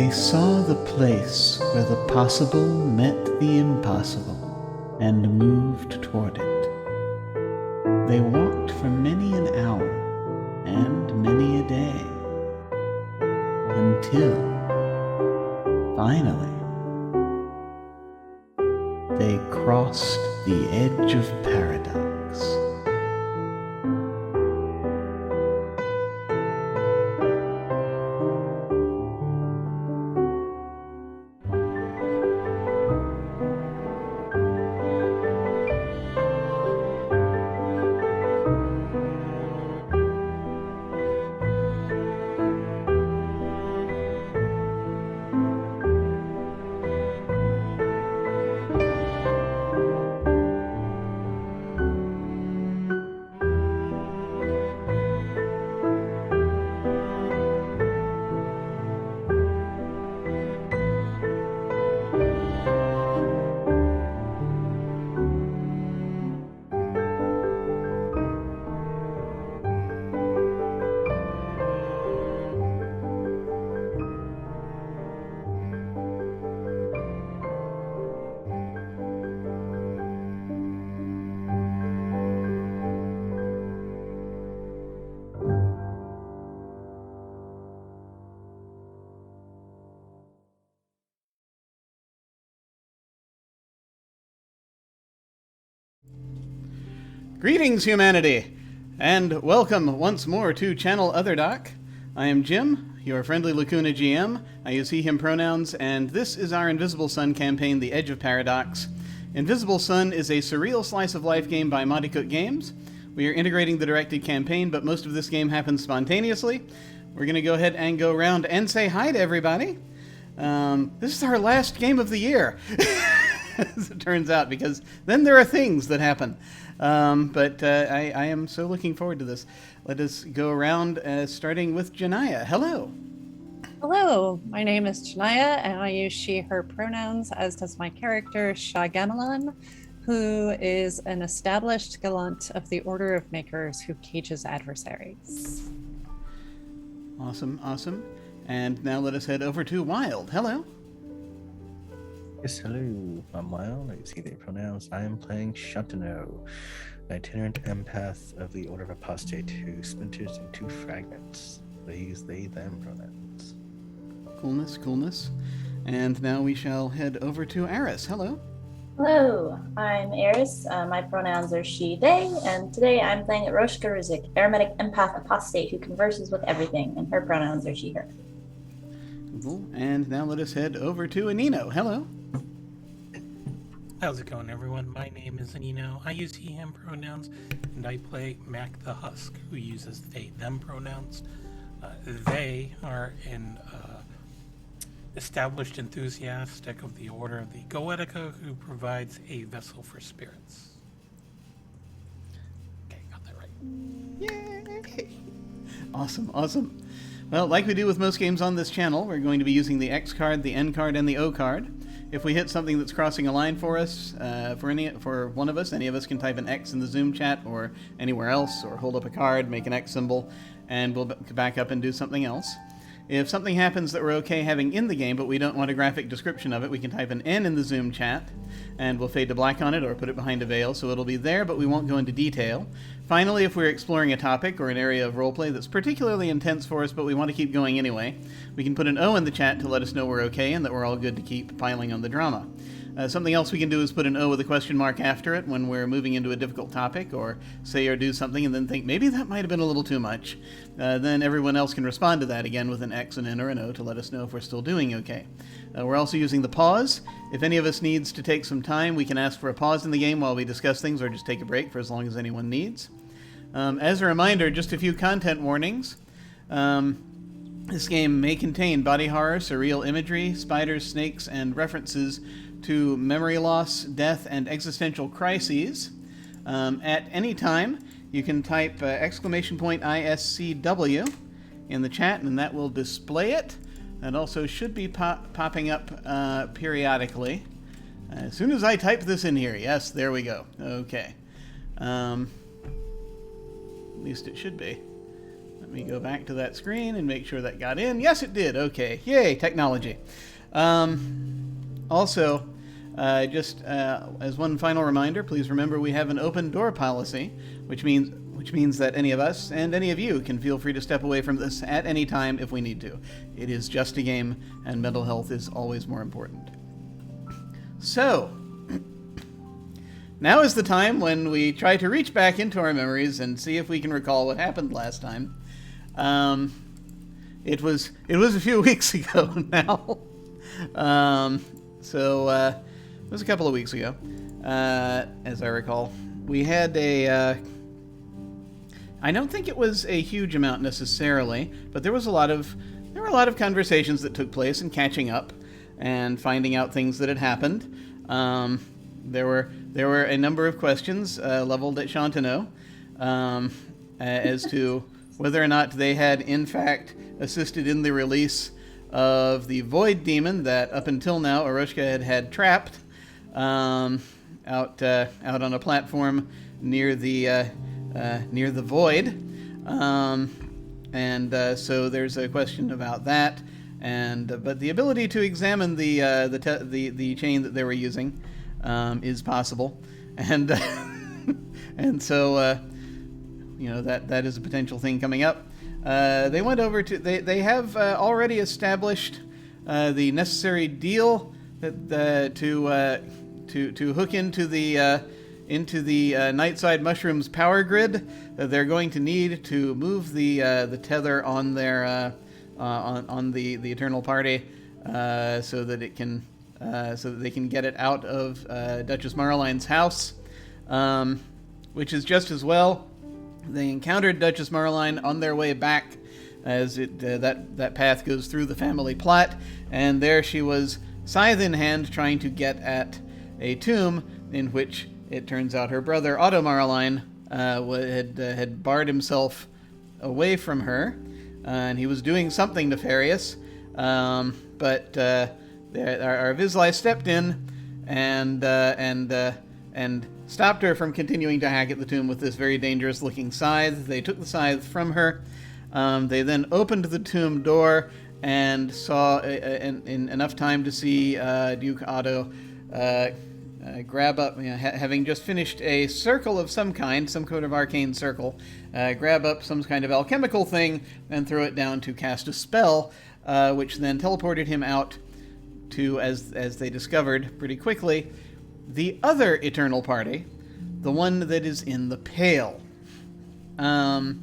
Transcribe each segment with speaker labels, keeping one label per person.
Speaker 1: They saw the place where the possible met the impossible and moved toward it. They walked for many an hour and many a day, until, finally, they crossed the edge of paradox.
Speaker 2: Greetings, humanity, and welcome once more to Channel Other Doc. I am Jim, your friendly Lacuna GM. I use he/him pronouns, and this is our Invisible Sun campaign, The Edge of Paradox. Invisible Sun is a surreal slice-of-life game by Monte Cook Games. We are integrating the directed campaign, but most of this game happens spontaneously. We're going to go ahead and go around and say hi to everybody. This is our last game of the year, as it turns out, because then there are things that happen. But I am so looking forward to this. Let us go around, starting with Djinnaya. Hello.
Speaker 3: Hello, my name is Djinnaya, and I use she, her pronouns, as does my character, Shah Gamelan, who is an established gallant of the Order of Makers who cages adversaries.
Speaker 2: Awesome, awesome. And now let us head over to Wilde. Hello.
Speaker 4: Yes, hello. I'm Wilde. I use he, they pronouns. I am playing Shantano, an itinerant empath of the Order of Apostate who splinters into fragments. They use they, them pronouns.
Speaker 2: Coolness, coolness. And now we shall head over to Arras. Hello.
Speaker 5: Hello, I'm Arras. My pronouns are she, they, and today I'm playing Roshka Rizik, aromatic empath apostate who converses with everything, and her pronouns are she, her.
Speaker 2: Cool. And now let us head over to Anino. Hello.
Speaker 6: How's it going, everyone? My name is Anino. I use he, him pronouns, and I play Mac the Husk, who uses they, them pronouns. They are an established enthusiastic of the Order of the Goetica who provides a vessel for spirits. Okay, got that right.
Speaker 2: Yay! Awesome, awesome. Well, like we do with most games on this channel, we're going to be using the X card, the N card, and the O card. If we hit something that's crossing a line for us, for one of us, any of us can type an X in the Zoom chat or anywhere else, or hold up a card, make an X symbol, and we'll back up and do something else. If something happens that we're okay having in the game, but we don't want a graphic description of it, we can type an N in the Zoom chat, and we'll fade to black on it or put it behind a veil, so it'll be there, but we won't go into detail. Finally, if we're exploring a topic or an area of roleplay that's particularly intense for us, but we want to keep going anyway, we can put an O in the chat to let us know we're okay and that we're all good to keep piling on the drama. Something else we can do is put an O with a question mark after it when we're moving into a difficult topic, or say or do something and then think, maybe that might have been a little too much. Then everyone else can respond to that again with an X, an N, or an O to let us know if we're still doing okay. We're also using the pause. If any of us needs to take some time, we can ask for a pause in the game while we discuss things, or just take a break for as long as anyone needs. As a reminder, just a few content warnings. This game may contain body horror, surreal imagery, spiders, snakes, and references to memory loss, death, and existential crises. At any time, you can type !ISCW in the chat, and that will display it. It also should be popping up periodically. As soon as I type this in here, yes, there we go. Okay. At least it should be. Let me go back to that screen and make sure that got in. Yes, it did. Okay. Yay, technology. Also, just as one final reminder, please remember we have an open door policy, which means that any of us and any of you can feel free to step away from this at any time if we need to. It is just a game, and mental health is always more important. So, now is the time when we try to reach back into our memories and see if we can recall what happened last time. It was a few weeks ago now. It was a couple of weeks ago, as I recall. We had I don't think it was a huge amount necessarily, but there were a lot of conversations that took place and catching up and finding out things that had happened. There were a number of questions leveled at Chantineau as to whether or not they had in fact assisted in the release of the Void Demon that up until now Aroshka had trapped out on a platform near the Void, so there's a question about that, but the ability to examine the chain that they were using is possible, and so that is a potential thing coming up. They went over to they have already established the necessary deal that to hook into the Nightside Mushrooms power grid that they're going to need to move the tether on their on the Eternal Party so that they can get it out of Duchess Maraline's house, which is just as well. They encountered Duchess Maraline on their way back, as that path goes through the family plot, and there she was, scythe in hand, trying to get at a tomb in which it turns out her brother Otto Maraline had barred himself away from her, and he was doing something nefarious, but our Vizsla stepped in and stopped her from continuing to hack at the tomb with this very dangerous-looking scythe. They took the scythe from her. They then opened the tomb door and saw in enough time to see Duke Otto grab up, having just finished a circle of some kind of arcane circle, grab up some kind of alchemical thing and throw it down to cast a spell, which then teleported him out to, as they discovered pretty quickly, the other Eternal Party, the one that is in the Pale. And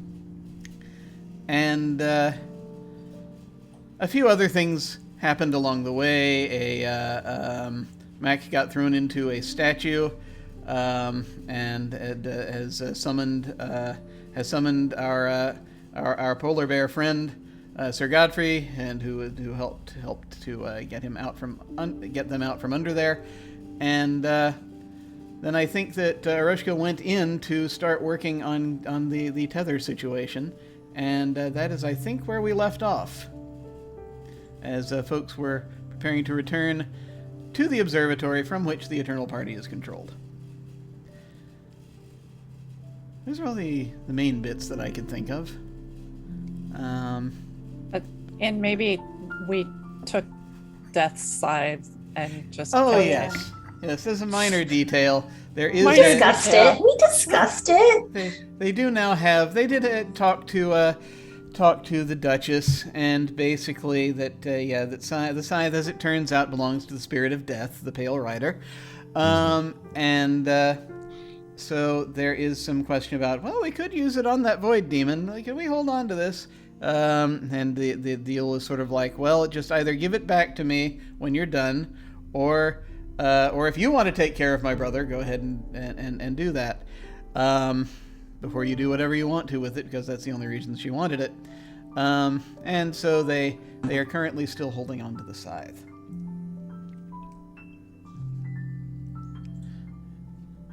Speaker 2: a few other things happened along the way. Mac got thrown into a statue, and has summoned our polar bear friend, Sir Godfrey, and who helped to get them out from under there. And then I think that Aroshka went in to start working on the tether situation, and that is, I think, where we left off, as folks were preparing to return to the observatory from which the Eternal Party is controlled. Those are all the main bits that I could think of.
Speaker 3: And maybe we took Death's side and just...
Speaker 2: Oh, yes. Yes, there's a minor detail. There is...
Speaker 5: We discussed it.
Speaker 2: They do now have... They did talk to the Duchess, and basically that the scythe, as it turns out, belongs to the spirit of death, the Pale Rider, so there is some question about, well, we could use it on that Void Demon. Like, can we hold on to this? And the deal is sort of like, well, just either give it back to me when you're done, or if you want to take care of my brother, go ahead and do that. Before you do whatever you want to with it, because that's the only reason she wanted it. And so they are currently still holding on to the scythe.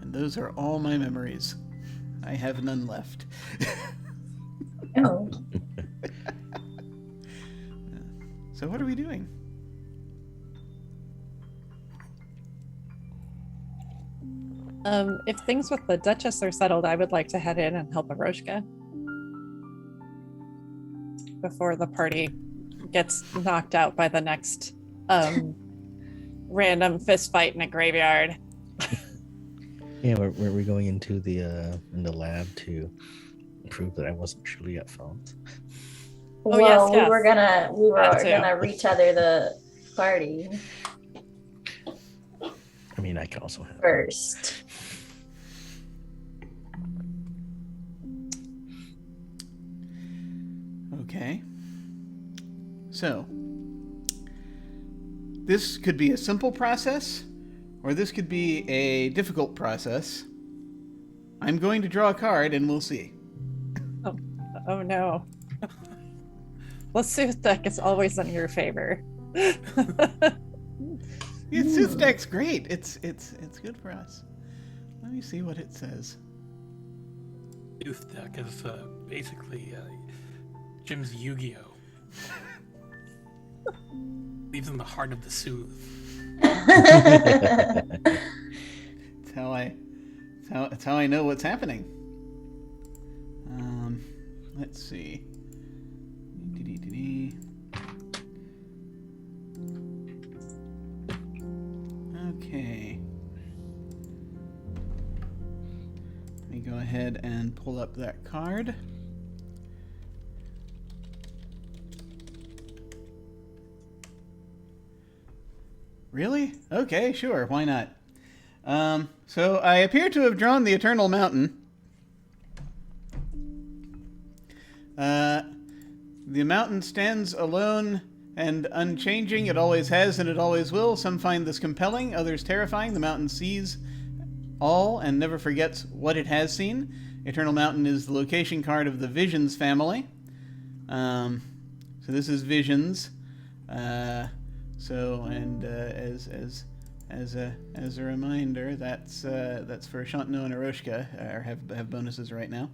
Speaker 2: And those are all my memories. I have none left.
Speaker 5: Oh.
Speaker 2: So what are we doing?
Speaker 3: If things with the Duchess are settled, I would like to head in and help Aroshka. before the party gets knocked out by the next random fist fight in a graveyard.
Speaker 4: Yeah, we're going into the lab to prove that I wasn't truly at fault.
Speaker 3: Oh,
Speaker 5: Well,
Speaker 3: yes.
Speaker 5: we were
Speaker 3: That too.
Speaker 5: gonna retether the party
Speaker 4: I mean, I can also have.
Speaker 5: first.
Speaker 2: Okay. So, this could be a simple process, or this could be a difficult process. I'm going to draw a card, and we'll see.
Speaker 3: Oh no. Well, Sooth deck is always in your favor.
Speaker 2: Yeah, Sooth deck's great. It's good for us. Let me see what it says.
Speaker 6: Youth deck is basically Jim's Yu-Gi-Oh. Leaves in the heart of the Sooth.
Speaker 2: It's how I know what's happening. Let's see. Okay. Let me go ahead and pull up that card. Really? Okay, sure. Why not? So I appear to have drawn the Eternal Mountain. The mountain stands alone and unchanging. It always has and it always will. Some find this compelling, others terrifying. The mountain sees all and never forgets what it has seen. Eternal Mountain is the location card of the Visions family. So this is Visions. As a reminder, that's for Shantanu and Aroshka, have bonuses right now.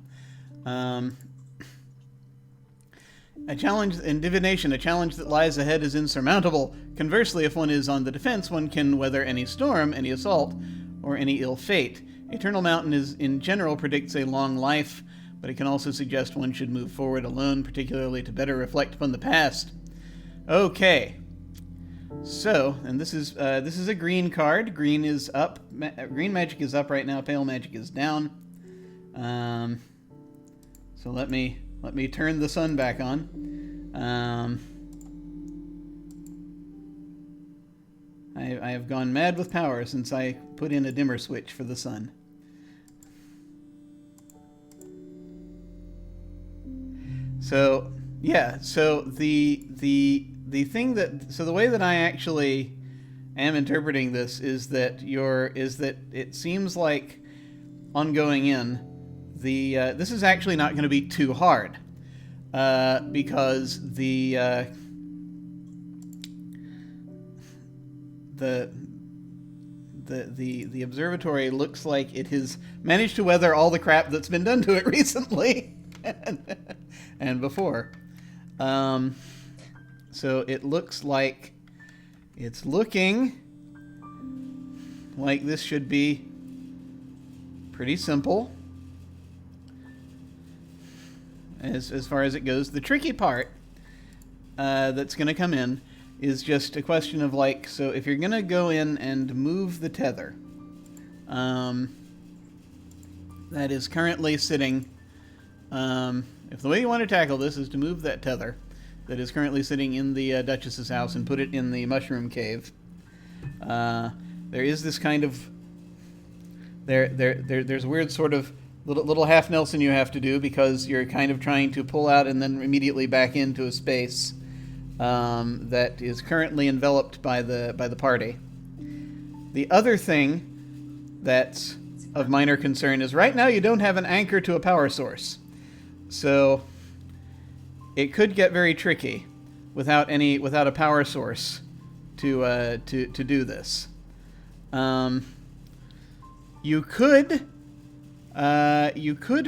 Speaker 2: A challenge in divination, a challenge that lies ahead is insurmountable. Conversely, if one is on the defense, one can weather any storm, any assault, or any ill fate. Eternal Mountain in general predicts a long life, but it can also suggest one should move forward alone, particularly to better reflect upon the past. Okay. So, and this is a green card. Green is up. Green magic is up right now. Pale magic is down. So let me turn the sun back on. I have gone mad with power since I put in a dimmer switch for the sun. So yeah. So the thing that, so the way that I actually am interpreting this is that it seems like on going in, this is actually not going to be too hard, because the observatory looks like it has managed to weather all the crap that's been done to it recently and before. So it looks like it's looking like this should be pretty simple as far as it goes. The tricky part that's going to come in is just a question of like, so if you're going to go in and move the tether that is currently sitting, if the way you want to tackle this is to move that tether that is currently sitting in the Duchess's house and put it in the mushroom cave, there is this kind of there's a weird sort of little half Nelson you have to do, because you're kind of trying to pull out and then immediately back into a space that is currently enveloped by the party. The other thing that's of minor concern is right now you don't have an anchor to a power source, so it could get very tricky without a power source to do this. You could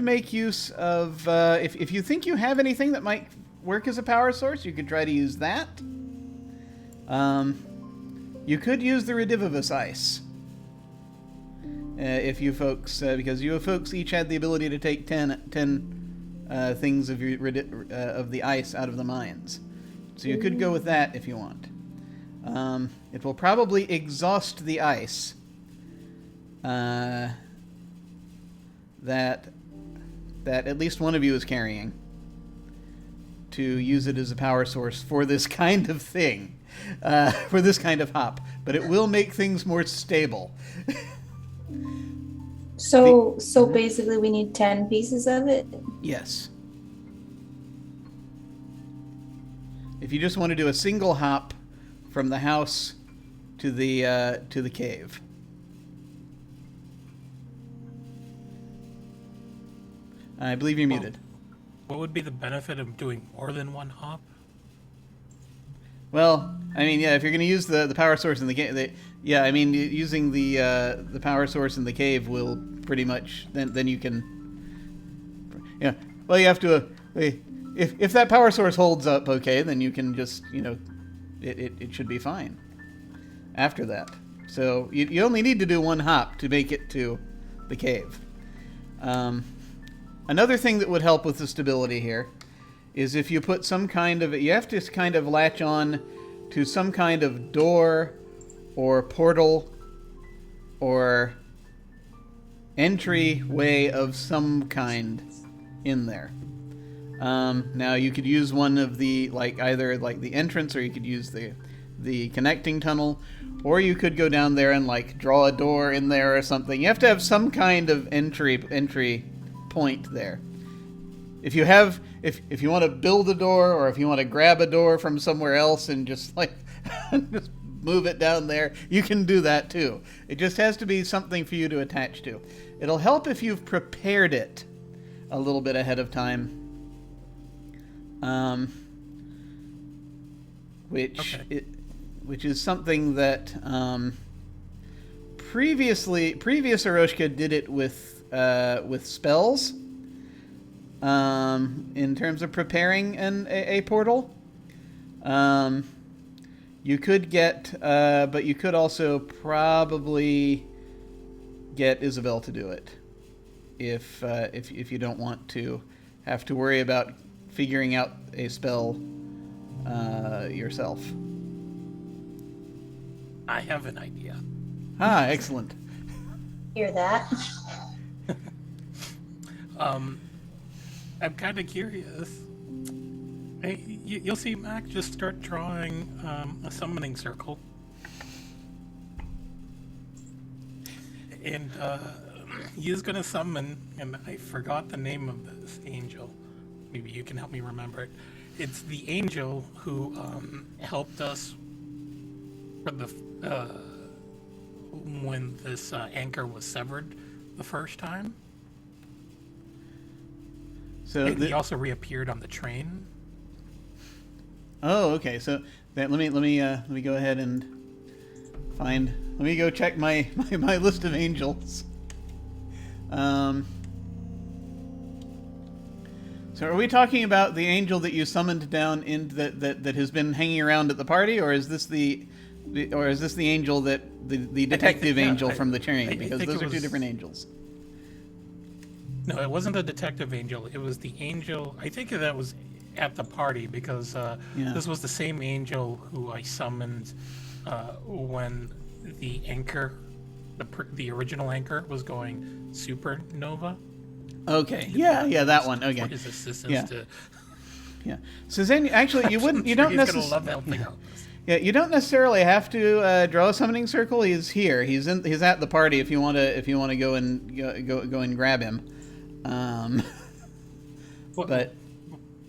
Speaker 2: make use of if you think you have anything that might work as a power source, you could try to use that. You could use the Redivivus ice if you folks, because you folks each had the ability to take 10 things of of the ice out of the mines. So you could go with that if you want. It will probably exhaust the ice that at least one of you is carrying to use it as a power source for this kind of thing, for this kind of hop. But it will make things more stable.
Speaker 5: So basically we need 10 pieces of it?
Speaker 2: Yes. If you just want to do a single hop from the house to the cave. I believe you're muted.
Speaker 6: What would be the benefit of doing more than one hop?
Speaker 2: Well, I mean, yeah, if you're going to use the power source in the cave, using the power source in the cave will pretty much then you can. Yeah. Well, you have to. If that power source holds up, okay, then you can just it should be fine. After that, so you only need to do one hop to make it to the cave. Another thing that would help with the stability here is if you put some kind of, you have to kind of latch on to some kind of door or portal or entry way of some kind in there. Now you could use one of the, either the entrance, or you could use the connecting tunnel, or you could go down there and draw a door in there or something. You have to have some kind of entry point there. If you want to build a door, or if you want to grab a door from somewhere else and just just move it down there, you can do that too. It just has to be something for you to attach to. It'll help if you've prepared it a little bit ahead of time. Which is something that previous Eroshka did it with spells. In terms of preparing a portal, you could get, but you could also probably get Isabel to do it if you don't want to have to worry about figuring out a spell yourself.
Speaker 6: I have an idea.
Speaker 2: Ah, excellent.
Speaker 5: Hear that?
Speaker 6: I'm kind of curious. Hey, you'll see Mac just start drawing a summoning circle. And he's going to summon, and I forgot the name of this angel. Maybe you can help me remember it. It's the angel who helped us for the when this anchor was severed the first time.
Speaker 2: So
Speaker 6: he also reappeared on the train.
Speaker 2: Oh, okay. So let me go ahead and find. Let me go check my list of angels. So are we talking about the angel that you summoned down in that has been hanging around at the party, or is this the angel that the detective angel from the train? Because those are two different angels.
Speaker 6: No, it wasn't the detective angel. It was the angel. I think that was at the party because this was the same angel who I summoned when the anchor, the original anchor, was going supernova.
Speaker 2: Okay. Yeah, that one. Okay.
Speaker 6: For his assistance to.
Speaker 2: Yeah. So then, actually, you wouldn't. You don't necessarily.
Speaker 6: Love helping out.
Speaker 2: Yeah, you don't necessarily have to draw a summoning circle. He's here. He's at the party. If you want to go and grab him. But.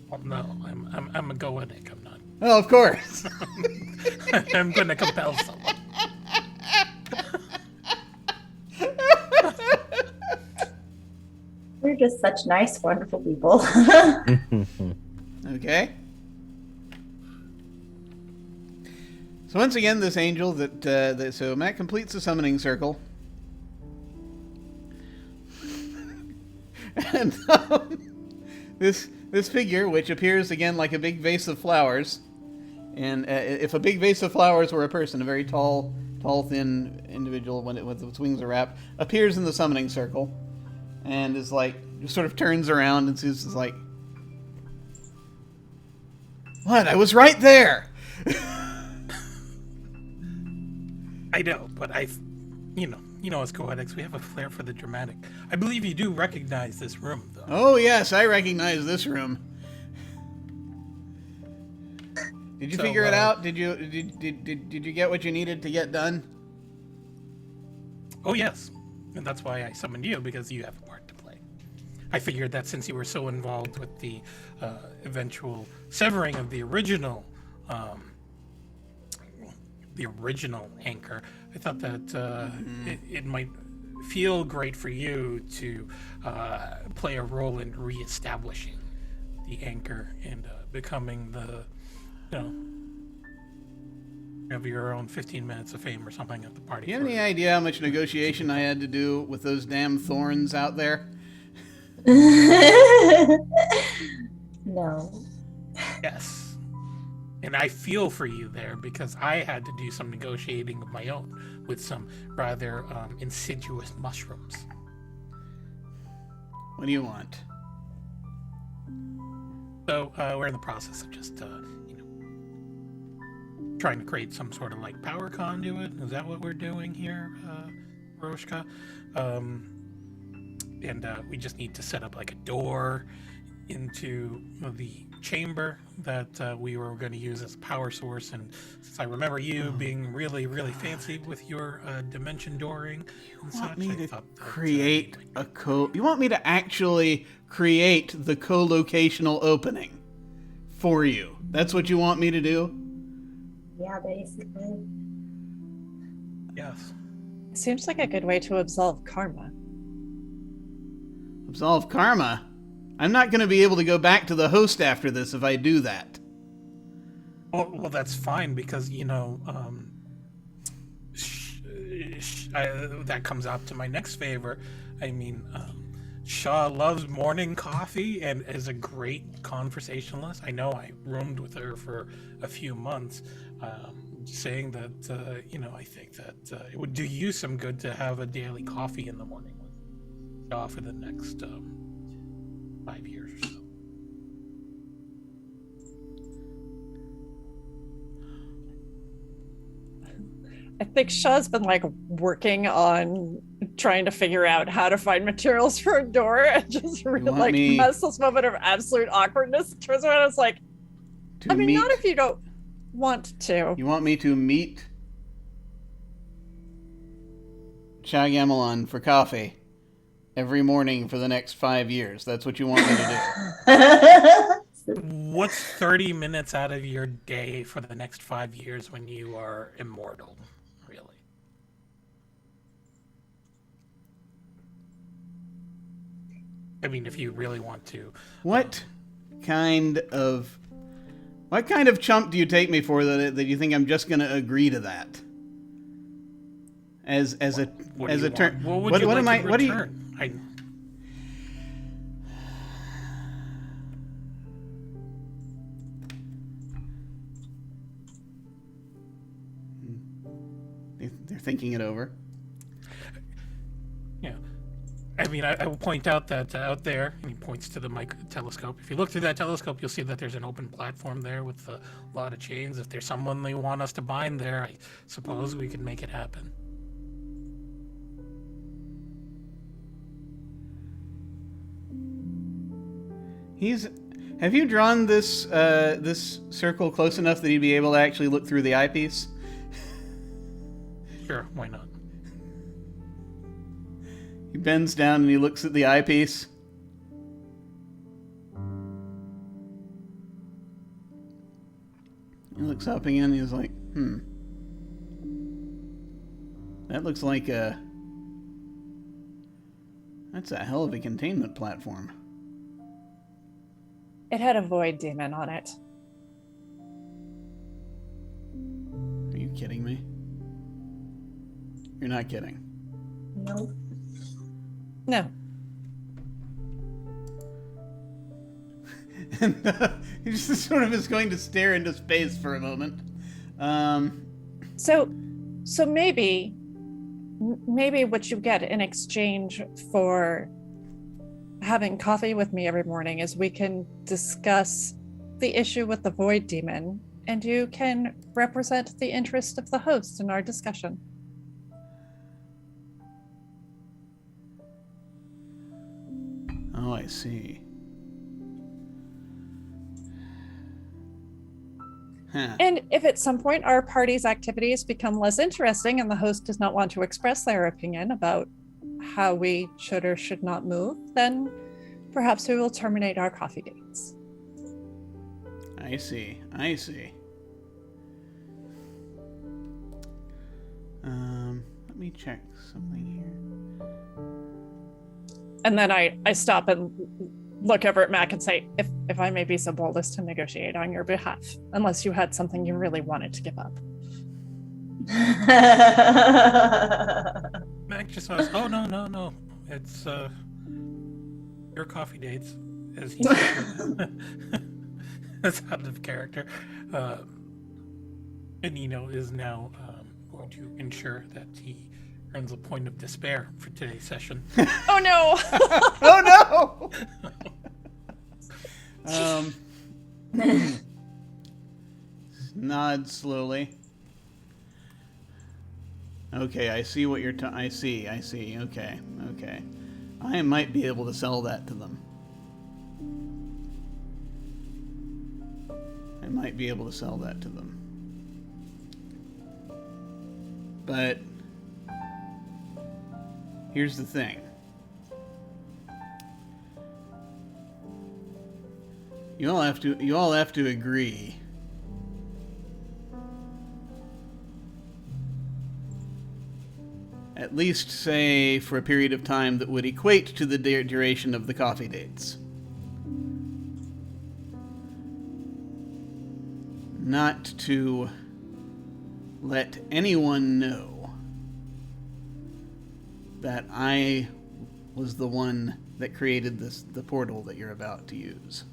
Speaker 6: Well, no, I'm a Goetic. I'm not.
Speaker 2: Oh, of course.
Speaker 6: I'm going to compel someone.
Speaker 5: We're just such nice, wonderful people.
Speaker 2: Okay. So once again, this angel so Matt completes the summoning circle, and this figure, which appears again like a big vase of flowers, and if a big vase of flowers were a person, a very tall, thin individual with its wings are wrapped, appears in the summoning circle, and is just sort of turns around and is What? I was right there!
Speaker 6: I know, but you know, as Coedix, we have a flair for the dramatic. I believe you do recognize this room, though.
Speaker 2: Oh, yes, I recognize this room. Did you figure it out? Did you get what you needed to get done?
Speaker 6: Oh, yes. And that's why I summoned you, because you have a part to play. I figured that since you were so involved with the eventual severing of the original anchor, I thought that it might feel great for you to play a role in reestablishing the anchor and becoming the, have your own 15 minutes of fame or something at the party.
Speaker 2: Do you have any idea how much negotiation I had to do with those damn thorns out there?
Speaker 5: No.
Speaker 6: Yes. And I feel for you there because I had to do some negotiating of my own with some rather insidious mushrooms.
Speaker 2: What do you want?
Speaker 6: So we're in the process of just, trying to create some sort of like power conduit. Is that what we're doing here, Roshka? And we just need to set up like a door into the chamber that we were going to use as a power source. And since I remember you being really, really fancy with your dimension dooring and such,
Speaker 2: You want me to actually create the co-locational opening for you? That's what you want me to do?
Speaker 5: Yeah, basically.
Speaker 6: Yes.
Speaker 3: Seems like a good way to absolve karma.
Speaker 2: Absolve karma? I'm not going to be able to go back to the host after this if I do that.
Speaker 6: Well, that's fine because, that comes out to my next favor. I mean, Shaw loves morning coffee and is a great conversationalist. I know I roomed with her for a few months, saying that, I think that it would do you some good to have a daily coffee in the morning with Shaw for the next 5 years or so.
Speaker 3: I think Shaw's been like working on trying to figure out how to find materials for a door and just really has this moment of absolute awkwardness. Turns around and it's like, not if you don't want to.
Speaker 2: You want me to meet Shagamelon for coffee every morning for the next 5 years. That's what you want me to
Speaker 6: do. What's 30 minutes out of your day for the next 5 years when you are immortal, really? I mean, if you really want to.
Speaker 2: What kind of chump do you take me for that you think I'm just going to agree to that? As a turn.
Speaker 6: What am I? What do you?
Speaker 2: They're thinking it over.
Speaker 6: Yeah. I mean, I will point out that out there, and he points to the telescope. If you look through that telescope, you'll see that there's an open platform there with a lot of chains. If there's someone they want us to bind there, I suppose we could make it happen.
Speaker 2: Have you drawn this circle close enough that he'd be able to actually look through the eyepiece?
Speaker 6: Sure, why not?
Speaker 2: He bends down and he looks at the eyepiece. He looks up again and he's like, that looks like that's a hell of a containment platform.
Speaker 3: It had a void demon on it.
Speaker 2: Are you kidding me? You're not kidding.
Speaker 5: Nope.
Speaker 3: No.
Speaker 2: And he just sort of is going to stare into space for a moment.
Speaker 3: So maybe what you get in exchange for having coffee with me every morning is we can discuss the issue with the Void Demon, and you can represent the interest of the host in our discussion.
Speaker 2: Oh, I see. Huh.
Speaker 3: And if at some point our party's activities become less interesting and the host does not want to express their opinion about how we should or should not move, then perhaps we will terminate our coffee dates.
Speaker 2: I see. I see. Let me check something here.
Speaker 3: And then I stop and look over at Mac and say, if I may be so bold as to negotiate on your behalf, unless you had something you really wanted to give up.
Speaker 6: Mac just says, oh, no. It's your coffee dates, as he said. That's out of character. Anino is now going to ensure that he earns a point of despair for today's session.
Speaker 3: Oh no!
Speaker 2: Oh no! Nod slowly. Okay, I see what you're I see. Okay. I might be able to sell that to them. But here's the thing. You all have to agree at least say for a period of time that would equate to the duration of the coffee dates. Not to let anyone know that I was the one that created the portal that you're about to use.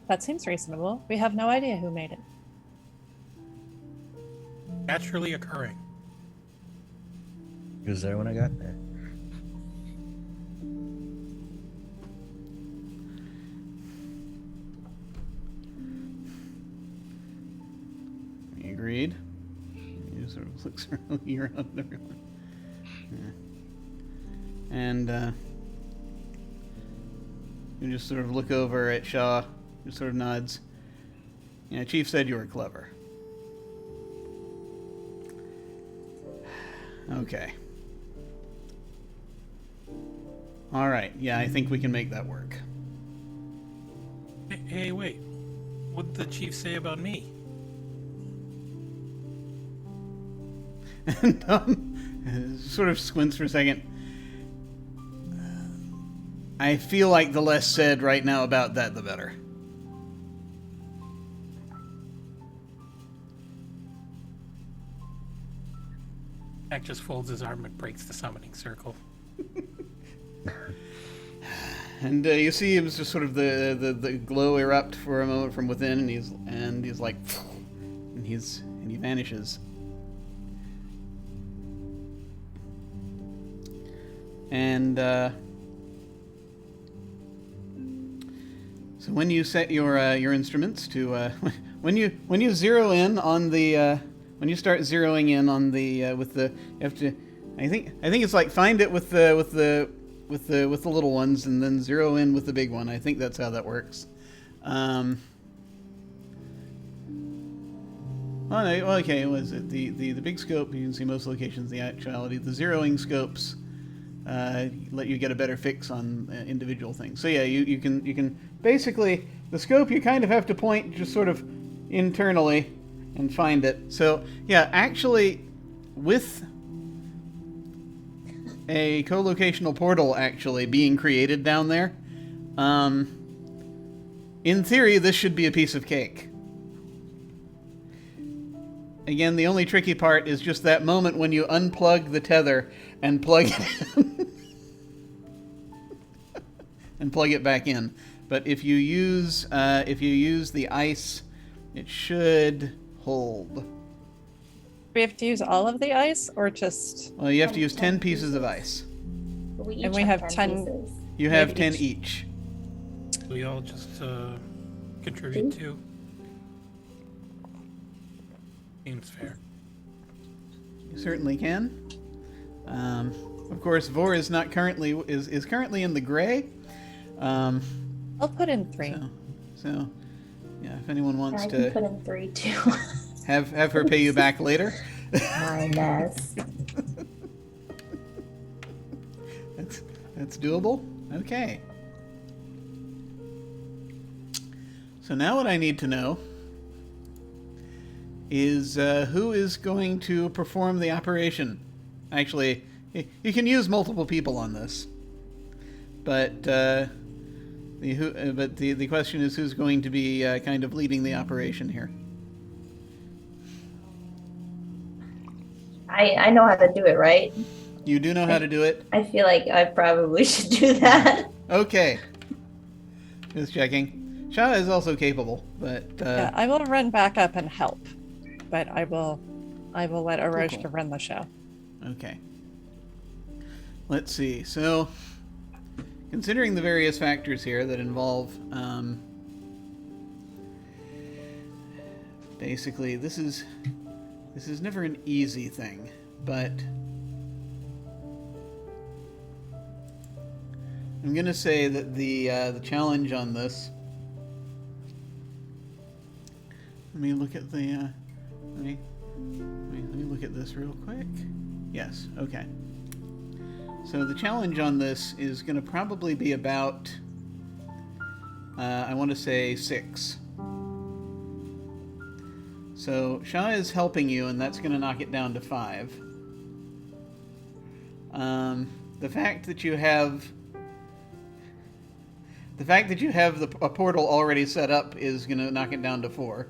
Speaker 3: That seems reasonable. We have no idea who made it.
Speaker 6: Naturally occurring.
Speaker 4: He was there when I got there.
Speaker 2: You agreed? He sort of looks around everyone. Yeah. And you just sort of look over at Shaw, just sort of nods. Yeah, Chief said you were clever. Okay. All right. Yeah, I think we can make that work.
Speaker 6: Hey, wait. What did the chief say about me?
Speaker 2: And sort of squints for a second. I feel like the less said right now about that, the better.
Speaker 6: Mac just folds his arm and breaks the summoning circle.
Speaker 2: And you see him just sort of the glow erupt for a moment from within, and he's like, and he vanishes. And so when you set your instruments to when you zero in on the when you start zeroing in on the with the you have to I think it's like find it with the little ones and then zero in with the big one. I think that's how that works. Oh no, okay, was it the big scope? You can see most locations. The actuality, the zeroing scopes let you get a better fix on individual things. So yeah, you can basically the scope you kind of have to point just sort of internally and find it. So yeah, actually with a co-locational portal actually being created down there, in theory this should be a piece of cake. Again, the only tricky part is just that moment when you unplug the tether and plug it in. And plug it back in. But if you use the ice, it should hold.
Speaker 3: We have to use all of the ice or just...
Speaker 2: Well, you have to use 10 pieces of ice.
Speaker 3: And we have 10
Speaker 5: pieces.
Speaker 2: You have 10 each.
Speaker 6: We all just contribute 2. Seems fair.
Speaker 2: You certainly can. Of course, Vor is not currently is currently in the gray.
Speaker 3: I'll put in 3.
Speaker 2: So yeah, if anyone wants
Speaker 5: I
Speaker 2: to
Speaker 5: can put in 3 too.
Speaker 2: have her pay you back later.
Speaker 5: Minus.
Speaker 2: That's doable. Okay. So now what I need to know is who is going to perform the operation. Actually, you can use multiple people on this, but the question is who's going to be kind of leading the operation here.
Speaker 5: I know how to do it, right?
Speaker 2: You do know how to do it?
Speaker 5: I feel like I probably should do that.
Speaker 2: Okay. Just checking. Shah is also capable, but
Speaker 3: Yeah, I will run back up and help, but I will let Aroshka run the show.
Speaker 2: Okay. Let's see. So, considering the various factors here that involve, basically, this is never an easy thing, but I'm gonna say that the challenge on this. Let me look at the. Let me look at this real quick. Yes. Okay. So the challenge on this is going to probably be about. I want to say 6. So Shah is helping you, and that's going to knock it down to 5. The fact that you have a portal already set up is going to knock it down to 4.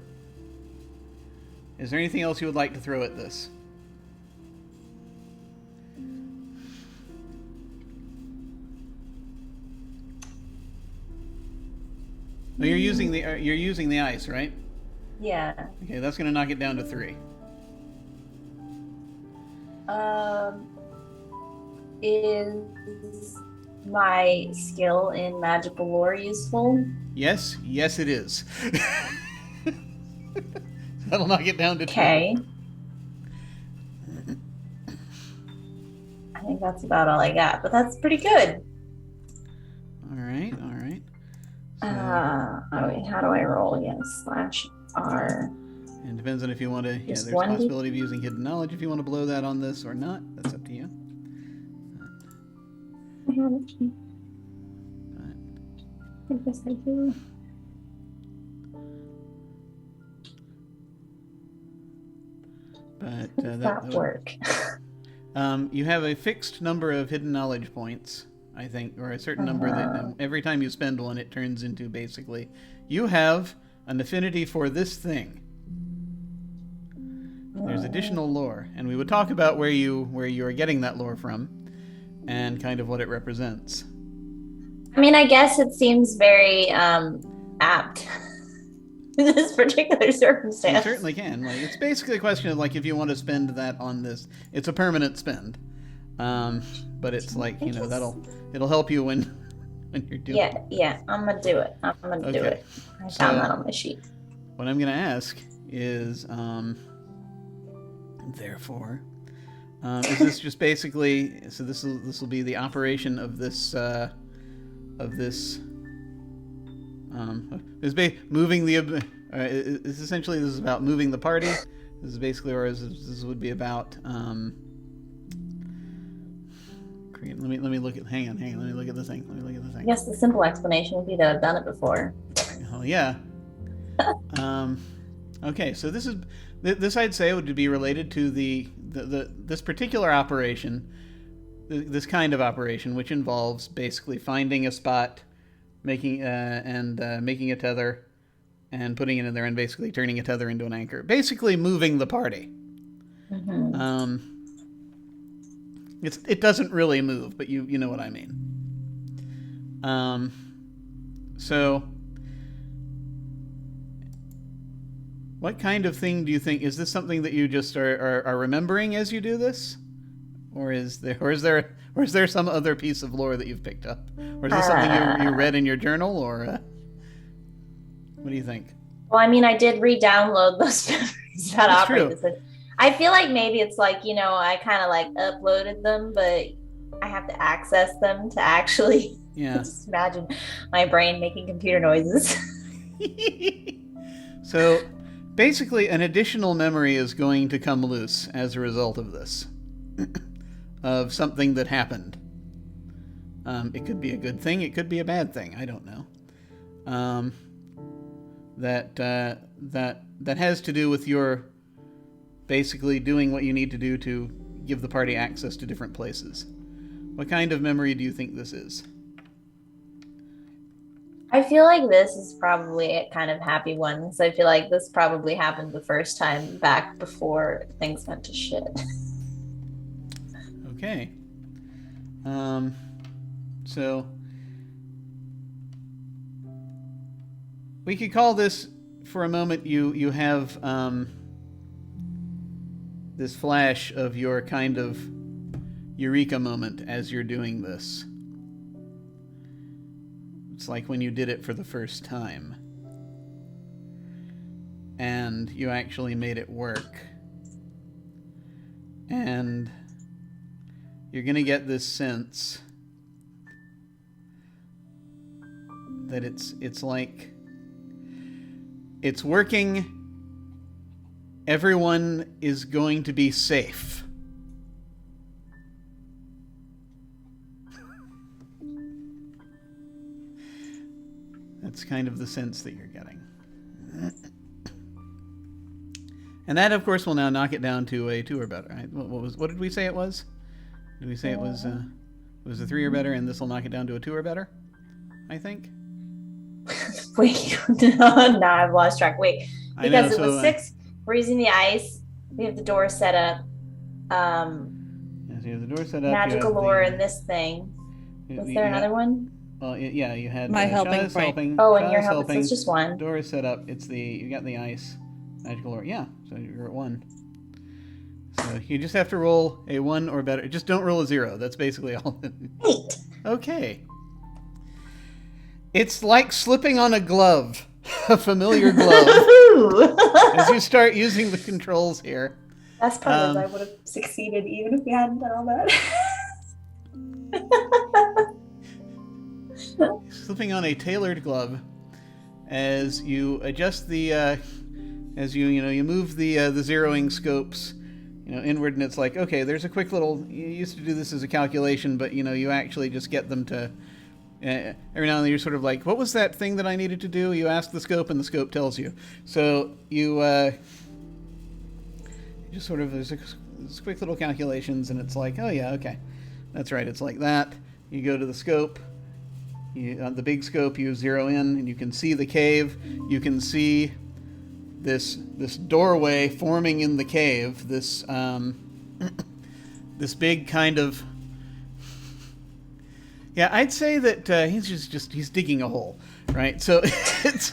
Speaker 2: Is there anything else you would like to throw at this? Well, you're using the ice, right?
Speaker 5: Yeah.
Speaker 2: Okay, that's going to knock it down to 3.
Speaker 5: Is my skill in magical lore useful?
Speaker 2: Yes, it is. That'll knock it down to 2.
Speaker 5: Okay. I think that's about all I got, but that's pretty good.
Speaker 2: All right. So,
Speaker 5: how do I roll again? /R.
Speaker 2: and depends on if you want to. Yeah,
Speaker 5: Just
Speaker 2: there's a
Speaker 5: 1d?
Speaker 2: possibility of using hidden knowledge if you want to blow that on this or not. That's up to you.
Speaker 5: I guess I do.
Speaker 2: But
Speaker 5: Does that work?
Speaker 2: You have a fixed number of hidden knowledge points, I think, or a certain number that every time you spend one, it turns into basically you have an affinity for this thing. There's additional lore, and we would talk about where you are getting that lore from, and kind of what it represents.
Speaker 5: I mean, I guess it seems very apt in this particular circumstance.
Speaker 2: You certainly can. Like, it's basically a question of like if you want to spend that on this, it's a permanent spend. But it's like, you know, it'll help you when you're doing it.
Speaker 5: Yeah, I'm gonna do it. I'm gonna do it. I found that on my sheet.
Speaker 2: What I'm gonna ask is, therefore, is this just basically? So this will be the operation of this moving the. It's essentially this is about moving the party. This is basically, or this would be about. Let me look at. Hang on. Let me look at the thing.
Speaker 5: I guess the simple explanation would be that I've done it before.
Speaker 2: Oh yeah. Okay, so this I'd say would be related to this particular operation, this kind of operation, which involves basically finding a spot, making a tether, and putting it in there, and basically turning a tether into an anchor. Basically, moving the party.
Speaker 5: Mm-hmm.
Speaker 2: It doesn't really move, but you know what I mean. So. What kind of thing do you think? Is this something that you just are remembering as you do this? Or is there some other piece of lore that you've picked up? Or is this something you read in your journal, or what do you think?
Speaker 5: Well, I mean, I did re-download those memories that operate this. I feel like maybe it's like, you know, I kind of like uploaded them, but I have to access them to actually just imagine my brain making computer noises.
Speaker 2: So basically an additional memory is going to come loose as a result of this. Of something that happened. It could be a good thing, it could be a bad thing, I don't know. That has to do with your basically doing what you need to do to give the party access to different places. What kind of memory do you think this is?
Speaker 5: I feel like this is probably a kind of happy one. So I feel like this probably happened the first time back before things went to shit.
Speaker 2: Okay. So we could call this, for a moment, you have this flash of your kind of eureka moment as you're doing this. It's like when you did it for the first time. And you actually made it work. And you're going to get this sense that it's like it's working. Everyone is going to be safe. That's kind of the sense that you're getting. And that, of course, will now knock it down to a 2 or better. Right? What did we say it was? Did we say it was a 3 or better, and this will knock it down to a 2 or better? I think.
Speaker 5: Wait, no, I've lost track. Wait, because it was 6. We're using the ice. We have the door set up.
Speaker 2: Yes, you have the door set up.
Speaker 5: Magical lore and this thing. Was there another one?
Speaker 2: Well, yeah, you had
Speaker 3: my helping point.
Speaker 2: Helping.
Speaker 5: Oh, and your helping. So it's just 1.
Speaker 2: Door is set up. You got the ice. Magical lore. Yeah, so you're at 1. So you just have to roll a 1 or better. Just don't roll a 0. That's basically all.
Speaker 5: 8.
Speaker 2: Okay. It's like slipping on a glove, a familiar glove. As you start using the controls here.
Speaker 5: Best part is I would have succeeded even if we hadn't done all that.
Speaker 2: Slipping on a tailored glove as you adjust the you move the zeroing scopes inward, and it's like, okay, there's a quick little, you used to do this as a calculation, but you actually just get them to every now and then you're sort of like, what was that thing that I needed to do? You ask the scope and the scope tells you. So you just sort of, there's quick little calculations, and it's like, oh yeah, okay, that's right, it's like that. You go to the scope, on the big scope you zero in, and you can see the cave. You can see this doorway forming in the cave, this this big kind of, yeah, I'd say that he's digging a hole, right? So it's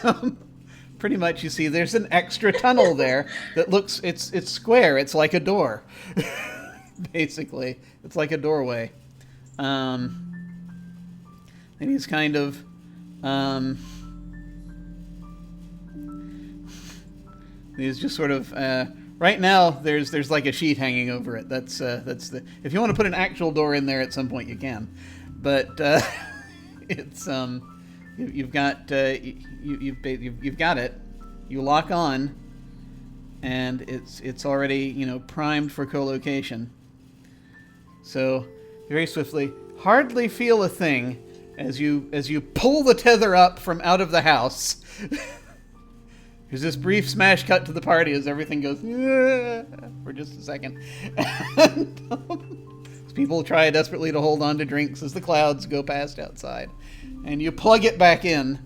Speaker 2: pretty much, you see there's an extra tunnel there that looks, it's square, it's like a door. Basically, it's like a doorway. And he's kind of he's just sort of right now there's like a sheet hanging over it. That's the, if you want to put an actual door in there at some point you can, but it's you've got it, you lock on, and it's already primed for co-location. So very swiftly, hardly feel a thing as you pull the tether up from out of the house. There's this brief smash cut to the party as everything goes for just a second. And, people try desperately to hold on to drinks as the clouds go past outside. And you plug it back in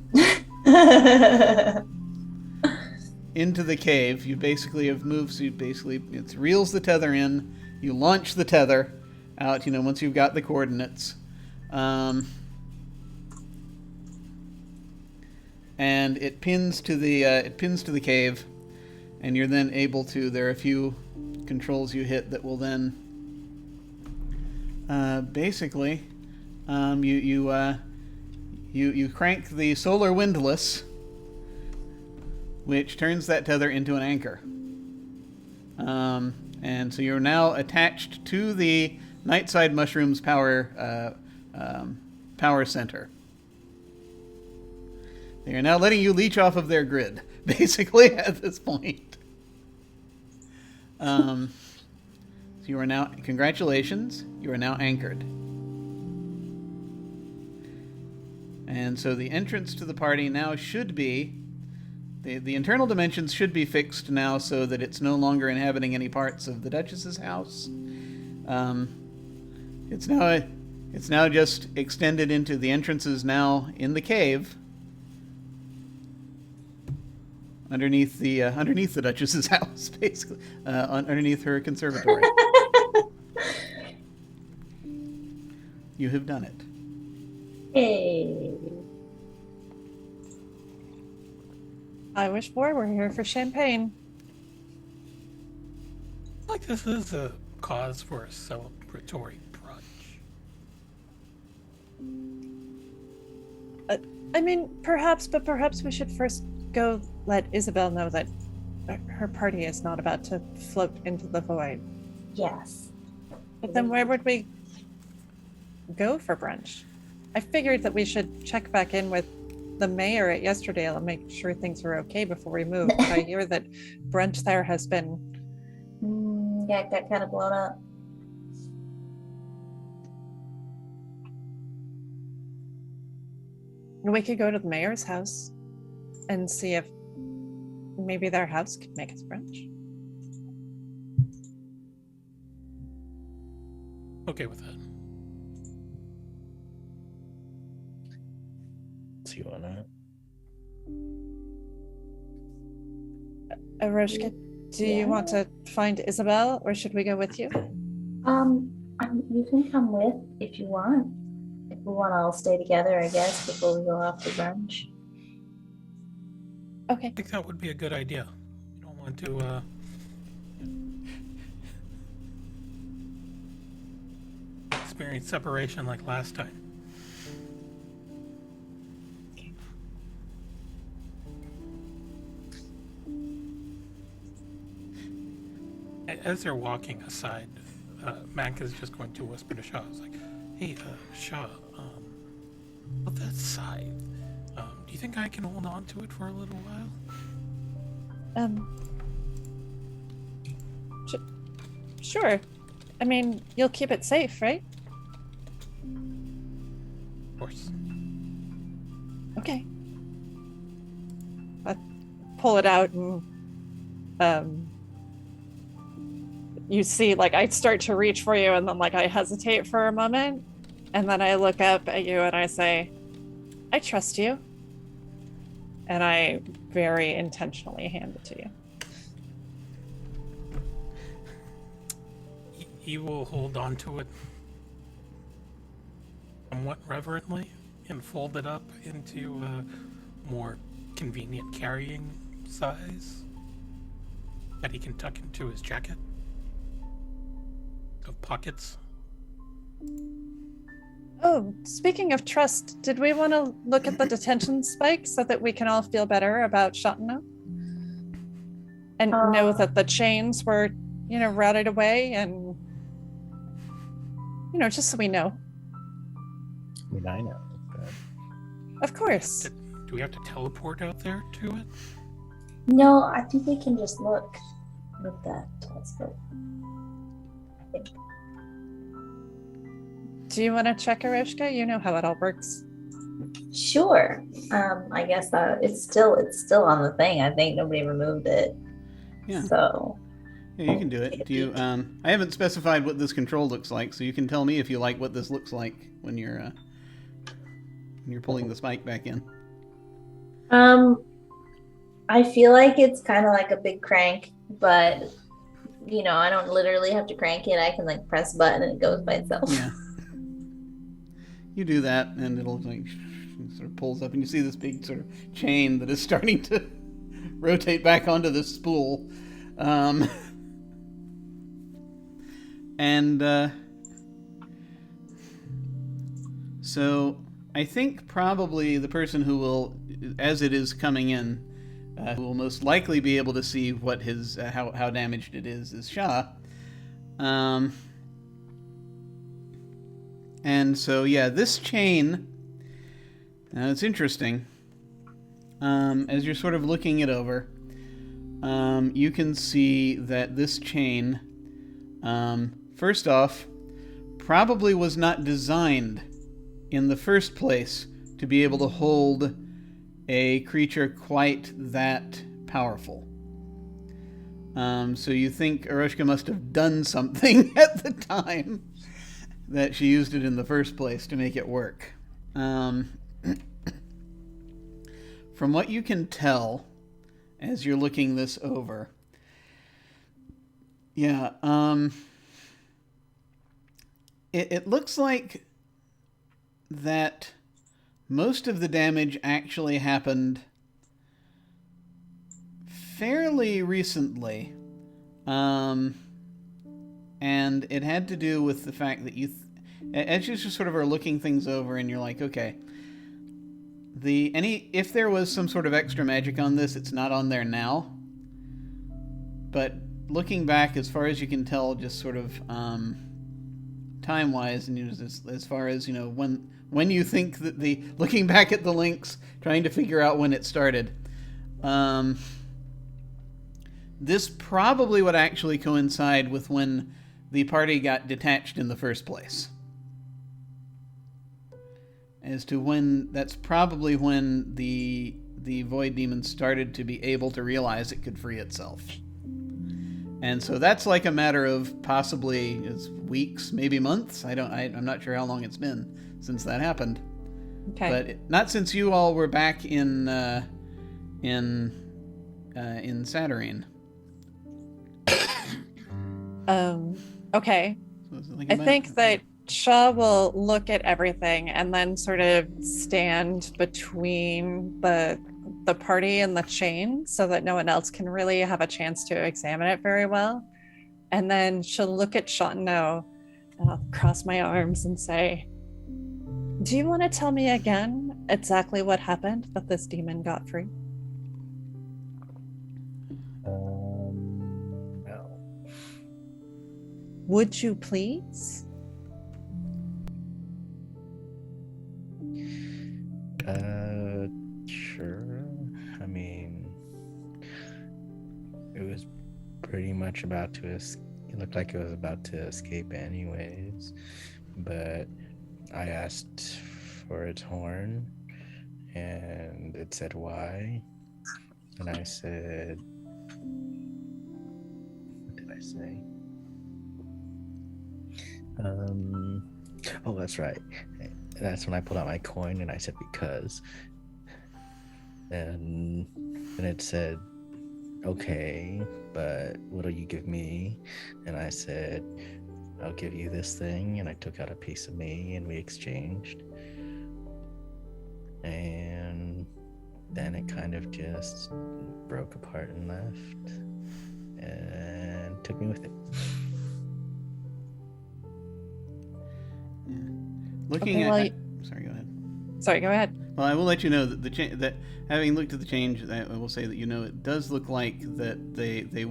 Speaker 2: into the cave. You basically have moved, so it reels the tether in. You launch the tether out, once you've got the coordinates. And it pins to the cave, and you're then able to, there are a few controls you hit that will then basically, you crank the solar windlass, which turns that tether into an anchor. And so you're now attached to the Nightside Mushrooms power center. They are now letting you leech off of their grid, basically, at this point. So you are now, congratulations, you are now anchored. And so the entrance to the party now should be, the internal dimensions should be fixed now so that it's no longer inhabiting any parts of the Duchess's house. It's now just extended into the entrances now in the cave. Underneath the Duchess's house, basically, underneath her conservatory. You have done it.
Speaker 5: Hey.
Speaker 3: I wish more were here for champagne.
Speaker 6: Like this is a cause for a celebratory brunch.
Speaker 3: I mean, perhaps we should first go let Isabel know that her party is not about to float into the void.
Speaker 5: Yes.
Speaker 3: But then where would we go for brunch? I figured that we should check back in with the mayor at Yesterdale and make sure things are okay before we move. But I hear that brunch there has been...
Speaker 5: Yeah, it got kind of blown up.
Speaker 3: We could go to the mayor's house and see if maybe their house could make us brunch.
Speaker 6: Okay with that.
Speaker 4: So you wanna?
Speaker 3: Aroshka, do you want to find Isabel, or should we go with you?
Speaker 5: You can come with if you want. If we want to all stay together, I guess, before we go off to brunch.
Speaker 3: Okay.
Speaker 6: I think that would be a good idea. You don't want to experience separation like last time. As they're walking aside, Mac is just going to whisper to Shaw. He's like, "Hey, Shaw, with that scythe, do you think I can hold on to it for a little while?"
Speaker 3: Sure. I mean, you'll keep it safe, right?
Speaker 6: Of course.
Speaker 3: Okay. I pull it out and you see, like, I start to reach for you and then, like, I hesitate for a moment and then I look up at you and I say, I trust you. And I very intentionally hand it to you.
Speaker 6: He will hold on to it somewhat reverently and fold it up into a more convenient carrying size that he can tuck into his jacket of pockets.
Speaker 3: Oh, speaking of trust, did we want to look at the detention spike so that we can all feel better about Chateauneuf? And know that the chains were, routed away and, just so we know.
Speaker 4: I mean, I know. But...
Speaker 3: Of course.
Speaker 6: Do we have to teleport out there to it?
Speaker 5: No, I think we can just look with that telescope.
Speaker 3: Do you want to check, Aroshka? You know how it all works.
Speaker 5: Sure. I guess it's still on the thing. I think nobody removed it.
Speaker 2: Yeah.
Speaker 5: So.
Speaker 2: Yeah, you can do it. Do you? I haven't specified what this control looks like, so you can tell me if you like what this looks like when you're pulling the spike back in.
Speaker 5: I feel like it's kind of like a big crank, but I don't literally have to crank it. I can like press a button and it goes by itself.
Speaker 2: Yeah. You do that, and it'll like sort of pulls up, and you see this big sort of chain that is starting to rotate back onto this spool, and So I think probably the person who will, as it is coming in, who will most likely be able to see what his how damaged it is Shah. And so yeah, this chain. It's interesting. As you're sort of looking it over, you can see that this chain, first off, probably was not designed in the first place to be able to hold a creature quite that powerful. So you think Arushka must have done something at the time that she used it in the first place to make it work. From what you can tell as you're looking this over, yeah, it looks like that most of the damage actually happened fairly recently, and it had to do with the fact that as you just sort of are looking things over and you're like, okay, if there was some sort of extra magic on this, it's not on there now. But looking back, as far as you can tell, just sort of time-wise, and as far as when you think that looking back at the links, trying to figure out when it started, this probably would actually coincide with when the party got detached in the first place. As to when, that's probably when the Void Demon started to be able to realize it could free itself. And so that's like a matter of possibly weeks, maybe months. I'm not sure how long it's been since that happened.
Speaker 3: Okay.
Speaker 2: But not since you all were back in Saturnine.
Speaker 3: Okay.
Speaker 2: So
Speaker 3: I think that Shaw will look at everything and then sort of stand between the party and the chain so that no one else can really have a chance to examine it very well. And then she'll look at Chanteneau and I'll cross my arms and say, do you want to tell me again exactly what happened that this demon got free?
Speaker 4: No.
Speaker 3: Would you please?
Speaker 4: Sure. I mean, it was pretty much about to it looked like it was about to escape anyways, but I asked for its horn and it said why, and I said, what did I say? Oh, that's right. That's when I pulled out my coin and I said because, and it said, okay, but what'll you give me? And I said, I'll give you this thing, and I took out a piece of me and we exchanged, and then it kind of just broke apart and left and took me with it.
Speaker 2: Looking
Speaker 3: Okay,
Speaker 2: sorry, go ahead.
Speaker 3: Sorry, go ahead.
Speaker 2: Well, I will let you know that that having looked at the change, I will say that it does look like that they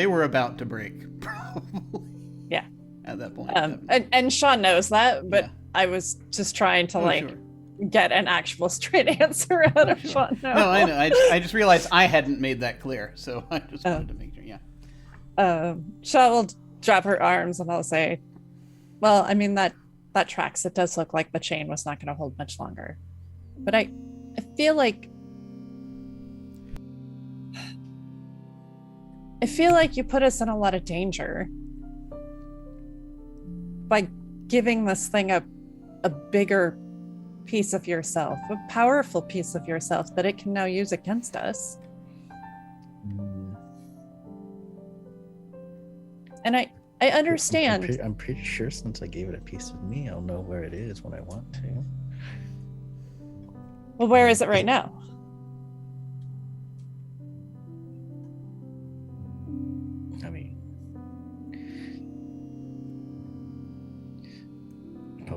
Speaker 2: were about to break, probably.
Speaker 3: Yeah.
Speaker 2: At that point.
Speaker 3: And Sean knows that, but yeah. I was just trying to get an actual straight answer out of Sean.
Speaker 2: No, I know. I just realized I hadn't made that clear, so I just wanted to make sure. Yeah.
Speaker 3: Sean will drop her arms and I'll say, well, I mean, that tracks. It does look like the chain was not going to hold much longer. But I feel like you put us in a lot of danger by giving this thing a bigger piece of yourself, a powerful piece of yourself that it can now use against us. And I understand.
Speaker 4: I'm pretty sure since I gave it a piece of me, I'll know where it is when I want to.
Speaker 3: Well, where is it right now?
Speaker 4: I mean,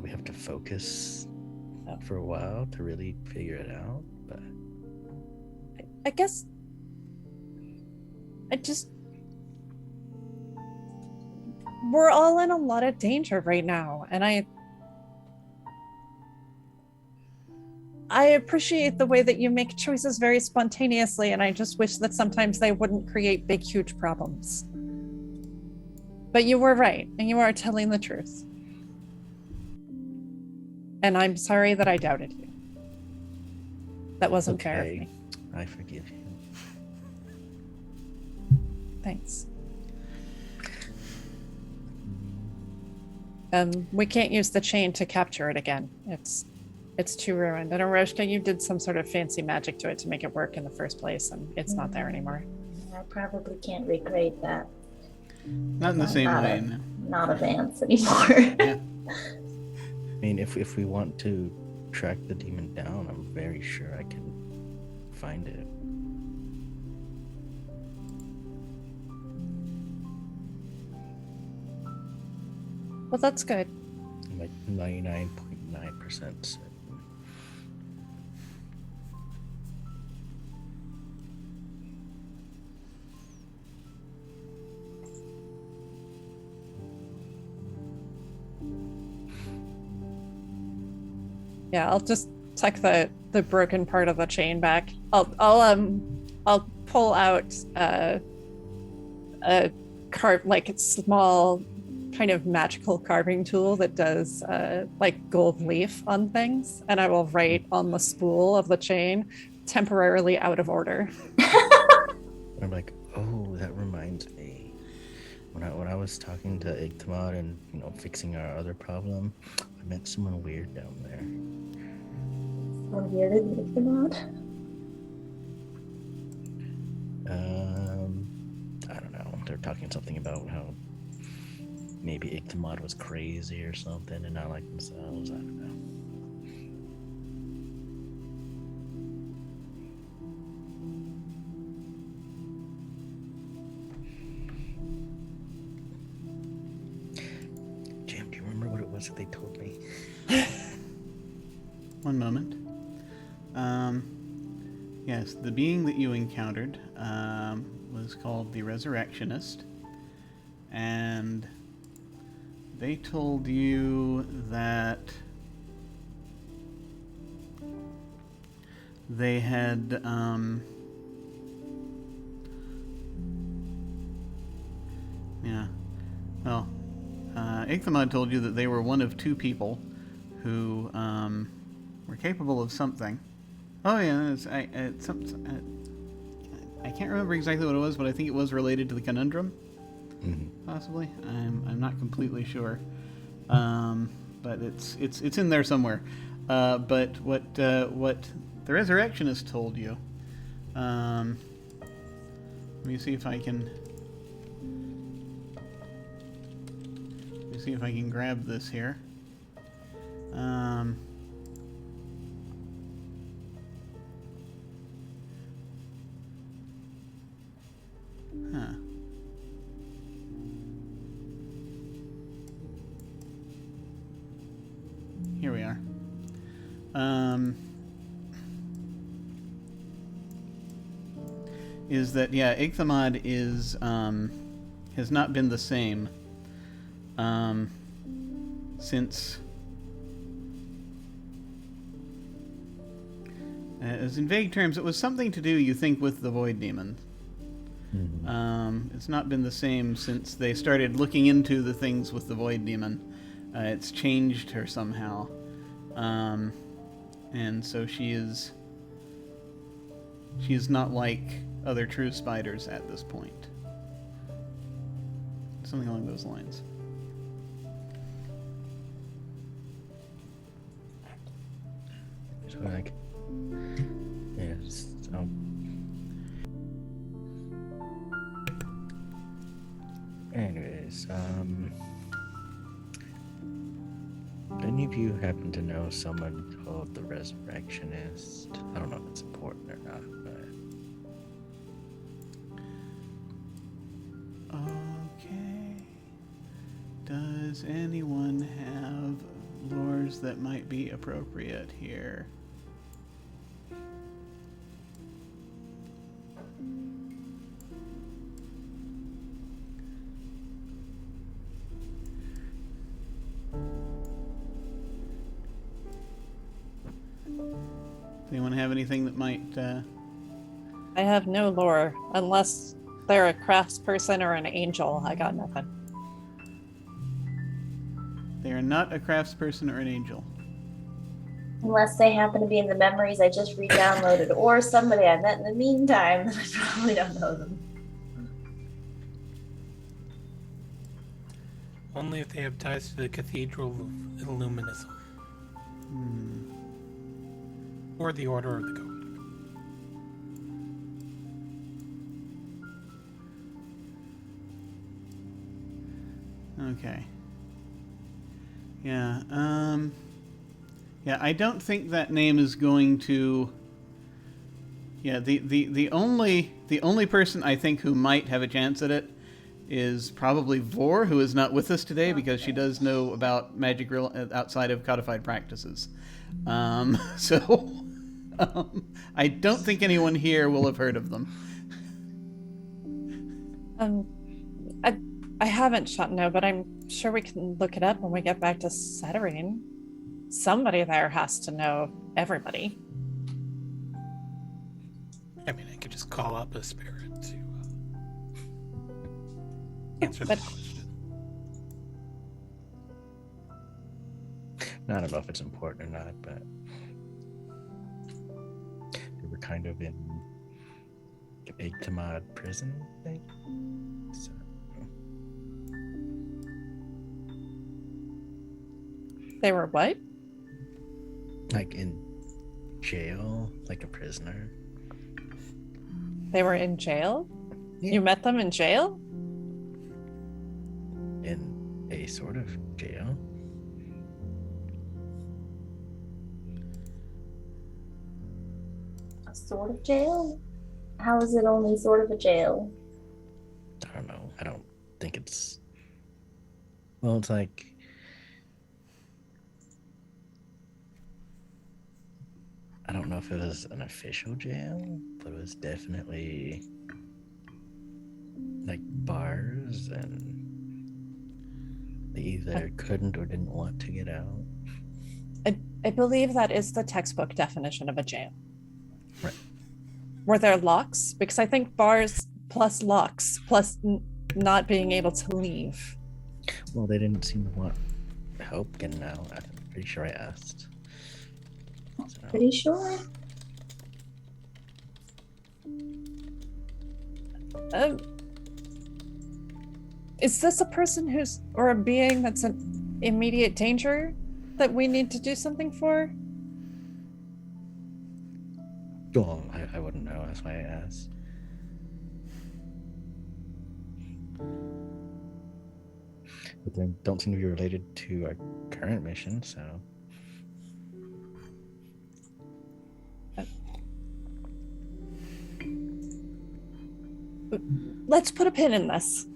Speaker 4: probably have to focus for a while to really figure it out. But
Speaker 3: I guess we're all in a lot of danger right now, and I appreciate the way that you make choices very spontaneously, and I just wish that sometimes they wouldn't create big, huge problems. But you were right, and you are telling the truth. And I'm sorry that I doubted you. That wasn't fair of me.
Speaker 4: I forgive you.
Speaker 3: Thanks. We can't use the chain to capture it again. It's too ruined. And Aroshka, you did some sort of fancy magic to it to make it work in the first place, and it's not there anymore.
Speaker 5: I probably can't recreate that.
Speaker 2: Not in the same way. No.
Speaker 5: Not advanced anymore.
Speaker 2: Yeah.
Speaker 4: I mean, if we want to track the demon down, I'm very sure I can find it.
Speaker 3: Well, that's good.
Speaker 4: I'm like 99.9% certain.
Speaker 3: Yeah, I'll just tuck the broken part of the chain back. I'll pull out a small kind of magical carving tool that does like gold leaf on things, and I will write on the spool of the chain, temporarily out of order.
Speaker 4: I'm like, oh, that reminds me. When I was talking to Igtamod and fixing our other problem, I met someone weird down there.
Speaker 5: What weird is Igtamod?
Speaker 4: I don't know. They're talking something about how maybe Igtamod was crazy or something and not like themselves. I don't know. Jim, do you remember what it was that they told me?
Speaker 2: One moment. Yes, the being that you encountered was called the Resurrectionist, and they told you that they had Igtamod told you that they were one of two people who were capable of something. Oh yeah, I can't remember exactly what it was, but I think it was related to the conundrum. Mm-hmm. Possibly. I'm not completely sure, but it's in there somewhere. But what the Resurrectionist told you. Let me see if I can. Let me see if I can grab this here. Here we are. Is that Igtamod is has not been the same since as in vague terms, it was something to do, you think, with the Void Demon. Mm-hmm. It's not been the same since they started looking into the things with the Void Demon. It's changed her somehow. And so she is not like other true spiders at this point. Something along those lines.
Speaker 4: So like, yes. So. Anyways, any of you happen to know someone called the Resurrectionist? I don't know if it's important or not, but...
Speaker 2: Okay. Does anyone have lores that might be appropriate here. Does anyone have anything that might...
Speaker 3: I have no lore, unless they're a craftsperson or an angel. I got nothing.
Speaker 2: They are not a craftsperson or an angel.
Speaker 5: Unless they happen to be in the memories I just re-downloaded, or somebody I met in the meantime. I probably don't know them.
Speaker 6: Only if they have ties to the Cathedral of Illuminism. Or the Order of the Code.
Speaker 2: Okay. Yeah, yeah, I don't think that name is going to... Yeah, the only person I think who might have a chance at it is probably Vor, who is not with us today because she does know about magic outside of codified practices. I don't think anyone here will have heard of them.
Speaker 3: I haven't shot no, but I'm sure we can look it up when we get back to Satyrine. Somebody there has to know everybody.
Speaker 6: I mean, I could just call up a spirit to answer the question.
Speaker 4: I don't know if it's important or not, but they were kind of in Igtamad prison, I think. So.
Speaker 3: They were what?
Speaker 4: Like in jail, like a prisoner.
Speaker 3: They were in jail?
Speaker 4: Yeah.
Speaker 3: You met them in jail?
Speaker 4: In a sort of jail.
Speaker 5: A sort of jail? How is it only sort of a jail?
Speaker 4: I don't know. I don't think it's... Well, it's like... I don't know if it was an official jail, but it was definitely like bars, and they either couldn't or didn't want to get out.
Speaker 3: I believe that is the textbook definition of a jail.
Speaker 4: Right.
Speaker 3: Were there locks? Because I think bars plus locks plus not being able to leave.
Speaker 4: Well, they didn't seem to want help getting out. I'm pretty sure I asked. So.
Speaker 5: Pretty sure.
Speaker 3: Is this a person who's, or a being that's in immediate danger that we need to do something for?
Speaker 4: Well, I wouldn't know. That's why I asked. But they don't seem to be related to our current mission, so...
Speaker 3: Let's put a pin in this.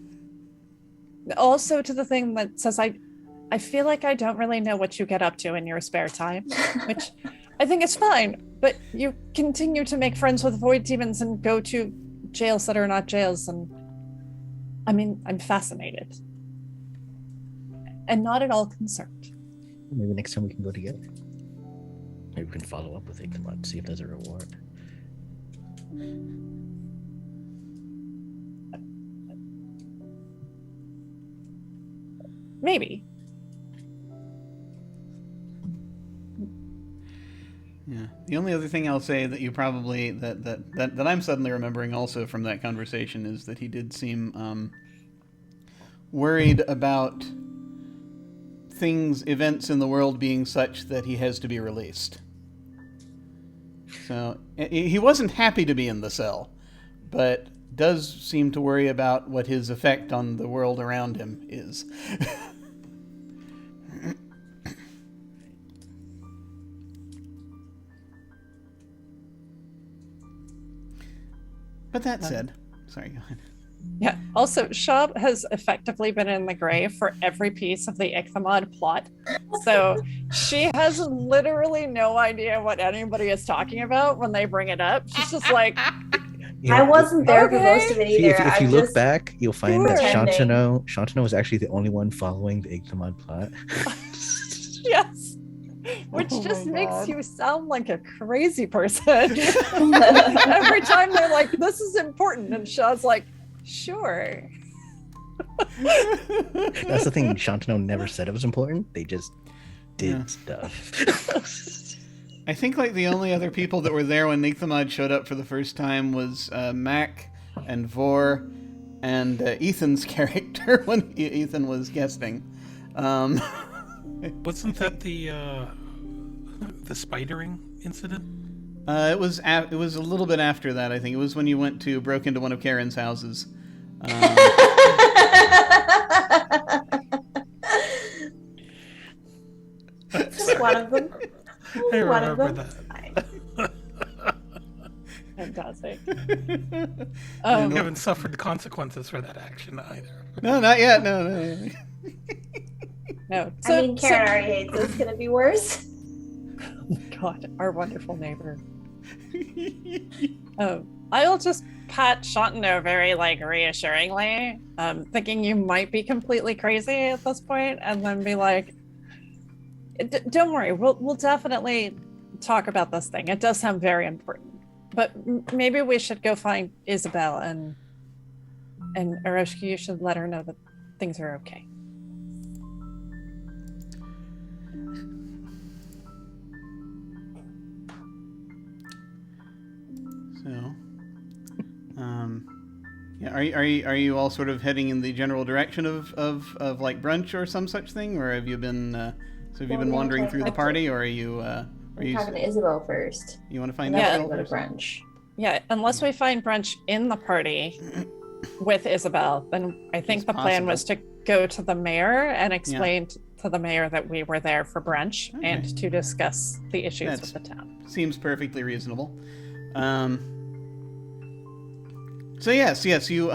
Speaker 3: Also to the thing that says I feel like I don't really know what you get up to in your spare time, which I think is fine, but you continue to make friends with void demons and go to jails that are not jails, and I mean, I'm fascinated. And not at all concerned.
Speaker 4: Maybe next time we can go together. Maybe we can follow up with Igtamad, see if there's a reward.
Speaker 3: Maybe.
Speaker 2: Yeah. The only other thing I'll say that you probably that I'm suddenly remembering also from that conversation is that he did seem worried about events in the world being such that he has to be released. So he wasn't happy to be in the cell, but does seem to worry about what his effect on the world around him is. But that said, sorry, go ahead.
Speaker 3: Yeah, Also, Shab has effectively been in the grave for every piece of the Ichthamod plot. So she has literally no idea what anybody is talking about when they bring it up. She's just like,
Speaker 5: I wasn't there for most of it
Speaker 4: See,
Speaker 5: either.
Speaker 4: if you look back, you'll find that
Speaker 5: pretending.
Speaker 4: Shantano was actually the only one following the Ichthamod plot.
Speaker 3: yes. Which just makes you sound like a crazy person. Every time they're like, this is important. And Shaw's like, sure.
Speaker 4: That's the thing. Shantano never said it was important. They just did stuff.
Speaker 2: I think like the only other people that were there when Ichthamod showed up for the first time was Mac and Vor and Ethan's character when Ethan was guesting.
Speaker 6: Wasn't that the spidering incident?
Speaker 2: It was a little bit after that. I think it was when you broke into one of Karen's houses.
Speaker 5: Just one of them.
Speaker 6: I remember that.
Speaker 3: Fantastic.
Speaker 6: You haven't suffered consequences for that action either.
Speaker 2: No, not yet. No.
Speaker 3: No.
Speaker 5: I mean, Karen already hates it. It's going to be worse.
Speaker 3: God, our wonderful neighbor. I'll just pat Shantano very reassuringly, thinking you might be completely crazy at this point, and then be like, "Don't worry, we'll definitely talk about this thing. It does sound very important, but maybe we should go find Isabel and Eroshki. You should let her know that things are okay."
Speaker 2: So, yeah, are you all sort of heading in the general direction of like brunch or some such thing, or have you been have you been wandering through the party, or are you
Speaker 5: talking to Isabel first?
Speaker 2: You want to find
Speaker 5: out?
Speaker 2: Isabel
Speaker 5: Go to
Speaker 2: first?
Speaker 5: brunch.
Speaker 3: Yeah, unless we find brunch in the party with Isabel, then I think the plan was to go to the mayor and explain to the mayor that we were there for brunch and to discuss the issues with the town.
Speaker 2: Seems perfectly reasonable. So yes, you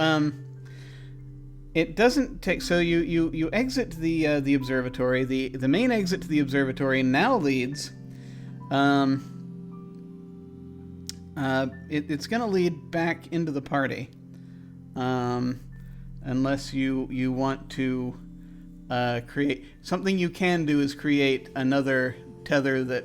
Speaker 2: it doesn't take. So you exit the observatory. The main exit to the observatory now leads. It's going to lead back into the party, unless you want to create something. You can do is create another tether that.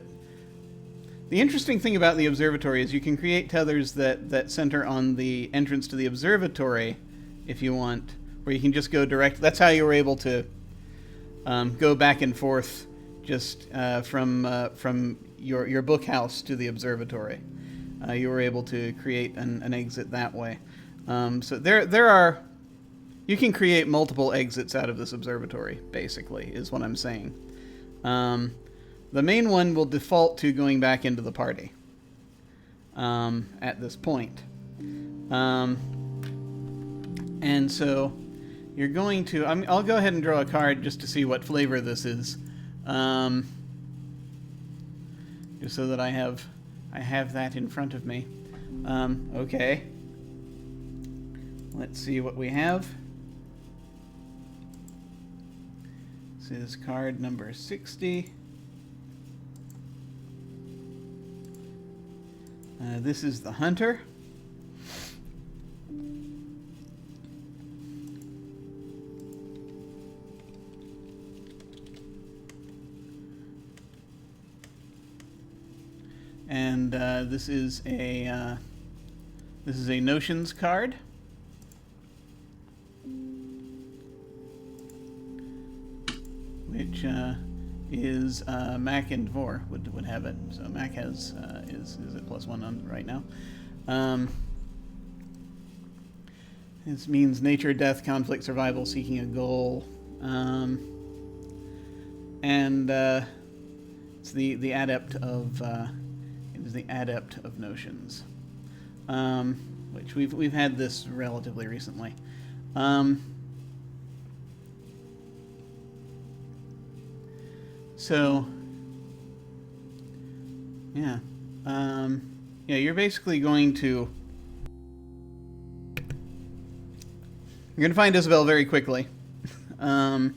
Speaker 2: The interesting thing about the observatory is you can create tethers that center on the entrance to the observatory, if you want, where you can just go direct. That's how you were able to go back and forth just from your book house to the observatory. You were able to create an exit that way. So there are. You can create multiple exits out of this observatory, basically, is what I'm saying. The main one will default to going back into the party at this point. And so you're going to... I'll go ahead and draw a card just to see what flavor this is. Just so that I have that in front of me. Okay. Let's see what we have. This is card number 60. This is the Hunter. And this is a Notions card. Which is Mac and Vor would have it. So Mac has is at +1 on right now. This means nature, death, conflict, survival, seeking a goal, and it's the adept of it is the adept of Notions, which we've had this relatively recently. So, yeah. You're basically going to... You're going to find Isabel very quickly. After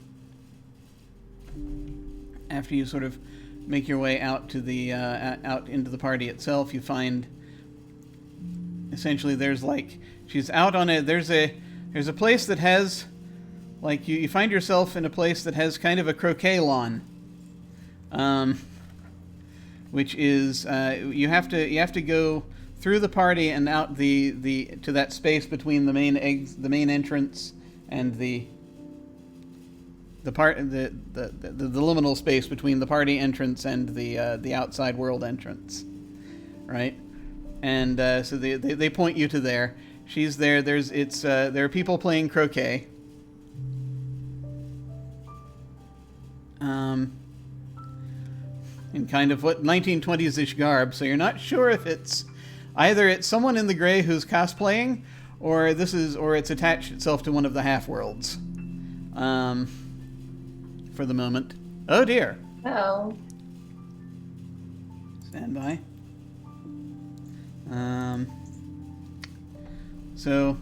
Speaker 2: you sort of make your way out to the out into the party itself, you find essentially she's out on there's a place that has you find yourself in a place that has kind of a croquet lawn, which is you have to go through the party and out to that space between the main entrance and the liminal space between the party entrance and the outside world entrance, right? And so they point you to there. She's there. There are people playing croquet. In kind of what 1920s-ish garb, so you're not sure if it's someone in the gray who's cosplaying, or it's attached itself to one of the half-worlds. For the moment. Oh dear.
Speaker 5: Oh.
Speaker 2: Stand by. So,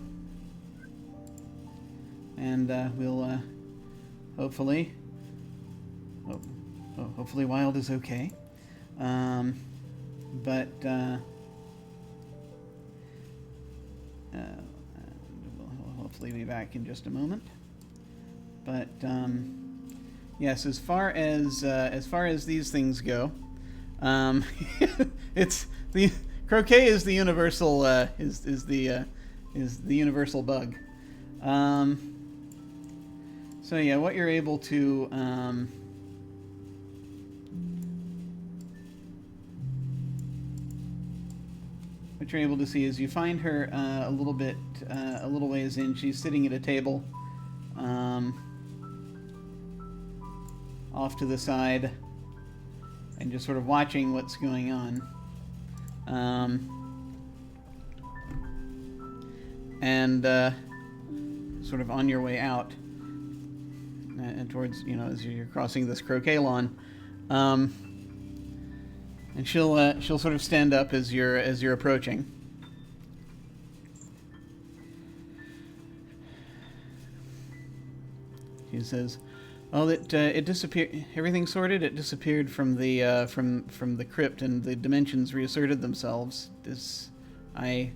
Speaker 2: and we'll hopefully Wilde is okay. But we'll hopefully be back in just a moment. But yes, as far as these things go, it's the croquet is the universal is the universal bug. So yeah, what you're able to see is you find her a little ways in. She's sitting at a table off to the side and just sort of watching what's going on. And sort of on your way out and towards, as you're crossing this croquet lawn, and she'll sort of stand up as you're approaching. She says, "Oh, it disappeared. Everything sorted. It disappeared from the from the crypt, and the dimensions reasserted themselves. I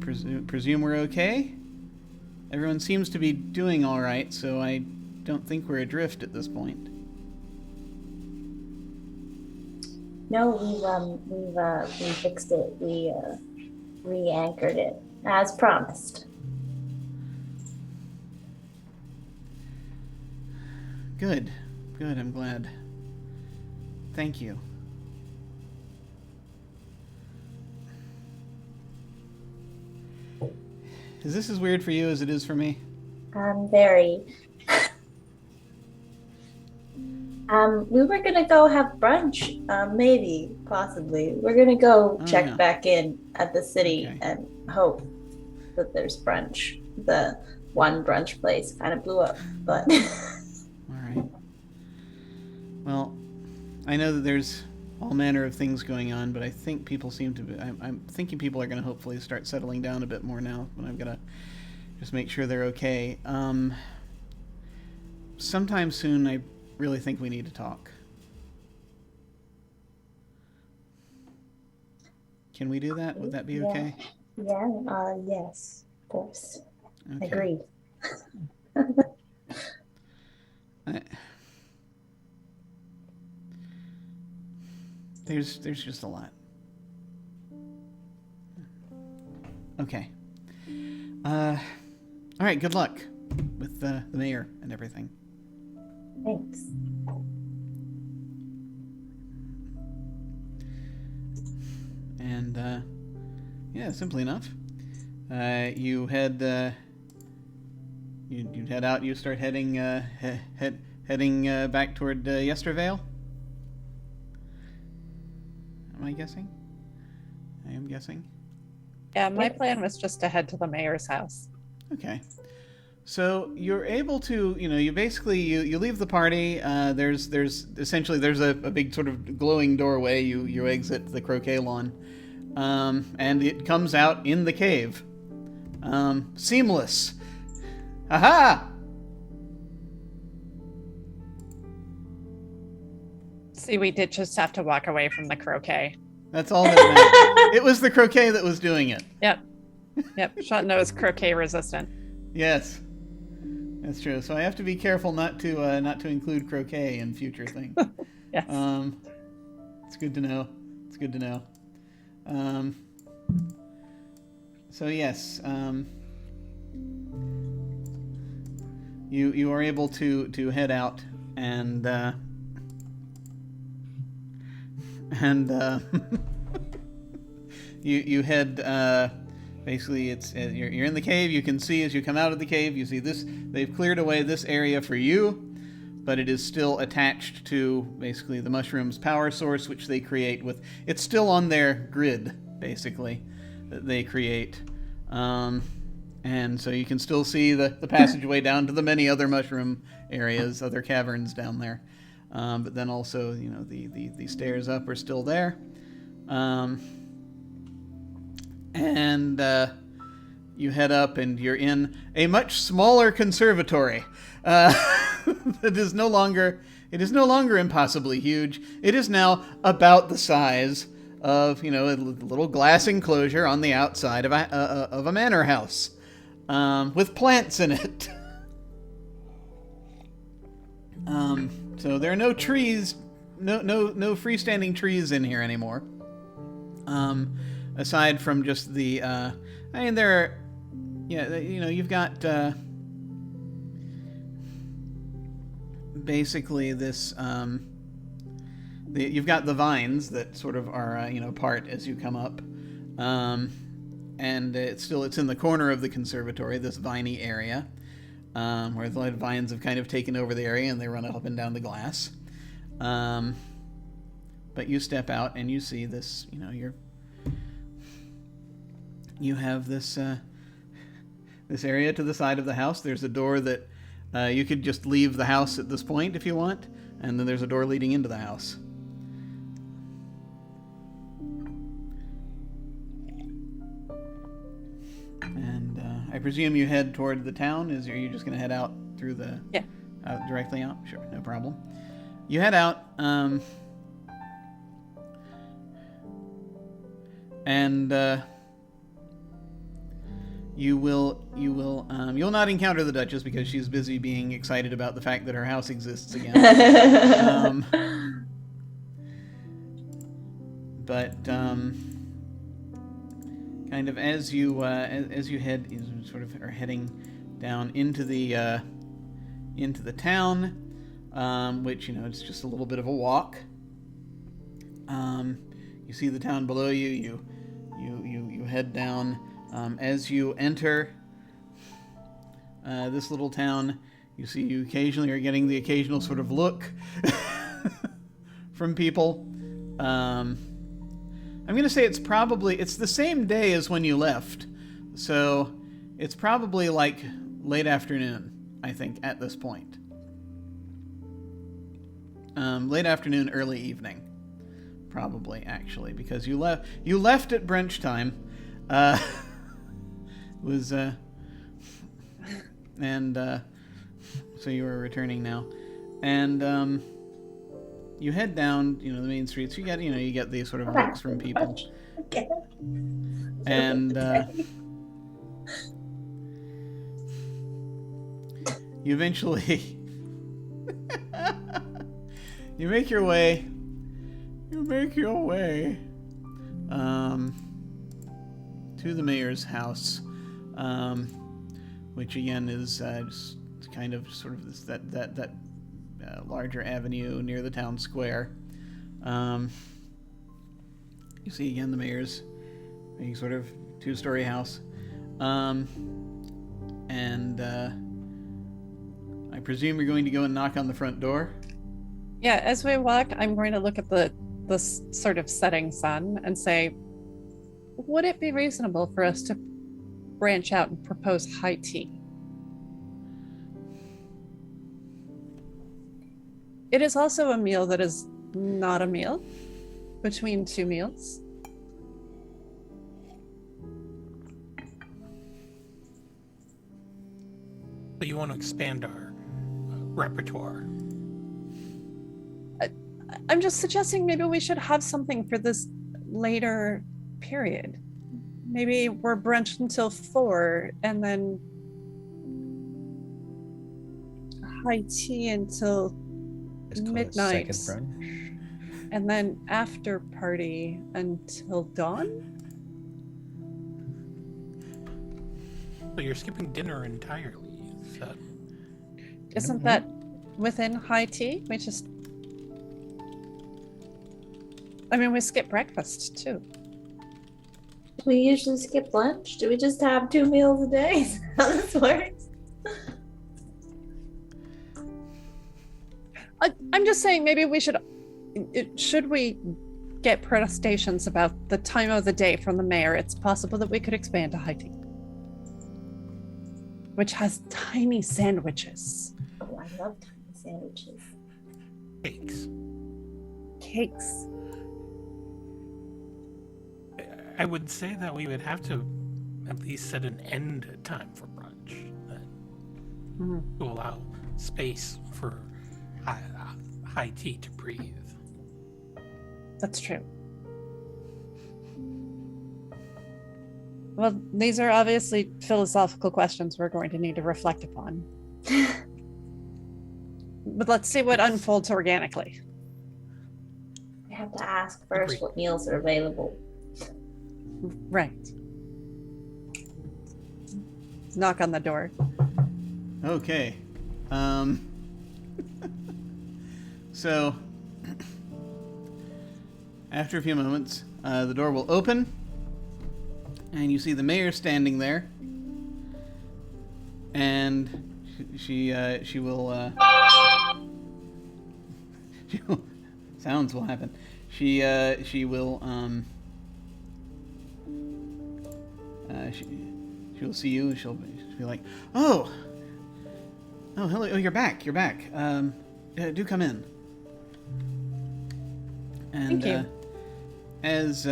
Speaker 2: presume we're okay. Everyone seems to be doing all right, so I don't think we're adrift at this point."
Speaker 5: No, we fixed it. We re-anchored it as promised.
Speaker 2: Good. I'm glad. Thank you. Is this as weird for you as it is for me?
Speaker 5: Very. We were gonna go have brunch, maybe, possibly. We're gonna go check back in at the city and hope that there's brunch. The one brunch place kind of blew up, but...
Speaker 2: All right. Well, I know that there's all manner of things going on, but I think people seem to be... I'm thinking people are going to hopefully start settling down a bit more now, but I'm going to just make sure they're okay. Sometime soon, I really think we need to talk. Can we do that? Would that be okay?
Speaker 5: Yeah, yes, of course. Okay. Agreed.
Speaker 2: There's just a lot. Okay. All right, good luck with the mayor and everything.
Speaker 5: Thanks.
Speaker 2: And yeah, simply enough, you head you head out. You start heading heading back toward Yestervale. Am I guessing? I am guessing.
Speaker 3: Yeah, my plan was just to head to the mayor's house.
Speaker 2: Okay. So you're able to, you basically, you leave the party. There's essentially a big sort of glowing doorway. You exit the croquet lawn, and it comes out in the cave. Seamless. Aha!
Speaker 3: See, we did just have to walk away from the croquet.
Speaker 2: That's all that mattered. It was the croquet that was doing it.
Speaker 3: Yep. Chatino is croquet resistant.
Speaker 2: Yes, that's true. So I have to be careful not to include croquet in future things.
Speaker 3: Yes.
Speaker 2: It's good to know. It's good to know. So yes, you are able to head out and you head. Basically, it's you're in the cave. You can see as you come out of the cave, you see this. They've cleared away this area for you, but it is still attached to basically the mushroom's power source, which they create with. It's still on their grid, basically, that they create, and so you can still see the passageway down to the many other mushroom areas, other caverns down there. But then also, the stairs up are still there. And you head up, and you're in a much smaller conservatory. It is no longer impossibly huge. It is now about the size of a little glass enclosure on the outside of a manor house, with plants in it. So there are no trees, no freestanding trees in here anymore. Aside from just the, you've got basically this. You've got the vines that sort of are part as you come up, and it's in the corner of the conservatory, this viney area, where the vines have kind of taken over the area and they run up and down the glass. But you step out and you see this. You have this area to the side of the house. There's a door that you could just leave the house at this point if you want, and then there's a door leading into the house. And I presume you head toward the town. Are you just going to head out through the...
Speaker 3: Yeah.
Speaker 2: Directly out? Sure, no problem. You head out, and... You'll not encounter the Duchess because she's busy being excited about the fact that her house exists again. But kind of as you head, you sort of are heading down into the town, which it's just a little bit of a walk. You see the town below you. You head down. As you enter this little town, you occasionally are getting the occasional sort of look from people. I'm going to say it's the same day as when you left, so it's probably like late afternoon, I think, at this point. Late afternoon, early evening, probably, actually, because you left at brunch time. So you are returning now, and you head down, the main streets. You get these sort of looks from people, and you eventually you make your way to the mayor's house, which again is just kind of sort of this, that larger avenue near the town square. You see again the mayor's sort of two-story house, and I presume you're going to go and knock on the front door.
Speaker 3: Yeah, as we walk, I'm going to look at the sort of setting sun and say, would it be reasonable for us to branch out and propose high tea? It is also a meal that is not a meal between two meals.
Speaker 6: want to expand our repertoire.
Speaker 3: I'm just suggesting maybe we should have something for this later period. Maybe we're brunch until 4 and then high tea until midnight.
Speaker 4: Second brunch.
Speaker 3: And then after party until dawn?
Speaker 6: So you're skipping dinner entirely.
Speaker 3: Isn't that within high tea? We skip breakfast too.
Speaker 5: Do we usually skip lunch? Do we just have 2 meals a day? Is that how this works?
Speaker 3: I'm just saying maybe we should we get protestations about the time of the day from the mayor, it's possible that we could expand to high tea, which has tiny sandwiches.
Speaker 5: Oh, I love tiny sandwiches.
Speaker 3: Cakes.
Speaker 6: I would say that we would have to at least set an end time for brunch to allow space for high tea to breathe.
Speaker 3: That's true. Well, these are obviously philosophical questions we're going to need to reflect upon. But let's see what unfolds organically.
Speaker 5: I have to ask first what meals are available.
Speaker 3: Right. Knock on the door.
Speaker 2: Okay. So, after a few moments, the door will open, and you see the mayor standing there, and she will sounds will happen. She will see you. She'll be like, oh, hello, you're back. Do come in. And
Speaker 3: Thank you.
Speaker 2: As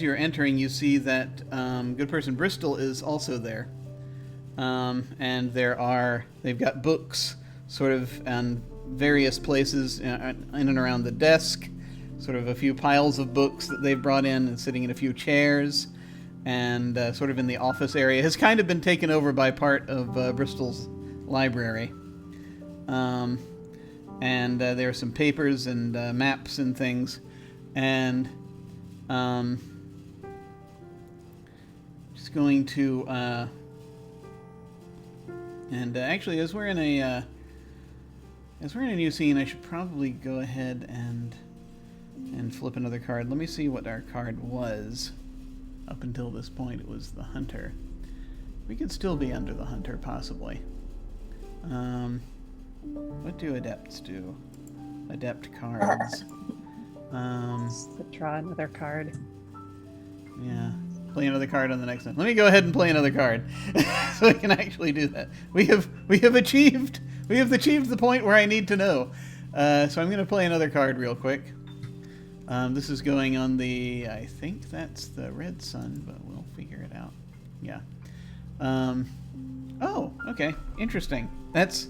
Speaker 2: you're entering, you see that good person Bristol is also there, and they've got books sort of on various places in and around the desk, sort of a few piles of books that they've brought in and sitting in a few chairs, and sort of in the office area has kind of been taken over by part of Bristol's library. And there are some papers and maps and things, and just going to actually, as we're in a new scene, I should probably go ahead and flip another card. Let me see what our card was. Up until this point, it was the Hunter. We could still be under the Hunter, possibly. What do adepts do? Adept cards.
Speaker 3: Draw another card.
Speaker 2: Yeah. Play another card on the next one. Let me go ahead and play another card, so we can actually do that. We have achieved the point where I need to know. So I'm going to play another card real quick. This is going on the, I think that's the red sun, but we'll figure it out. Yeah. Oh, okay. Interesting. That's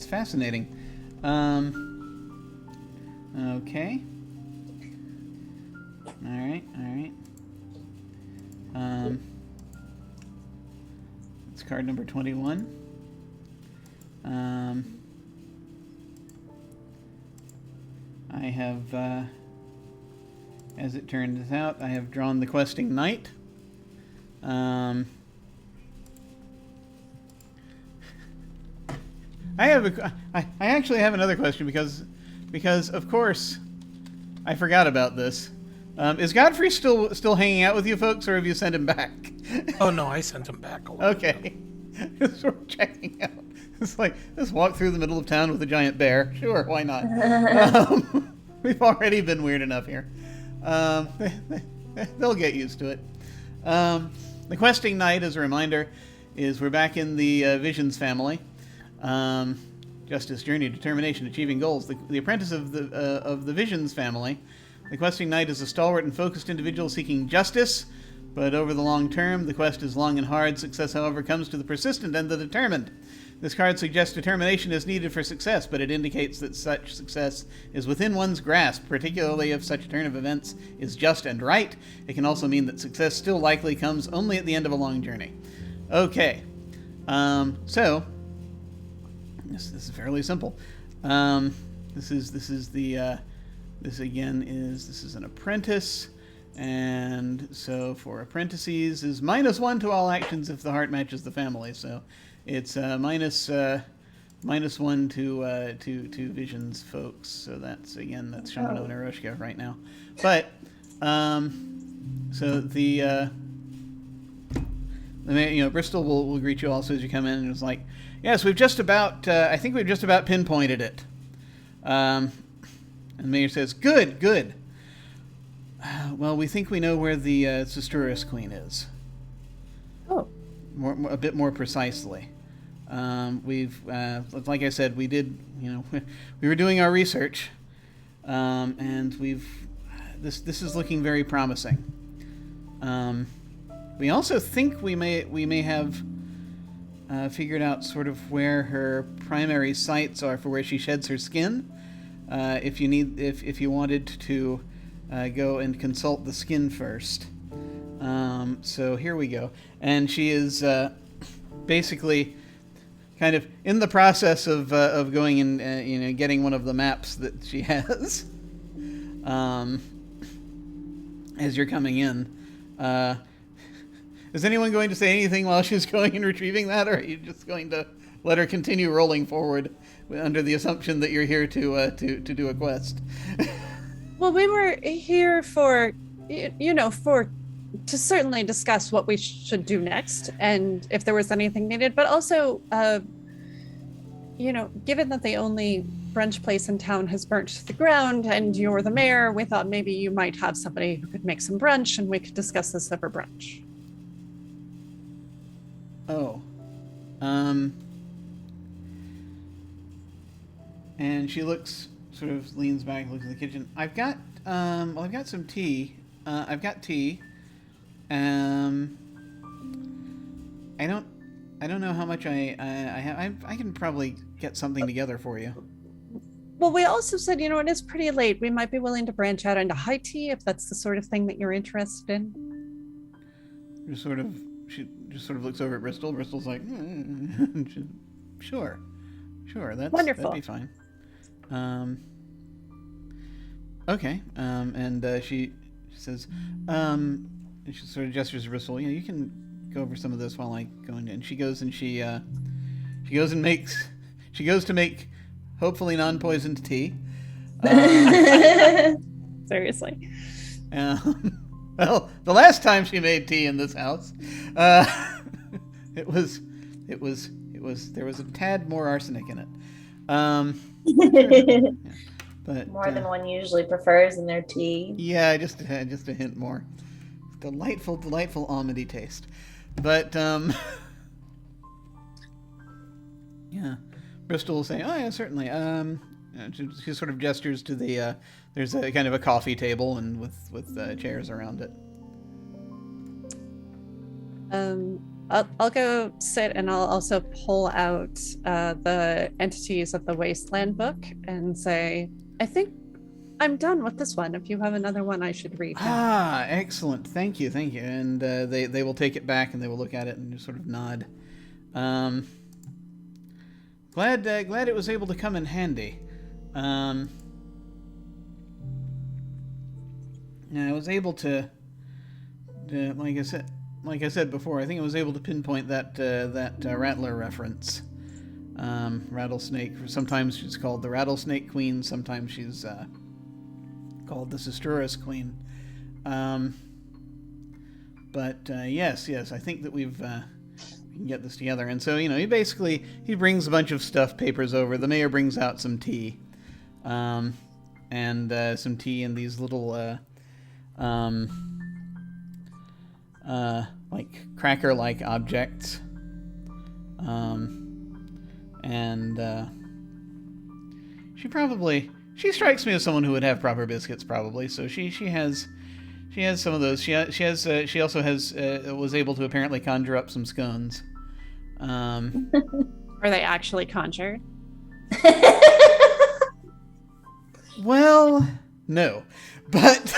Speaker 2: fascinating. Okay. All right. It's card number 21. I have, as it turns out, I have drawn the Questing Knight. I actually have another question because of course I forgot about this. Is Godfrey still hanging out with you folks, or have you sent him back?
Speaker 6: Oh no, I sent him back.
Speaker 2: Okay, just sort of checking out. It's like, just walk through the middle of town with a giant bear. Sure, why not? We've already been weird enough here. They'll get used to it. The Questing Knight, as a reminder, is we're back in the Visions family. Justice, journey, determination, achieving goals. The apprentice of the Visions family. The Questing Knight is a stalwart and focused individual seeking justice, but over the long term, the quest is long and hard. Success, however, comes to the persistent and the determined. This card suggests determination is needed for success, but it indicates that such success is within one's grasp, particularly if such turn of events is just and right. It can also mean that success still likely comes only at the end of a long journey. Okay. So this is fairly simple. This is an apprentice, and so for apprentices is -1 to all actions if the heart matches the family. So it's -1 to Visions folks. So that's Shaman and Eroshka right now. But so the Bristol will greet you also as you come in, and it's like, yes, we've just about I think we've just about pinpointed it. And Mayor says, good. Well, we think we know where the Sisturis Queen is.
Speaker 3: Oh.
Speaker 2: A bit more precisely. We've, like I said, we did, we were doing our research, and this is looking very promising. We also think we may have figured out sort of where her primary sites are for where she sheds her skin. If you wanted to go and consult the skin first. So here we go. And she is basically kind of in the process of going and getting one of the maps that she has. As you're coming in. Is anyone going to say anything while she's going and retrieving that, or are you just going to let her continue rolling forward under the assumption that you're here to do a quest?
Speaker 3: Well, we were here to certainly discuss what we should do next, and if there was anything needed, but also, given that the only brunch place in town has burnt to the ground, and you're the mayor, we thought maybe you might have somebody who could make some brunch, and we could discuss this over brunch.
Speaker 2: Oh. And she leans back, looks in the kitchen. I've got some tea. I've got tea. I don't know how much I have. I can probably get something together for you.
Speaker 3: Well, we also said, it is pretty late. We might be willing to branch out into high tea if that's the sort of thing that you're interested in.
Speaker 2: She just sort of looks over at Bristol. Bristol's like, sure, that's
Speaker 3: wonderful.
Speaker 2: That'd be fine. Okay. And she says, and she sort of gestures to Bristol. You can go over some of this while I go in. And she goes and she goes to make hopefully non-poisoned tea.
Speaker 3: Seriously.
Speaker 2: Well, the last time she made tea in this house, there was a tad more arsenic in it.
Speaker 5: Sure,
Speaker 2: yeah. But
Speaker 5: more than one usually prefers in their tea.
Speaker 2: Yeah, just a hint more. Delightful almondy taste. But yeah, Bristol will say, "Oh yeah, certainly." She sort of gestures to the. There's a kind of a coffee table and with chairs around it.
Speaker 3: I'll go sit, and I'll also pull out the Entities of the Wasteland book and say, I think I'm done with this one. If you have another one, I should read.
Speaker 2: Ah, excellent. Thank you. And they will take it back and they will look at it and just sort of nod. Glad it was able to come in handy. I was able to like I said before, I think I was able to pinpoint that Rattler reference. Rattlesnake. Sometimes she's called the Rattlesnake Queen. Sometimes she's called the Sisturis Queen. But yes, I think that we can get this together. And so he brings a bunch of stuff, papers over. The mayor brings out some tea, and some tea in these little like cracker-like objects. And she strikes me as someone who would have proper biscuits, probably. So she has some of those. She also has was able to apparently conjure up some scones.
Speaker 3: Are Are they actually conjured?
Speaker 2: Well, no. But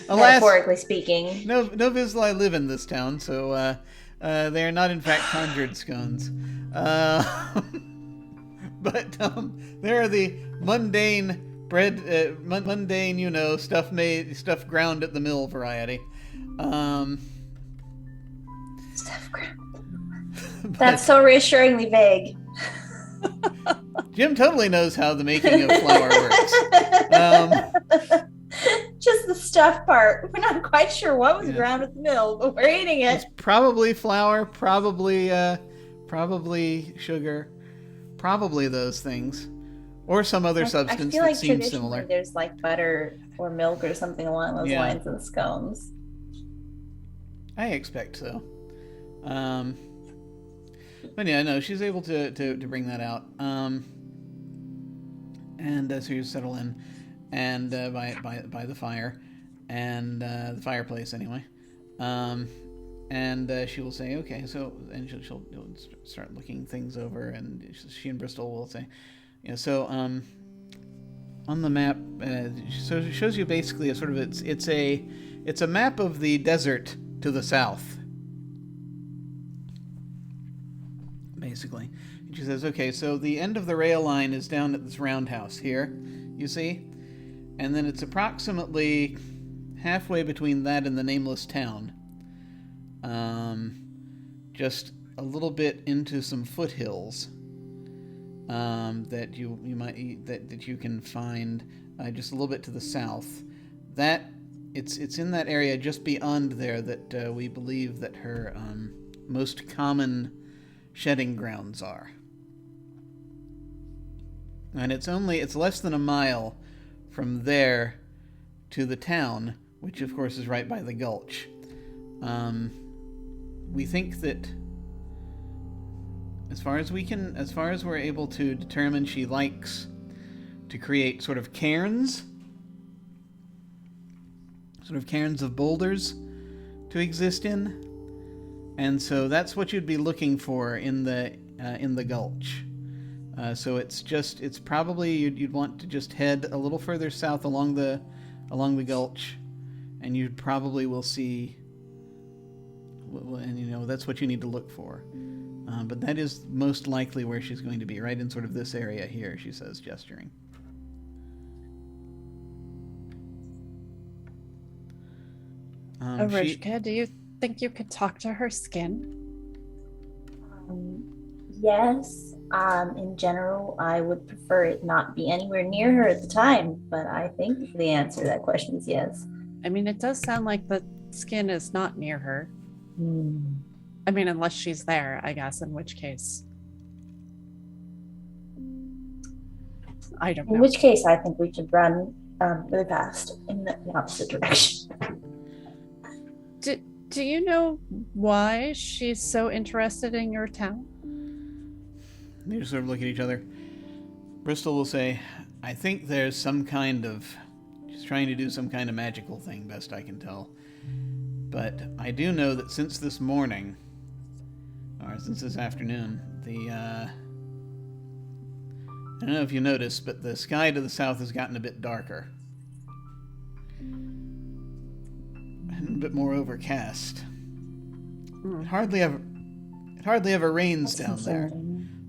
Speaker 2: alas,
Speaker 5: metaphorically speaking.
Speaker 2: no Vizsla live in this town, so they are not in fact conjured scones. But there are the mundane bread, mundane, stuff ground at the mill variety.
Speaker 5: Stuff ground. That's so reassuringly vague.
Speaker 2: Jim totally knows how the making of flour works.
Speaker 5: Just the stuff part. We're not quite sure what was ground at the mill, but we're eating it.
Speaker 2: It's probably flour, probably sugar, probably those things, or some other substance that seems similar.
Speaker 5: There's like butter or milk or something along those lines in scones. I
Speaker 2: expect so. But yeah, no, she's able to bring that out. And so you settle in, and by the fire, and the fireplace anyway. And she will say, okay, so, and she'll start looking things over, and she and Bristol will say, so on the map, so it shows you basically a sort of it's a map of the desert to the south. Basically. And she says, okay, so the end of the rail line is down at this roundhouse here, you see? And then it's approximately halfway between that and the nameless town. Just a little bit into some foothills that you can find just a little bit to the south. That it's in that area just beyond there that we believe that her most common shedding grounds are. And it's less than a mile from there to the town, which of course is right by the gulch. We think that as far as we're able to determine, she likes to create sort of cairns of boulders to exist in. And so that's what you'd be looking for in the gulch. So it's probably you'd want to just head a little further south along the gulch, and you probably will see. And that's what you need to look for. But that is most likely where she's going to be, right in sort of this area here. She says, gesturing.
Speaker 3: Arishka, do you think you could talk to her skin?
Speaker 5: Yes. In general, I would prefer it not be anywhere near her at the time, but I think the answer to that question is yes.
Speaker 3: I mean, it does sound like the skin is not near her. I mean, unless she's there, I guess, in which case. I don't know.
Speaker 5: In which case, I think we should run really fast in the opposite direction.
Speaker 3: Do you know why she's so interested in your town?
Speaker 2: They just sort of look at each other. Bristol will say, I think there's she's trying to do some kind of magical thing, best I can tell. But I do know that since this morning, or since this afternoon, I don't know if you noticed, but the sky to the south has gotten a bit darker. And a bit more overcast. It hardly ever rains down there,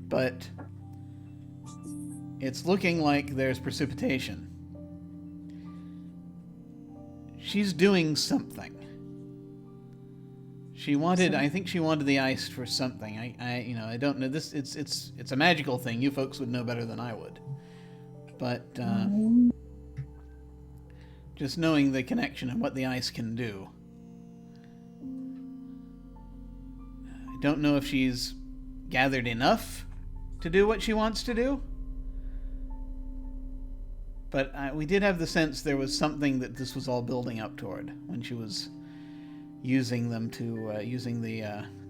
Speaker 2: but it's looking like there's precipitation. She's doing something. I think she wanted the ice for something. I don't know. It's a magical thing. You folks would know better than I would. But just knowing the connection and what the ice can do. I don't know if she's gathered enough to do what she wants to do. But we did have the sense there was something that this was all building up toward when she was using the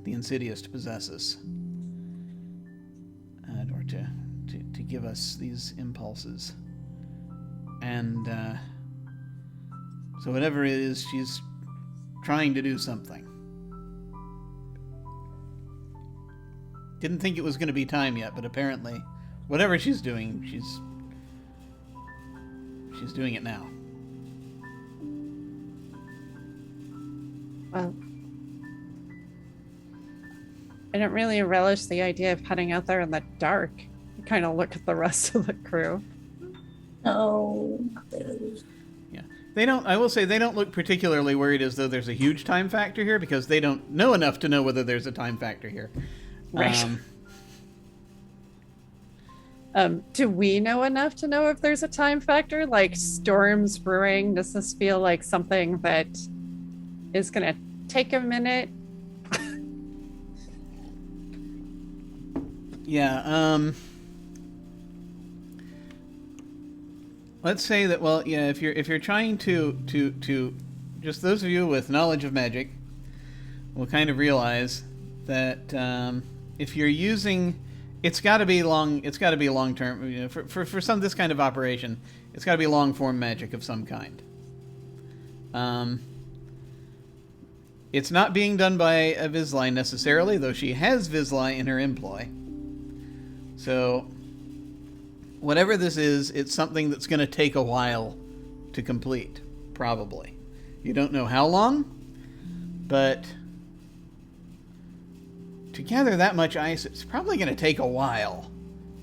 Speaker 2: insidious to possess us, or to give us these impulses. And so whatever it is, she's trying to do something. didn't think it was going to be time yet, but apparently, whatever she's doing, she's doing it now.
Speaker 3: Well, I don't really relish the idea of heading out there in the dark. I kind of look at the rest of the crew.
Speaker 5: Oh.
Speaker 2: Yeah. They don't, I will say, they don't look particularly worried as though there's a huge time factor here, because they don't know enough to know whether there's a time factor here.
Speaker 3: Right. Do we know enough to know if there's a time factor? Like storms brewing, does this feel like something that is going to take a minute?
Speaker 2: Yeah, let's say that, well, yeah, if you're trying to just those of you with knowledge of magic will kind of realize that if you're using, it's got to be long term, you know, for some this kind of operation, it's got to be long form magic of some kind. It's not being done by a Vizsla necessarily, though she has Vizsla in her employ. So, whatever this is, it's something that's going to take a while to complete, probably. You don't know how long, but to gather that much ice, it's probably going to take a while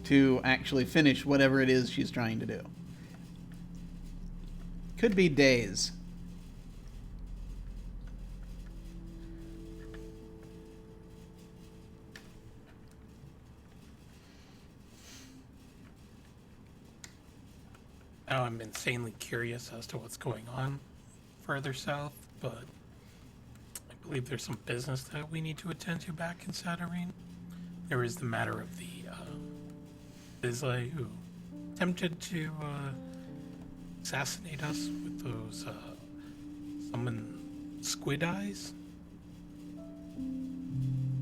Speaker 2: to actually finish whatever it is she's trying to do. Could be days.
Speaker 6: Now I'm insanely curious as to what's going on further south, but I believe there's some business that we need to attend to back in Saturnine. There is the matter of the Vizsla who attempted to assassinate us with those summon squid eyes.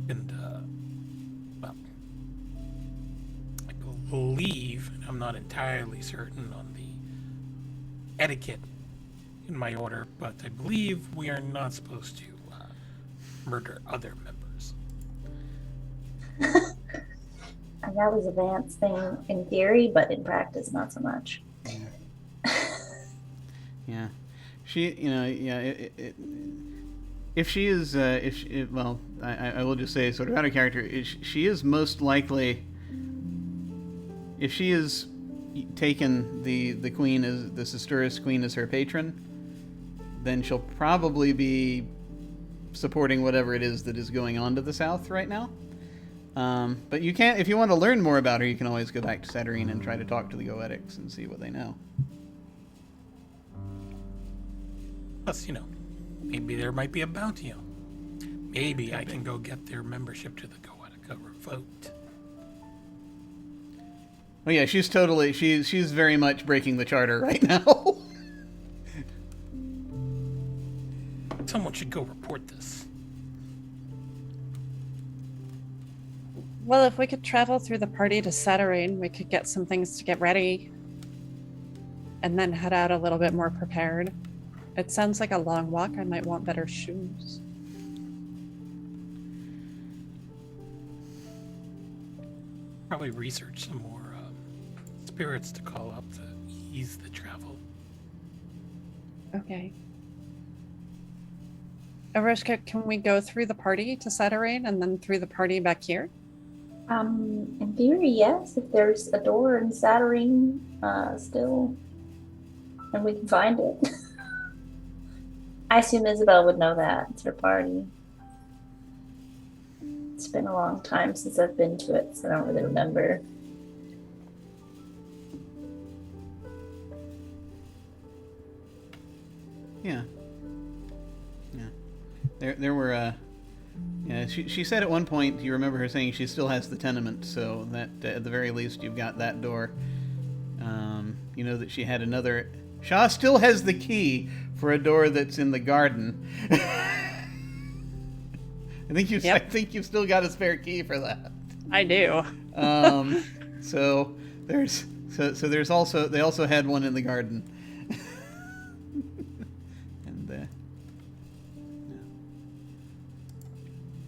Speaker 6: And, well, I believe, and I'm not entirely certain on the etiquette in my order, but I believe we are not supposed to murder other members.
Speaker 5: That was advanced thing in theory, but in practice, not so much.
Speaker 2: Yeah, she, you know, yeah. If she is, well, I will just say, sort of out of character, she is most likely, if she is taken the queen as the Sisteris queen as her patron, then she'll probably be supporting whatever it is that is going on to the south right now. But you can't, if you want to learn more about her, you can always go back to Saturnine and try to talk to the Goetics and see what they know.
Speaker 6: Plus, you know, maybe there might be a bounty on them. Maybe I can go get their membership to the Goetica revoked.
Speaker 2: Oh yeah, she's very much breaking the charter right now.
Speaker 6: Someone should go report this.
Speaker 3: Well, if we could travel through the party to Saturnine, we could get some things to get ready and then head out a little bit more prepared. It sounds like a long walk. I might want better shoes.
Speaker 6: Probably research some more spirits to call up to ease the travel.
Speaker 3: Okay. Arishka, can we go through the party to Saturnine and then through the party back here?
Speaker 5: In theory, yes. If there's a door in Saturnine still, and we can find it. I assume Isabel would know that. It's her party. It's been a long time since I've been to it, so I don't really remember.
Speaker 2: Yeah. There were, yeah, she said at one point, you remember her saying she still has the tenement, so that at the very least you've got that door. You know that she had another, Shaw still has the key for a door that's in the garden. I think you've still got a spare key for that.
Speaker 3: I do.
Speaker 2: So there's also, they also had one in the garden.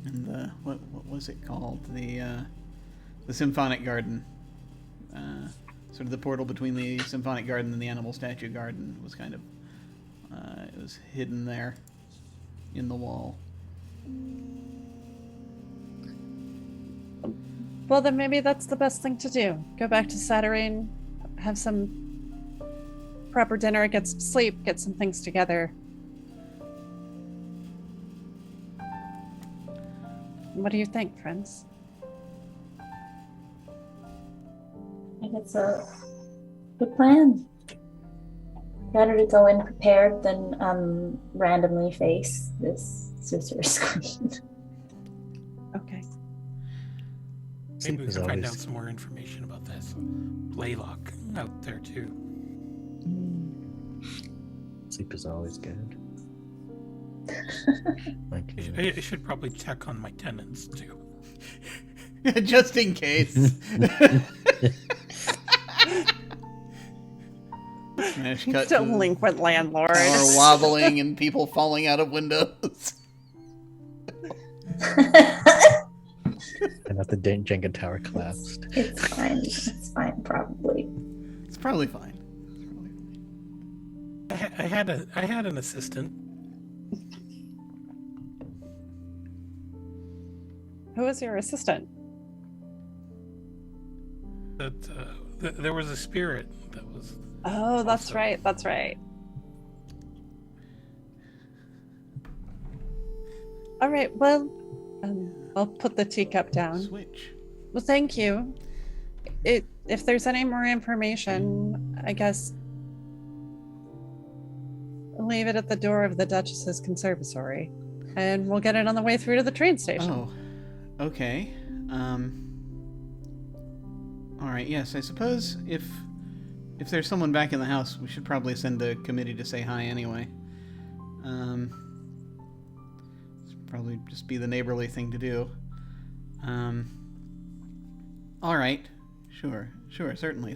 Speaker 2: And what was it called? symphonic garden. Sort of the portal between the symphonic garden and the animal statue garden was kind of it was hidden there in the wall.
Speaker 3: Well, then maybe that's the best thing to do. Go back to Saturnine, have some proper dinner, get some sleep, get some things together. What do you think, friends?
Speaker 5: I think it's a good plan. Better to go in prepared than randomly face this sorcerer's queen.
Speaker 3: Okay.
Speaker 6: Maybe we can find out some more information about this Blaylock out there too.
Speaker 4: Sleep is always good.
Speaker 6: I should probably check on my tenants too.
Speaker 2: Just in case.
Speaker 3: Delinquent landlord.
Speaker 2: Or wobbling and people falling out of windows.
Speaker 4: And that the Jenga tower collapsed.
Speaker 5: It's fine. It's fine, probably.
Speaker 2: It's probably fine.
Speaker 6: I had an assistant.
Speaker 3: Who was your assistant?
Speaker 6: That there was a spirit that was.
Speaker 3: Oh, that's right. That's right. All right. Well, I'll put the teacup down.
Speaker 2: Switch.
Speaker 3: Well, thank you. If there's any more information, I guess I'll leave it at the door of the Duchess's conservatory, and we'll get it on the way through to the train station.
Speaker 2: Oh, okay. All right. Yes, I suppose if there's someone back in the house, we should probably send a committee to say hi anyway. Probably just be the neighborly thing to do. All right. Sure, certainly.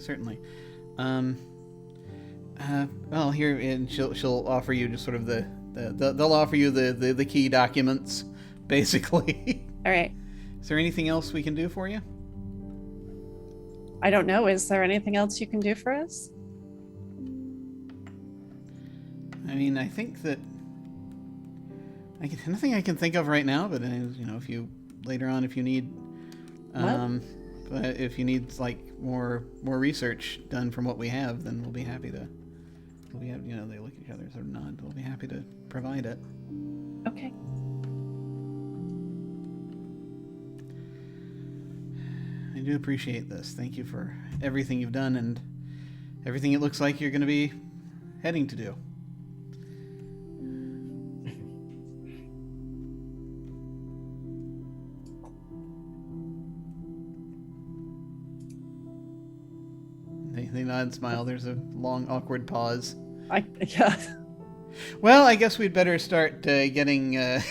Speaker 2: Well, here, and she'll offer you just sort of they'll offer you the key documents, basically.
Speaker 3: All right.
Speaker 2: Is there anything else we can do for you?
Speaker 3: I don't know. Is there anything else you can do for us?
Speaker 2: I mean, I think that nothing I can think of right now, but if you later on, if you need, but if you need like more research done from what we have, then we'll be happy to. They look at each other, sort of nod. We'll be happy to provide it.
Speaker 3: Okay.
Speaker 2: I do appreciate this. Thank you for everything you've done and everything it looks like you're going to be heading to do. They nod and smile. There's a long, awkward pause.
Speaker 3: Yeah.
Speaker 2: Well, I guess we'd better start getting.
Speaker 3: Yeah,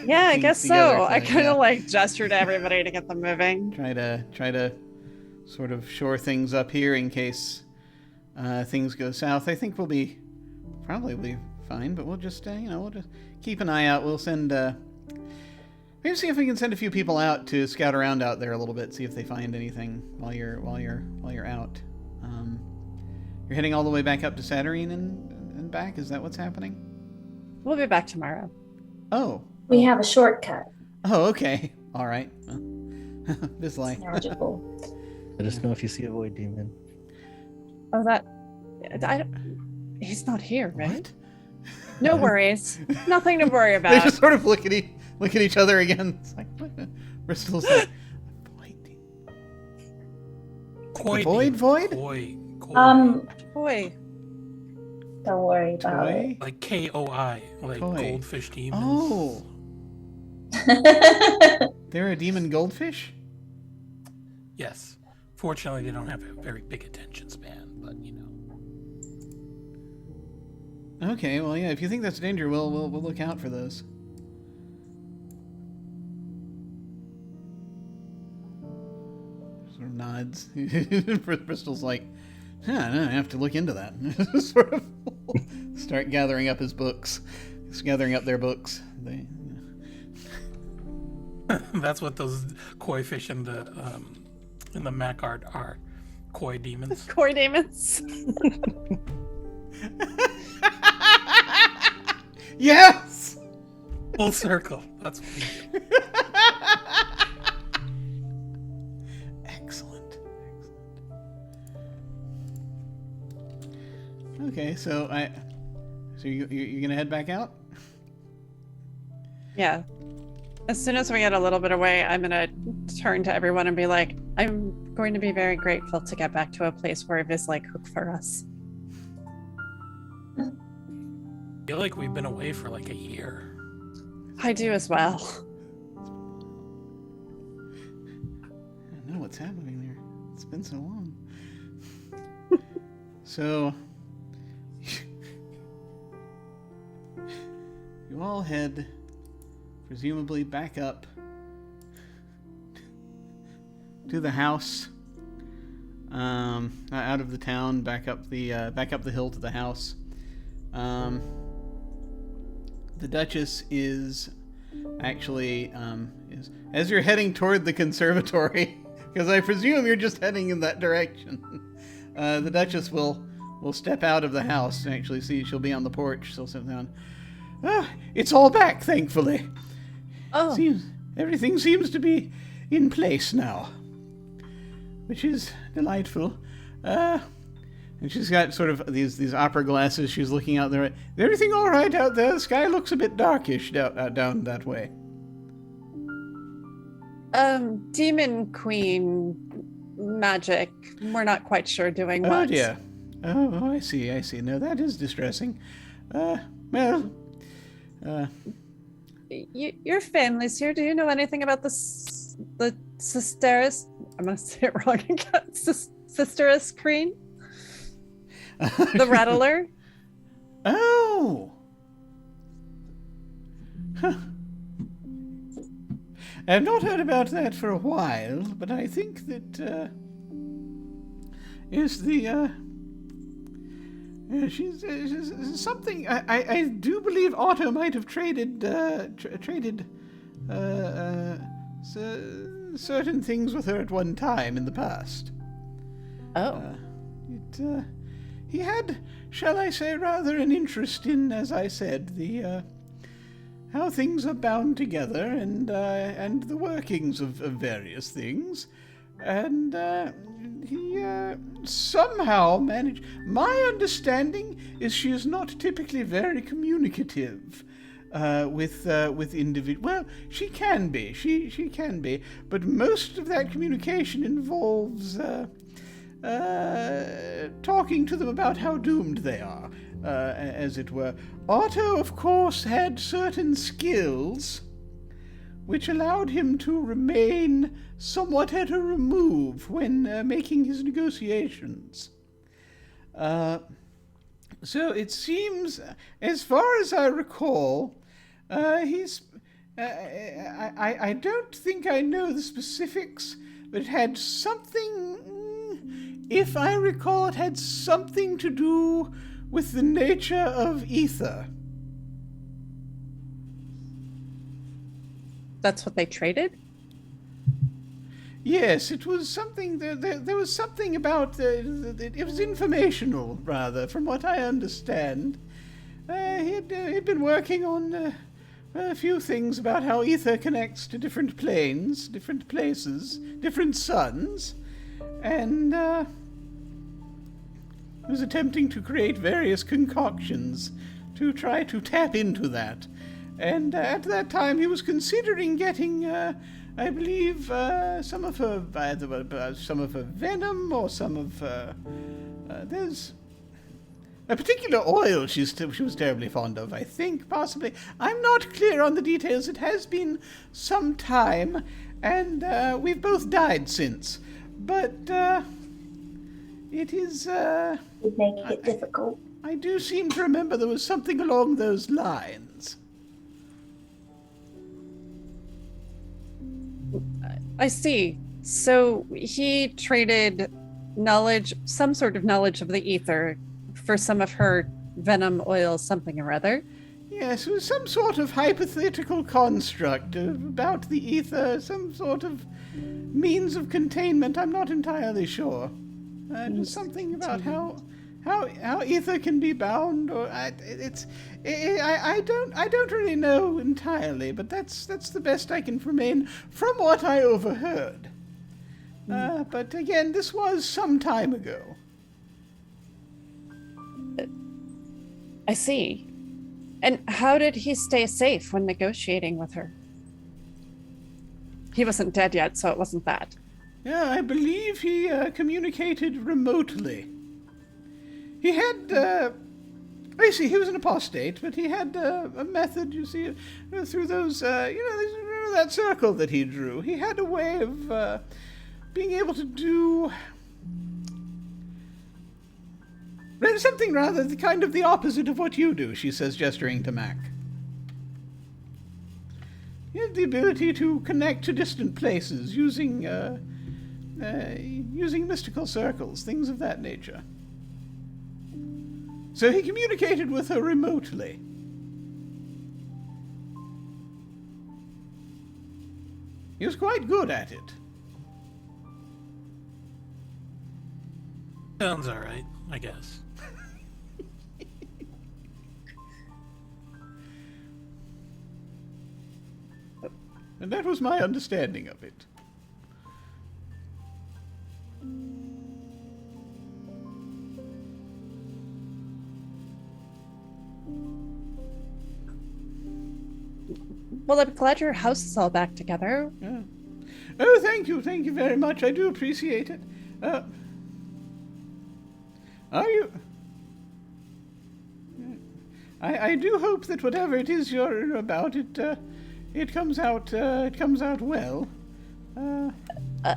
Speaker 3: I guess so. I kind of gesture to everybody to get them moving.
Speaker 2: Try to sort of shore things up here in case things go south. I think we'll probably be fine, but we'll just we'll just keep an eye out. We'll send maybe see if we can send a few people out to scout around out there a little bit, see if they find anything while you're out. You're heading all the way back up to Saturnine and back? Is that what's happening?
Speaker 3: We'll be back tomorrow.
Speaker 2: Oh.
Speaker 5: We have a shortcut.
Speaker 2: Oh, okay. All right. Well, Bisley.
Speaker 5: Magical.
Speaker 4: Let us know if you see a void demon.
Speaker 3: Oh, he's not here, right?
Speaker 2: What?
Speaker 3: No worries. Nothing to worry about.
Speaker 2: They just sort of look at each other again. It's like, what? Bristol's like, void?
Speaker 6: Koi.
Speaker 3: Boy.
Speaker 5: Don't worry about it.
Speaker 6: Like KOI, like
Speaker 2: Koi.
Speaker 6: goldfish demons.
Speaker 2: Oh. They're a demon goldfish?
Speaker 6: Yes. Fortunately, they don't have a very big attention span, but
Speaker 2: Okay, well, yeah. If you think that's a danger, we'll look out for those. Sort of nods. Bristol's like, I have to look into that. Sort of start gathering up his books. He's gathering up their books.
Speaker 6: That's what those koi fish and the in the Mac art are koi demons.
Speaker 3: Koi demons.
Speaker 2: Yes!
Speaker 6: Full circle. That's what we do.
Speaker 2: Excellent. Okay, so you're gonna head back out?
Speaker 3: Yeah. As soon as we get a little bit away, I'm gonna turn to everyone and be like, I'm going to be very grateful to get back to a place where Viz cook for us.
Speaker 6: I feel like we've been away for like a year.
Speaker 3: I do as well.
Speaker 2: I don't know what's happening there. It's been so long. So you all head presumably back up to the house, out of the town, back up the hill to the house. The Duchess is actually as you're heading toward the conservatory, because I presume you're just heading in that direction. The Duchess will step out of the house and actually see. She'll be on the porch. She'll sit down. It's all back, thankfully.
Speaker 3: Oh,
Speaker 2: Everything seems to be in place now, which is delightful. And she's got sort of these opera glasses. She's looking out there. Is everything all right out there? The sky looks a bit darkish down that way.
Speaker 3: Demon Queen magic. We're not quite sure doing what.
Speaker 2: Oh dear. Oh, I see. No, that is distressing.
Speaker 3: Your family's here. Do you know anything about the Sisteris? I'm gonna say it wrong again. Sisteris Queen? The Rattler?
Speaker 2: Oh! Huh. I've not heard about that for a while, but I think that she's something. I do believe Otto might have traded certain things with her at one time in the past.
Speaker 3: Oh.
Speaker 2: He had, shall I say, rather an interest in, as I said, the how things are bound together and the workings of various things, and he somehow managed. My understanding is she is not typically very communicative with individuals. Well, she can be. She can be, but most of that communication involves talking to them about how doomed they are, as it were. Otto, of course, had certain skills which allowed him to remain somewhat at a remove when making his negotiations. So it seems, as far as I recall, he's... I don't think I know the specifics, but it had something... If I recall, it had something to do with the nature of ether.
Speaker 3: That's what they traded?
Speaker 2: Yes, it was something. There was something about. It was informational, rather, from what I understand. He'd been working on a few things about how ether connects to different planes, different places, different suns, and was attempting to create various concoctions to try to tap into that. And at that time, he was considering getting, I believe, some of her venom or some of there's a particular oil she was terribly fond of. I think possibly. I'm not clear on the details. It has been some time, and we've both died since. But it is.
Speaker 5: Would make it difficult.
Speaker 2: I do seem to remember there was something along those lines.
Speaker 3: I see. So he traded knowledge, some sort of knowledge of the ether, for some of her venom oil, something or other.
Speaker 2: Yes, it was some sort of hypothetical construct about the ether, some sort of means of containment. I'm not entirely sure. Just something about how ether can be bound, or I don't really know entirely, but that's the best I can remain from what I overheard. But again, this was some time ago.
Speaker 3: I see. And how did he stay safe when negotiating with her? He wasn't dead yet, so it wasn't that.
Speaker 2: Yeah, I believe he communicated remotely. He had, I see, he was an apostate, but he had a method, you see, through those, remember that circle that he drew? He had a way of being able to do something rather the kind of the opposite of what you do, she says, gesturing to Mac. He had the ability to connect to distant places using mystical circles, things of that nature. So he communicated with her remotely. He was quite good at it.
Speaker 6: Sounds all right, I guess.
Speaker 2: And that was my understanding of it.
Speaker 3: Well, I'm glad your house is all back together.
Speaker 2: Yeah. Oh, thank you very much. I do appreciate it. Are you... I do hope that whatever it is you're about, it comes out well.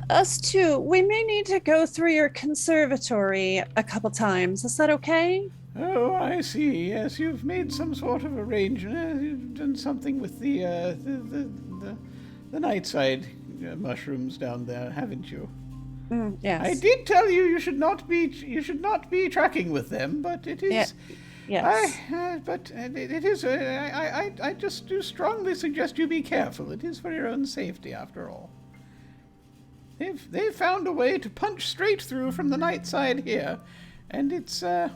Speaker 3: Us too. We may need to go through your conservatory a couple times. Is that okay?
Speaker 2: Oh, I see. Yes, you've made some sort of arrangement. You've done something with the nightside mushrooms down there, haven't you?
Speaker 3: Yes.
Speaker 2: I did tell you you should not be tracking with them, but it is.
Speaker 3: Yes.
Speaker 2: It is. I just do strongly suggest you be careful. It is for your own safety, after all. They've found a way to punch straight through from the night side here, and it's a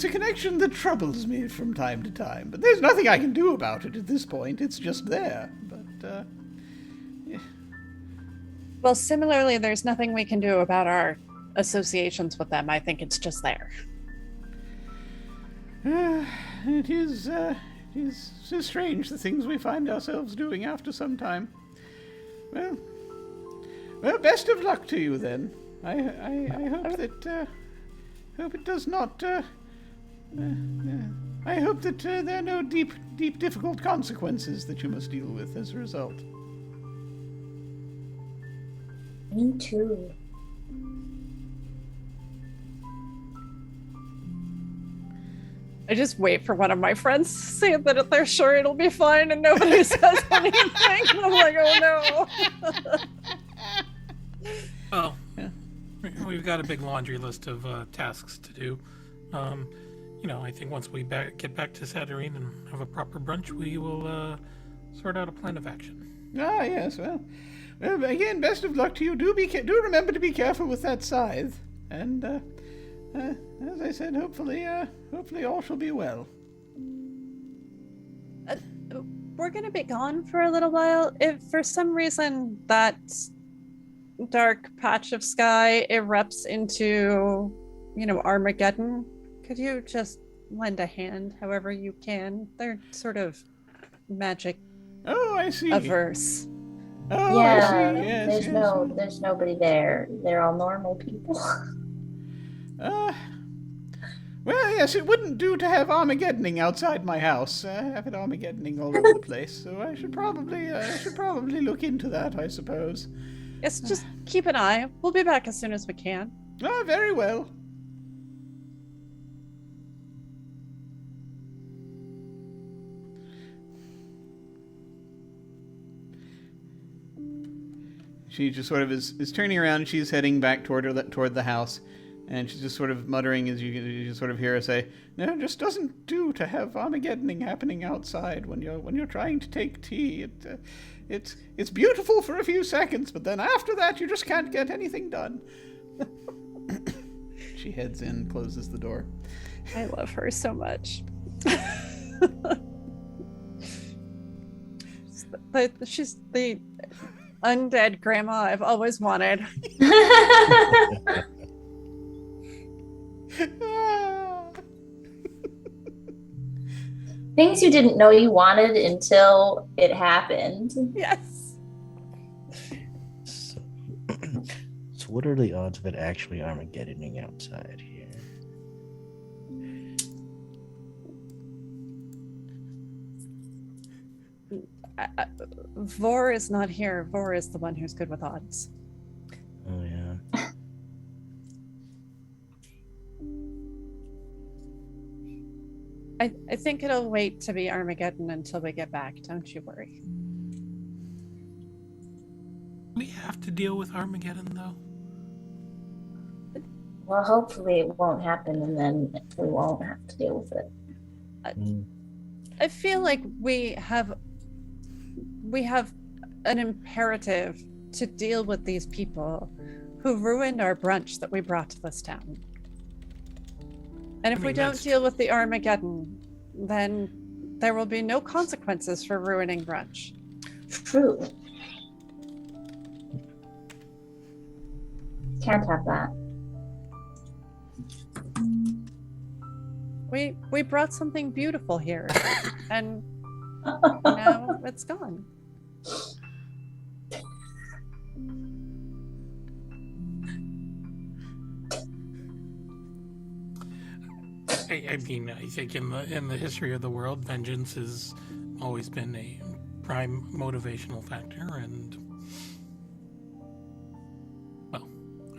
Speaker 2: connection that troubles me from time to time. But there's nothing I can do about it at this point. It's just there. But yeah.
Speaker 3: Well, similarly, there's nothing we can do about our associations with them. I think it's just there.
Speaker 2: It is so strange, the things we find ourselves doing after some time. Well, best of luck to you then. I hope that hope it does not. I hope that there are no deep, difficult consequences that you must deal with as a result.
Speaker 5: Me too.
Speaker 3: I just wait for one of my friends to say that they're sure it'll be fine and nobody says anything. I'm like, oh no.
Speaker 6: Well, yeah. We've got a big laundry list of tasks to do. I think once we get back to Saturnine and have a proper brunch, we will sort out a plan of action.
Speaker 2: Ah, yes. Well, again, best of luck to you. Do remember to be careful with that scythe. And as I said, hopefully all shall be well.
Speaker 3: We're going to be gone for a little while. If for some reason that dark patch of sky erupts into, Armageddon, could you just lend a hand however you can? They're sort of magic
Speaker 2: I see.
Speaker 3: averse.
Speaker 2: Oh,
Speaker 5: yeah,
Speaker 2: I see. Yes,
Speaker 5: there's nobody there. They're all normal people.
Speaker 2: Well, yes, it wouldn't do to have Armageddoning outside my house. Have it Armageddoning all over the place. So I should probably look into that, I suppose.
Speaker 3: Yes, just keep an eye. We'll be back as soon as we can.
Speaker 2: Oh, very well. She just sort of is turning around. She's heading back toward the house. And she's just sort of muttering as you sort of hear her say, "No, it just doesn't do to have Armageddoning happening outside when you're trying to take tea. It's beautiful for a few seconds, but then after that you just can't get anything done." She heads in, closes the door.
Speaker 3: I love her so much. She's the undead grandma I've always wanted.
Speaker 5: Things you didn't know you wanted until it happened.
Speaker 3: Yes.
Speaker 4: So what are the odds of it actually Armageddoning outside here?
Speaker 3: Vor is not here. Vor is the one who's good with odds.
Speaker 4: Oh, yeah.
Speaker 3: I think it'll wait to be Armageddon until we get back. Don't you worry.
Speaker 6: We have to deal with Armageddon, though.
Speaker 5: Well, hopefully it won't happen, and then we won't have to deal with it.
Speaker 3: I feel like we have an imperative to deal with these people who ruined our brunch that we brought to this town. And if we don't deal with the Armageddon, then there will be no consequences for ruining brunch.
Speaker 5: True. Can't have that.
Speaker 3: We brought something beautiful here, and now it's gone.
Speaker 6: I mean, I think in the history of the world, vengeance has always been a prime motivational factor, and well,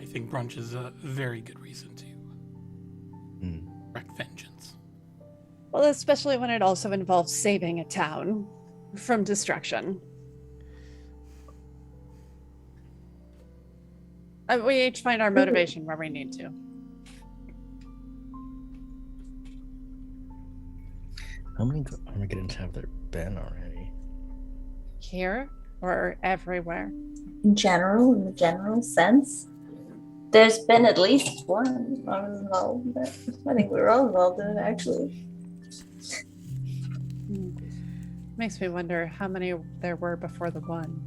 Speaker 6: I think brunch is a very good reason to wreak vengeance.
Speaker 3: Well, especially when it also involves saving a town from destruction. We each find our motivation where we need to.
Speaker 4: How many Armageddons have there been already?
Speaker 3: Here or everywhere?
Speaker 5: In the general sense, there's been at least one. I was involved in it. I think we were all involved in it, actually.
Speaker 3: Makes me wonder how many there were before the one.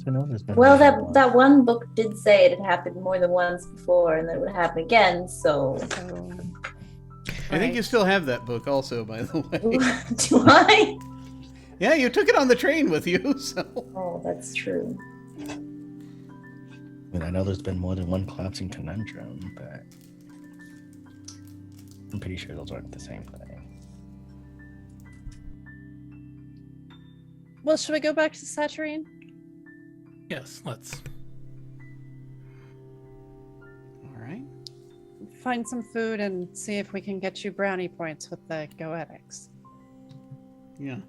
Speaker 4: So no, there's been
Speaker 5: that one book did say it had happened more than once before, and that it would happen again. So.
Speaker 2: I think you still have that book also, by the way.
Speaker 5: Do I?
Speaker 2: Yeah, you took it on the train with you, so...
Speaker 5: Oh, that's true.
Speaker 4: I mean, I know there's been more than one collapsing conundrum, but I'm pretty sure those aren't the same thing.
Speaker 3: Well, should we go back to Saturine?
Speaker 6: Yes, let's.
Speaker 2: All right.
Speaker 3: Find some food and see if we can get you brownie points with the goetics.
Speaker 2: Yeah.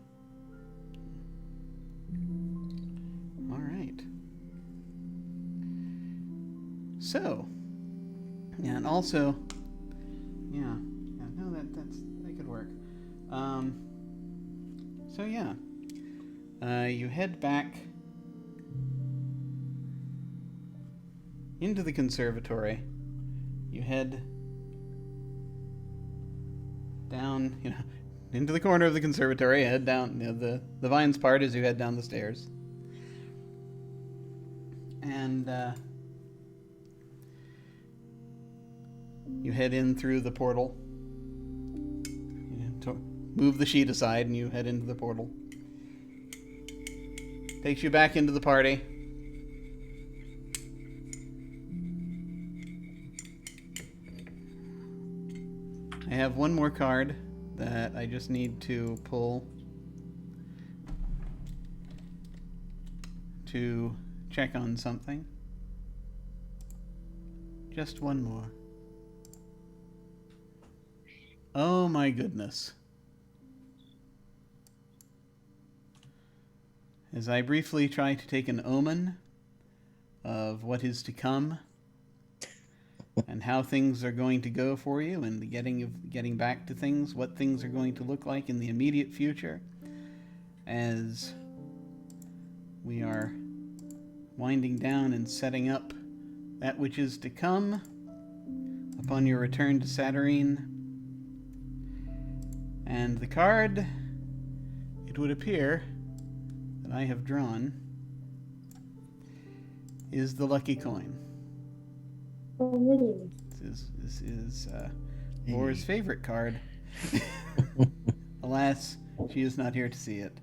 Speaker 2: All right. So, yeah, and also, no, that could work. So yeah, you head back into the conservatory. You head down, into the corner of the conservatory. Head down, the vines part as you head down the stairs. And you head in through the portal. Move the sheet aside and you head into the portal. Takes you back into the party. I have one more card that I just need to pull to check on something. Just one more. Oh my goodness. As I briefly try to take an omen of what is to come, and how things are going to go for you, and the getting back to things, what things are going to look like in the immediate future, as we are winding down and setting up that which is to come upon your return to Saturnine. And the card, it would appear, that I have drawn is the lucky coin. This is Laura's favorite card. Alas, she is not here to see it.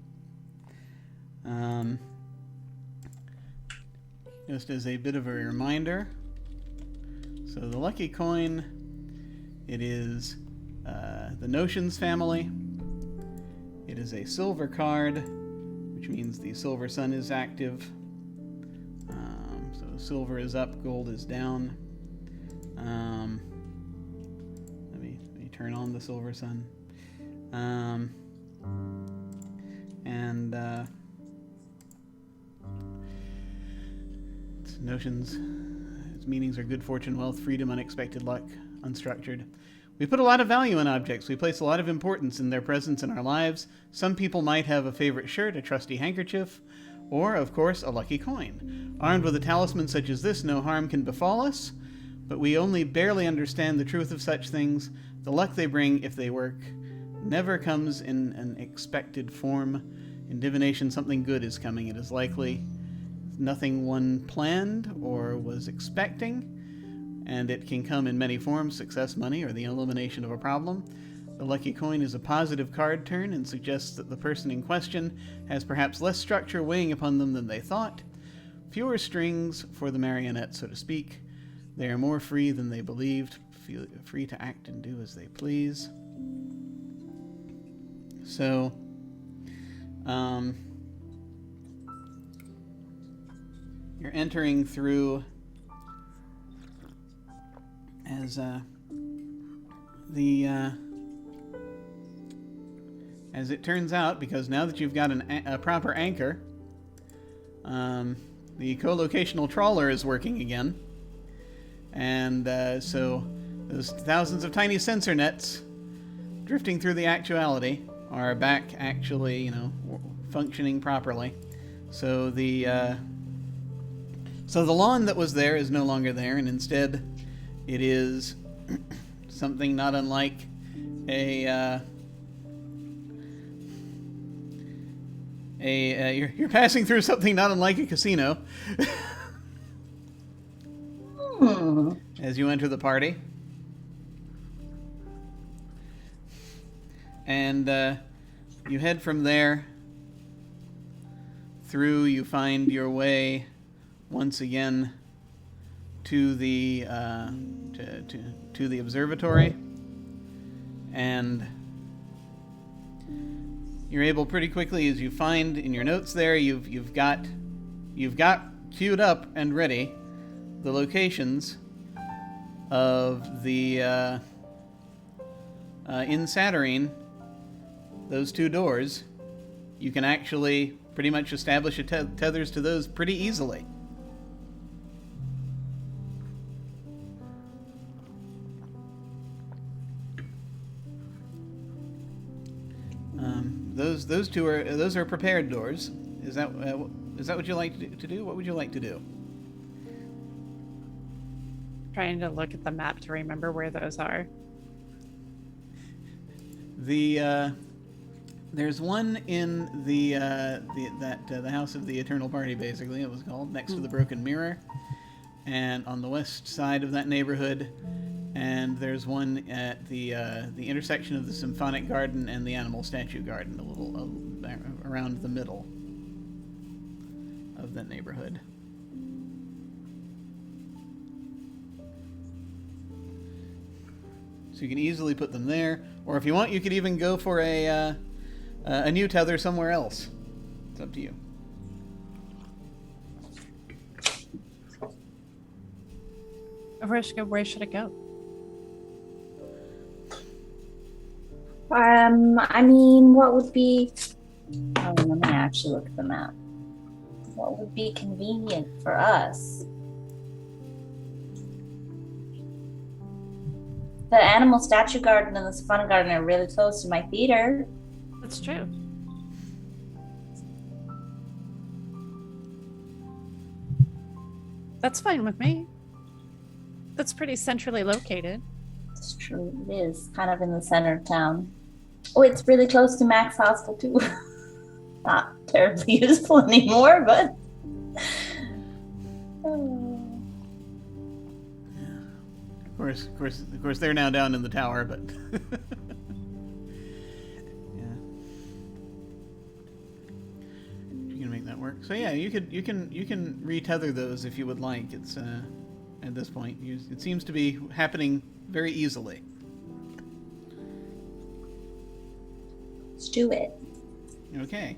Speaker 2: Just as a bit of a reminder, so the lucky coin, it is the Notions family. It is a silver card, which means the silver sun is active. So silver is up, gold is down. Let me turn on the silver sun. Its notions, its meanings are good fortune, wealth, freedom, unexpected luck, unstructured. We put a lot of value in objects. We place a lot of importance in their presence in our lives. Some people might have a favorite shirt, a trusty handkerchief, or, of course, a lucky coin. Armed with a talisman such as this, no harm can befall us, but we only barely understand the truth of such things. The luck they bring, if they work, never comes in an expected form. In divination, something good is coming. It is likely nothing one planned or was expecting, and it can come in many forms: success, money, or the elimination of a problem. The lucky coin is a positive card turn and suggests that the person in question has perhaps less structure weighing upon them than they thought. Fewer strings for the marionette, so to speak. They are more free than they believed, free to act and do as they please. So, you're entering through as as it turns out, because now that you've got a proper anchor, the co-locational trawler is working again, and so those thousands of tiny sensor nets drifting through the actuality are back, actually, functioning properly. So the lawn that was there is no longer there, and instead it is something not unlike you're passing through something not unlike a casino as you enter the party. And you head from there through. You find your way once again to the to the observatory, and you're able pretty quickly, as you find in your notes there, you've got queued up and ready the locations of the in Saturnine, those two doors. You can actually pretty much establish tethers to those pretty easily. Those two are prepared doors. Is that what you like to do? What would you like to do?
Speaker 3: Trying to look at the map to remember where those are.
Speaker 2: There's one in the House of the Eternal Party, basically it was called, next to the Broken Mirror, and on the west side of that neighborhood. And there's one at the intersection of the Symphonic Garden and the Animal Statue Garden, a little around the middle of that neighborhood. So you can easily put them there, or if you want, you could even go for a new tether somewhere else. It's up to you.
Speaker 3: Where should it go?
Speaker 5: I mean, what would be... Oh, let me actually look at the map. What would be convenient for us? the animal statue garden and the symphonic garden are really close to my theater.
Speaker 3: That's true. That's fine with me. That's pretty centrally located.
Speaker 5: It's true. It is kind of in the center of town. Oh, it's really close to Mac's hostel too. Not terribly useful anymore, but.
Speaker 2: Of course, they're now down in the tower, but. Yeah. You can make that work. So yeah, you can retether those if you would like. It's at this point, it seems to be happening very easily.
Speaker 5: Let's do it.
Speaker 2: Okay.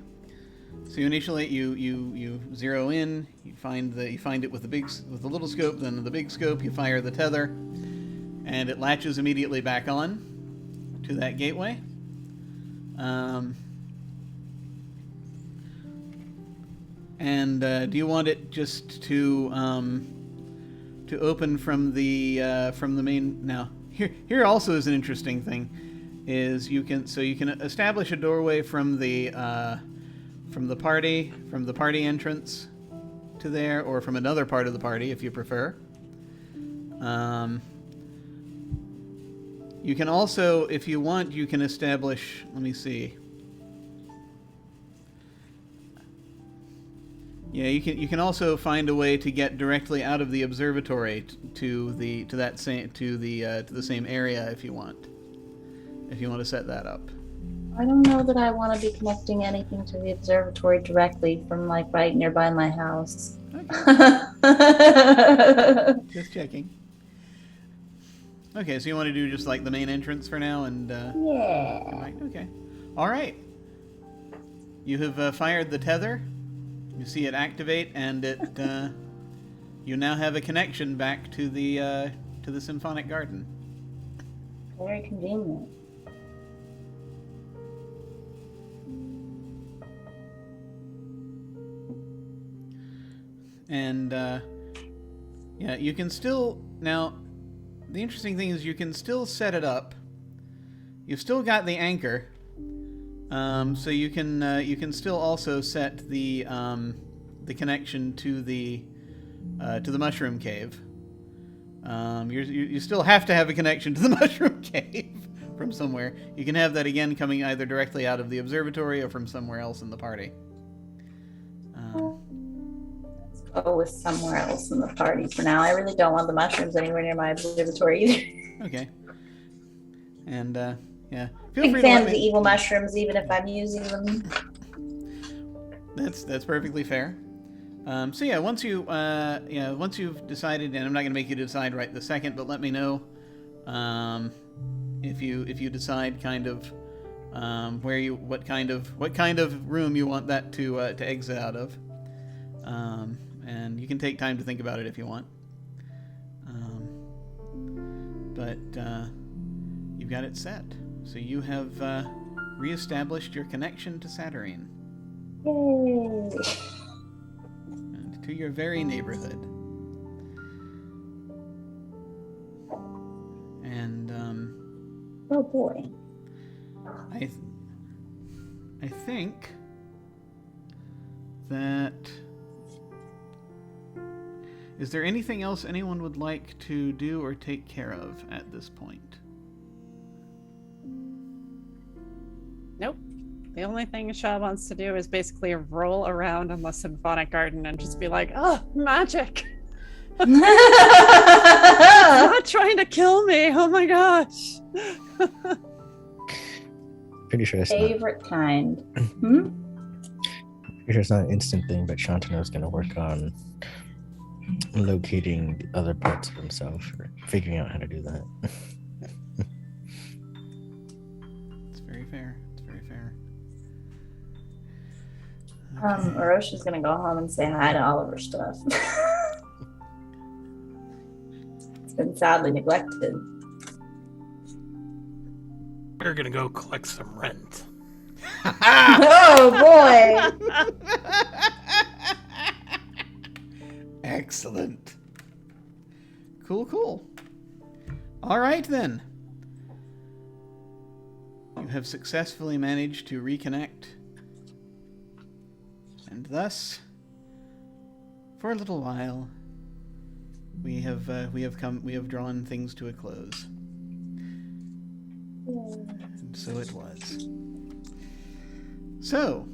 Speaker 2: So initially you zero in, you find it with the little scope, then the big scope, you fire the tether, and it latches immediately back on to that gateway. And do you want it just to open from the main? Now here also is an interesting thing, is you can establish a doorway from the party entrance to there, or from another part of the party if you prefer. You can also, if you want, you can establish. Let me see. Yeah, you can also find a way to get directly out of the observatory to the same area if you want. If you want to set that up.
Speaker 5: I don't know that I want to be connecting anything to the observatory directly from like right nearby my house.
Speaker 2: Okay. Just checking. Okay, so you want to do just like the main entrance for now, and
Speaker 5: yeah.
Speaker 2: Okay. All right. You have fired the tether. You see it activate, and it you now have a connection back to the symphonic garden.
Speaker 5: Very convenient.
Speaker 2: And yeah, you can still now. The interesting thing is you can still set it up. You've still got the anchor, so you can still also set the connection to the mushroom cave. You still have to have a connection to the mushroom cave from somewhere. You can have that again coming either directly out of the observatory or from somewhere else in the party.
Speaker 5: Go with somewhere else in the party for now. I really don't want the mushrooms anywhere near my observatory either.
Speaker 2: Okay. And yeah,
Speaker 5: Big fan of the evil mushrooms, even if I'm using them.
Speaker 2: That's perfectly fair. So yeah, once you've decided, and I'm not going to make you decide right this second, but let me know if you decide kind of what kind of room you want that to exit out of. And you can take time to think about it if you want. But you've got it set. So you have reestablished your connection to Saturnine.
Speaker 5: Yay!
Speaker 2: And to your very neighborhood. And
Speaker 5: oh boy.
Speaker 2: I think that. Is there anything else anyone would like to do or take care of at this point?
Speaker 3: Nope. The only thing Shaw wants to do is basically roll around in the symphonic garden and just be like, oh, magic. It's not trying to kill me. Oh my gosh.
Speaker 4: Pretty sure it's
Speaker 5: favorite kind.
Speaker 4: Pretty sure it's not an instant thing, but Shantano's going to work on locating the other parts of himself or figuring out how to do that.
Speaker 2: It's very fair. It's very fair.
Speaker 5: Arosha's gonna go home and say hi to all of her stuff. It's been sadly neglected.
Speaker 6: We're gonna go collect some rent.
Speaker 5: Oh boy!
Speaker 2: Excellent. Cool. All right then. You have successfully managed to reconnect. And thus, for a little while, we have drawn things to a close. And so it was. So,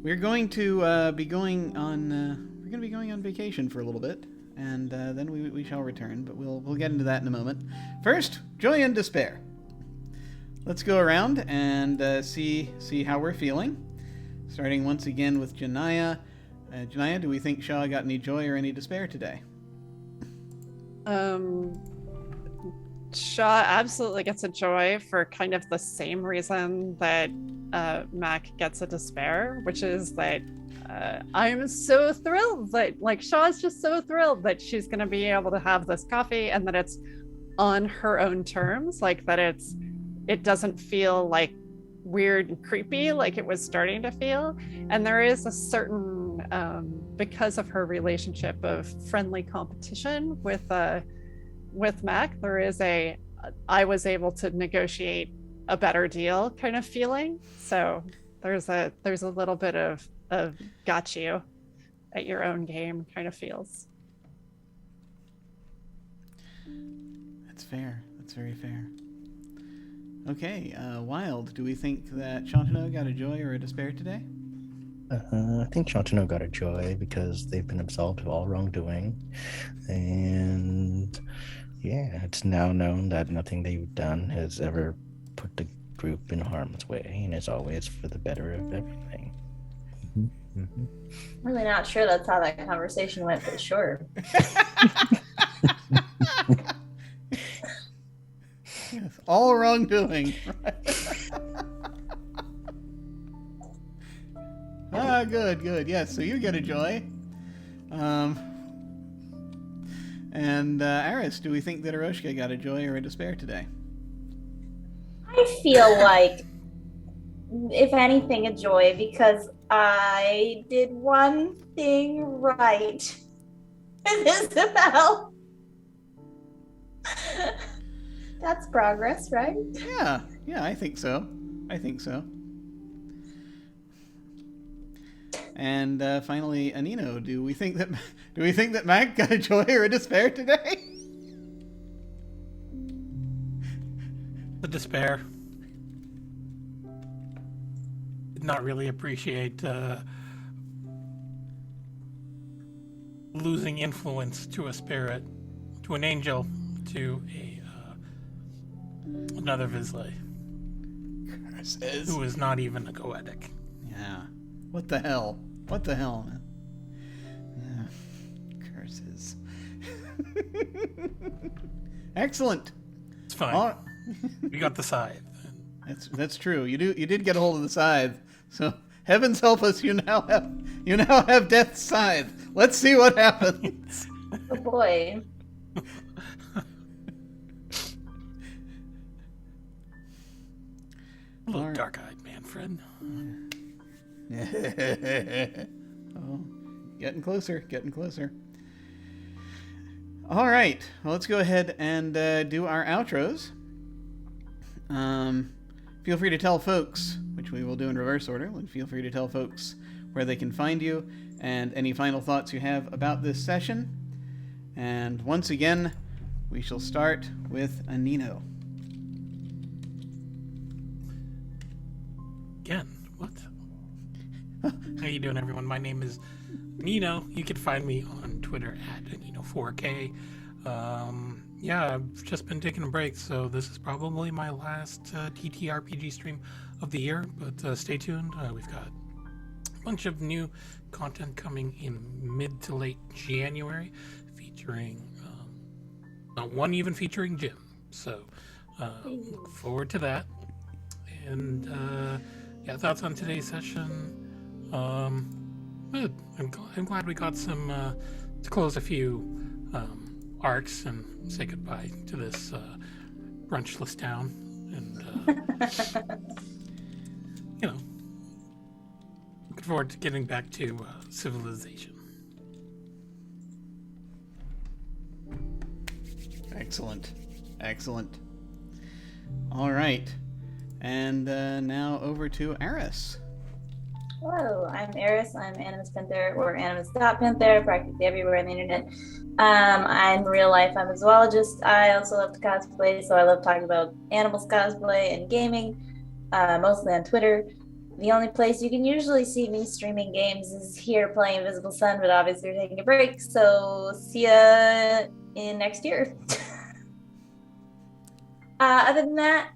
Speaker 2: we're going to be going on vacation for a little bit, and then we shall return. But we'll get into that in a moment. First, joy and despair. Let's go around and see how we're feeling. Starting once again with Djinnaya. Djinnaya, do we think Shaw got any joy or any despair today?
Speaker 3: Shaw absolutely gets a joy for kind of the same reason that Mac gets a despair, which is that I'm so thrilled that, like, Shaw's just so thrilled that she's going to be able to have this coffee and that it's on her own terms, like that it doesn't feel like weird and creepy like it was starting to feel. And there is a certain, because of her relationship of friendly competition with Mac, there is I was able to negotiate a better deal kind of feeling. So there's a little bit of got you at your own game kind of feels.
Speaker 2: That's fair. That's very fair. Okay, Wilde, do we think that Shantano got a joy or a despair today?
Speaker 4: I think Shantano got a joy because they've been absolved of all wrongdoing. And yeah, it's now known that nothing they've done has ever put the group in harm's way, and it's always for the better of everything. Mm-hmm. Mm-hmm.
Speaker 5: Really not sure that's how that conversation went, but sure.
Speaker 2: Yes, all wrongdoing. Good. Yes, so you get a joy. And Arras, do we think that Aroshka got a joy or a despair today?
Speaker 5: I feel like, if anything, a joy, because I did one thing right with Isabel. That's progress, right?
Speaker 2: Yeah, I think so. And finally, Anino, do we think that Mac got a joy or a despair today?
Speaker 6: The despair. Did not really appreciate losing influence to a spirit, to an angel, to another Vizsla.
Speaker 2: Curses.
Speaker 6: Who is not even a Goetic.
Speaker 2: Yeah. What the hell, man? Curses. Excellent.
Speaker 6: It's fine. We got the scythe.
Speaker 2: That's true. You did get a hold of the scythe. So heavens help us, you now have Death's scythe. Let's see what happens.
Speaker 5: Oh boy.
Speaker 6: A little dark-eyed man, friend.
Speaker 2: Oh, getting closer. All right. Well, let's go ahead and do our outros. Feel free to tell folks, which we will do in reverse order, feel free to tell folks where they can find you and any final thoughts you have about this session. And once again, we shall start with Anino.
Speaker 6: Again, what? How you doing, everyone? My name is Anino. You can find me on Twitter at Anino4K. Yeah, I've just been taking a break, so this is probably my last TTRPG stream of the year, but stay tuned. We've got a bunch of new content coming in mid to late January, featuring, not one even featuring Jim, so look forward to that. And yeah, thoughts on today's session? Good. I'm glad we got some to close a few arcs and say goodbye to this brunchless town, and looking forward to getting back to civilization.
Speaker 2: Excellent. All right. And now over to Arras.
Speaker 5: Hello, I'm Arras. I'm Animus Panther or Animus.Panther, practically everywhere on the internet. I'm real life. I'm a zoologist. I also love to cosplay, so I love talking about animals cosplay and gaming, mostly on Twitter. The only place you can usually see me streaming games is here playing Invisible Sun, but obviously we're taking a break, so see ya in next year. Other than that,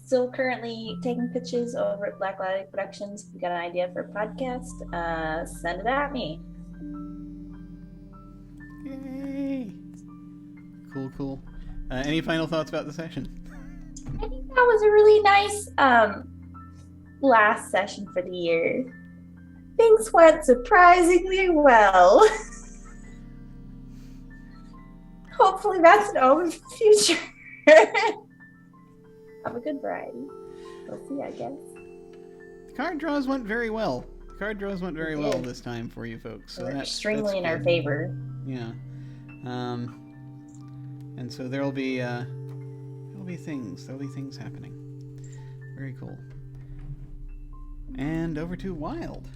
Speaker 5: still currently taking pitches over at Black Light Productions. If you got an idea for a podcast, send it at me.
Speaker 2: Yay! Cool. Any final thoughts about the session?
Speaker 5: I think that was a really nice last session for the year. Things went surprisingly well. Hopefully that's an omen for the future. Have a good variety. We'll see, I guess.
Speaker 2: The card draws went very well. This time for you folks. So
Speaker 5: We're
Speaker 2: that's
Speaker 5: extremely in
Speaker 2: good.
Speaker 5: our favor.
Speaker 2: Yeah. And so there'll be things happening. Very cool. And over to Wilde.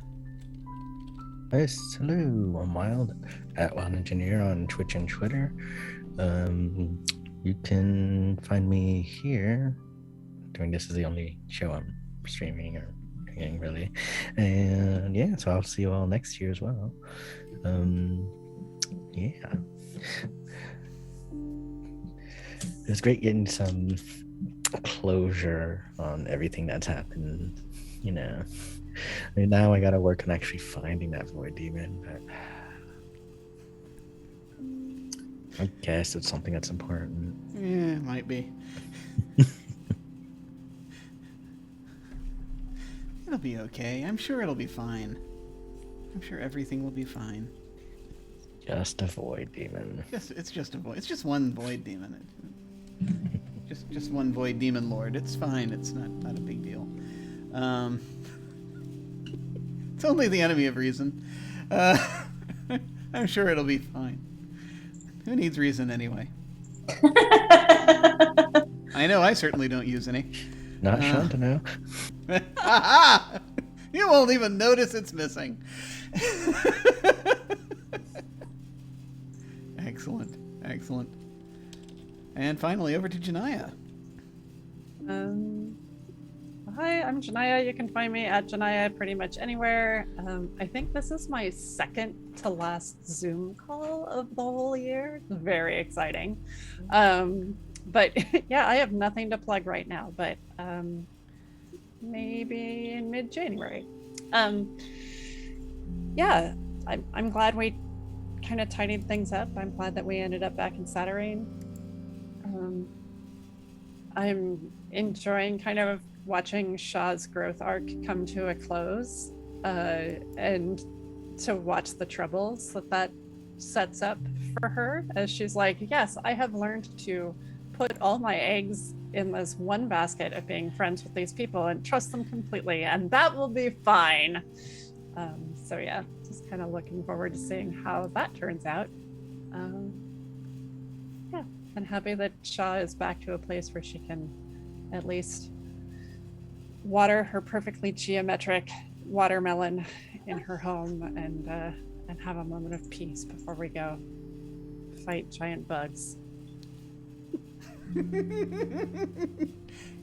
Speaker 4: Yes, hello, I'm Wilde, at Wild Engineer on Twitch and Twitter. You can find me here. This is the only show I'm streaming or doing, really. And yeah, so I'll see you all next year as well. Yeah. It was great getting some closure on everything that's happened, you know. I mean, now I gotta work on actually finding that void demon, but I guess it's something that's important.
Speaker 2: Yeah, it might be. It'll be okay. I'm sure it'll be fine. I'm sure everything will be fine.
Speaker 4: Just a void demon.
Speaker 2: It's just a void. It's just one void demon. just one void demon lord. It's fine. It's not a big deal. It's only the enemy of reason. I'm sure it'll be fine. Who needs reason anyway? I know I certainly don't use any.
Speaker 4: Not sure to know.
Speaker 2: You won't even notice it's missing. Excellent. And finally, over to Djinnaya.
Speaker 3: Hi, I'm Djinnaya. You can find me at Djinnaya pretty much anywhere. I think this is my second to last Zoom call of the whole year. Very exciting. But yeah, I have nothing to plug right now, but maybe in mid-January. Yeah, I'm glad we kind of tidied things up. I'm glad that we ended up back in Saturnine. I'm enjoying kind of watching Shaw's growth arc come to a close, and to watch the troubles that sets up for her, as she's like, yes, I have learned to put all my eggs in this one basket of being friends with these people and trust them completely, and that will be fine. So yeah, just kind of looking forward to seeing how that turns out. Yeah, and happy that Shaw is back to a place where she can at least water her perfectly geometric watermelon in her home and have a moment of peace before we go fight giant bugs.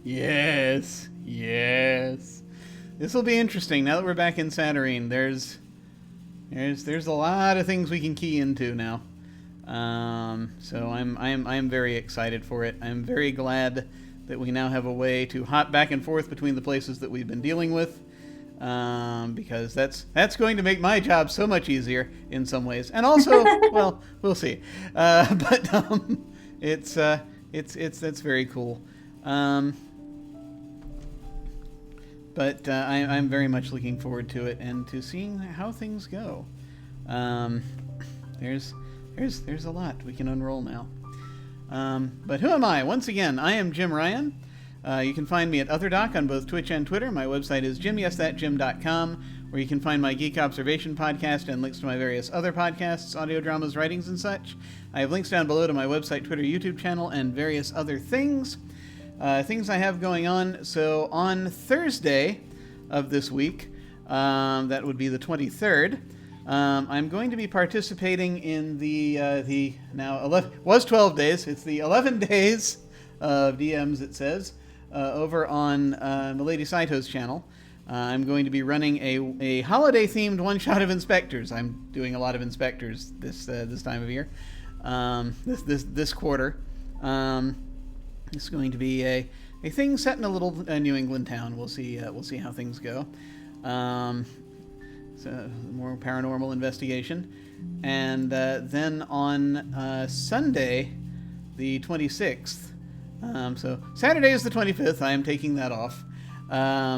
Speaker 2: Yes. This will be interesting. Now that we're back in Saturnine, there's a lot of things we can key into now. So I'm very excited for it. I'm very glad that we now have a way to hop back and forth between the places that we've been dealing with, because that's going to make my job so much easier in some ways, and also, well, we'll see. But it's that's very cool. But I'm very much looking forward to it and to seeing how things go. There's a lot we can unroll now. But who am I? Once again, I am Jim Ryan. You can find me at OtherDoc on both Twitch and Twitter. My website is jimyesthatjim.com, where you can find my Geek Observation podcast and links to my various other podcasts, audio dramas, writings, and such. I have links down below to my website, Twitter, YouTube channel, and various other things. things I have going on. So on Thursday of this week, that would be the 23rd, I'm going to be participating in the now 11, was 12 days. It's the 11 days of DMs, it says, over on Milady Saito's channel. I'm going to be running a holiday-themed one-shot of Inspectors. I'm doing a lot of Inspectors this time of year, this quarter. It's going to be a thing set in a little New England town. We'll see how things go. So more paranormal investigation, and then on Sunday, the 26th. So Saturday is the 25th. I am taking that off.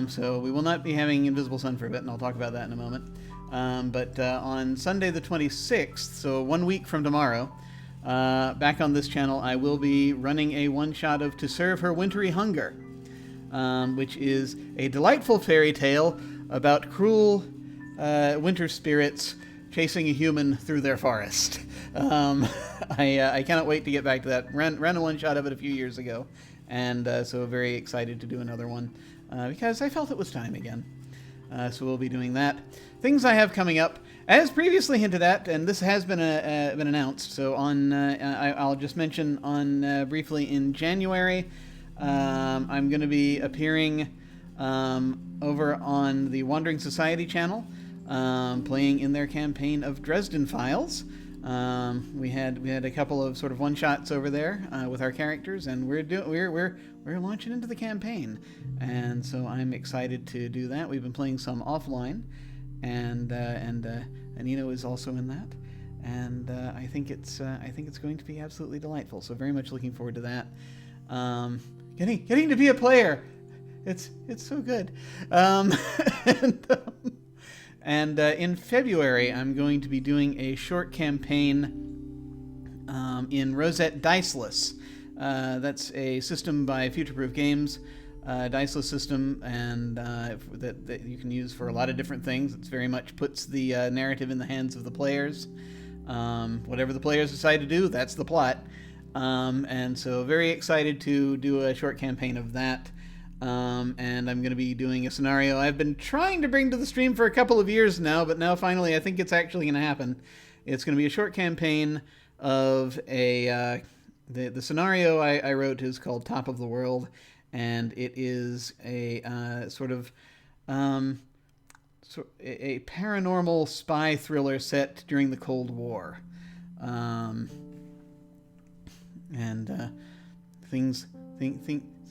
Speaker 2: So we will not be having Invisible Sun for a bit, and I'll talk about that in a moment. But on Sunday the 26th, so 1 week from tomorrow, back on this channel, I will be running a one-shot of To Serve Her Wintry Hunger, which is a delightful fairy tale about cruel winter spirits chasing a human through their forest. I cannot wait to get back to that. Ran a one-shot of it a few years ago, and so very excited to do another one. Because I felt it was time again. So we'll be doing that. Things I have coming up, as previously hinted at, and this has been announced. So I'll just mention on briefly in January, I'm going to be appearing over on the Wandering Society channel, playing in their campaign of Dresden Files. We had a couple of sort of one shots over there with our characters, and we're launching into the campaign, and so I'm excited to do that. We've been playing some offline, and Anino is also in that, and I think it's going to be absolutely delightful. So very much looking forward to that. Getting to be a player, it's so good. And in February, I'm going to be doing a short campaign in Rosette Diceless. That's a system by Futureproof Games, Diceless system, and that you can use for a lot of different things. It very much puts the narrative in the hands of the players. Whatever the players decide to do, that's the plot. And so very excited to do a short campaign of that. And I'm going to be doing a scenario I've been trying to bring to the stream for a couple of years now, but now finally I think it's actually going to happen. It's going to be a short campaign of the scenario I wrote is called Top of the World, and it is a sort of a paranormal spy thriller set during the Cold War.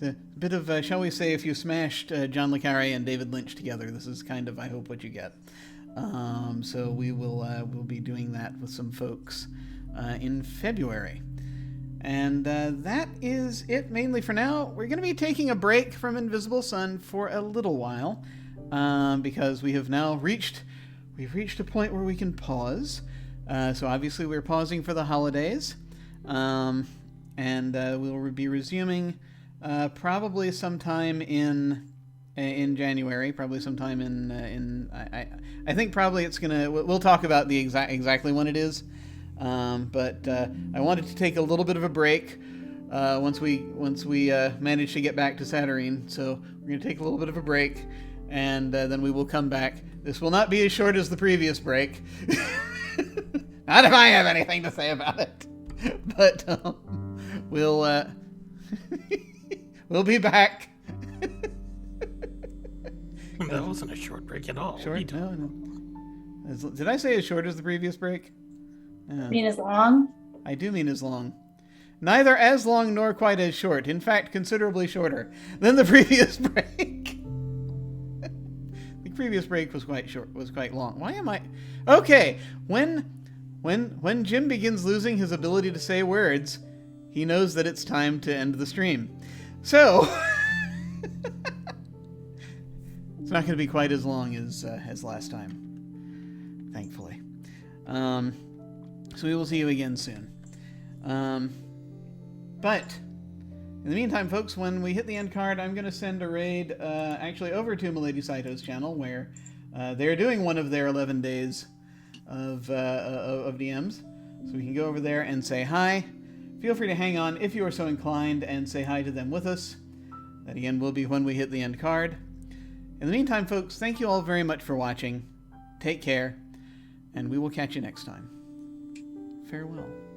Speaker 2: A bit of, shall we say, if you smashed John le Carré and David Lynch together, this is kind of, I hope, what you get. So we'll be doing that with some folks in February. And that is it mainly for now. We're going to be taking a break from Invisible Sun for a little while, because we have now reached a point where we can pause. So obviously we're pausing for the holidays, and we'll be resuming probably sometime in January. Probably sometime in I think probably it's gonna. We'll talk about the exactly when it is. But I wanted to take a little bit of a break once we manage to get back to Saturnine. So we're gonna take a little bit of a break, and then we will come back. This will not be as short as the previous break. Not if I have anything to say about it. But we'll be back.
Speaker 6: That wasn't a short break at all.
Speaker 2: Short? No. Did I say as short as the previous break?
Speaker 5: You mean as long?
Speaker 2: I do mean as long. Neither as long nor quite as short. In fact, considerably shorter than the previous break. The previous break was quite short. Was quite long. Why am I? Okay. When Jim begins losing his ability to say words, he knows that it's time to end the stream. So it's not going to be quite as long as last time, thankfully. So we will see you again soon. But in the meantime, folks, when we hit the end card, I'm going to send a raid actually over to Milady Saito's channel, where they're doing one of their 11 days of DMs. So we can go over there and say hi. Feel free to hang on if you are so inclined and say hi to them with us. That again will be when we hit the end card. In the meantime, folks, thank you all very much for watching. Take care, and we will catch you next time. Farewell.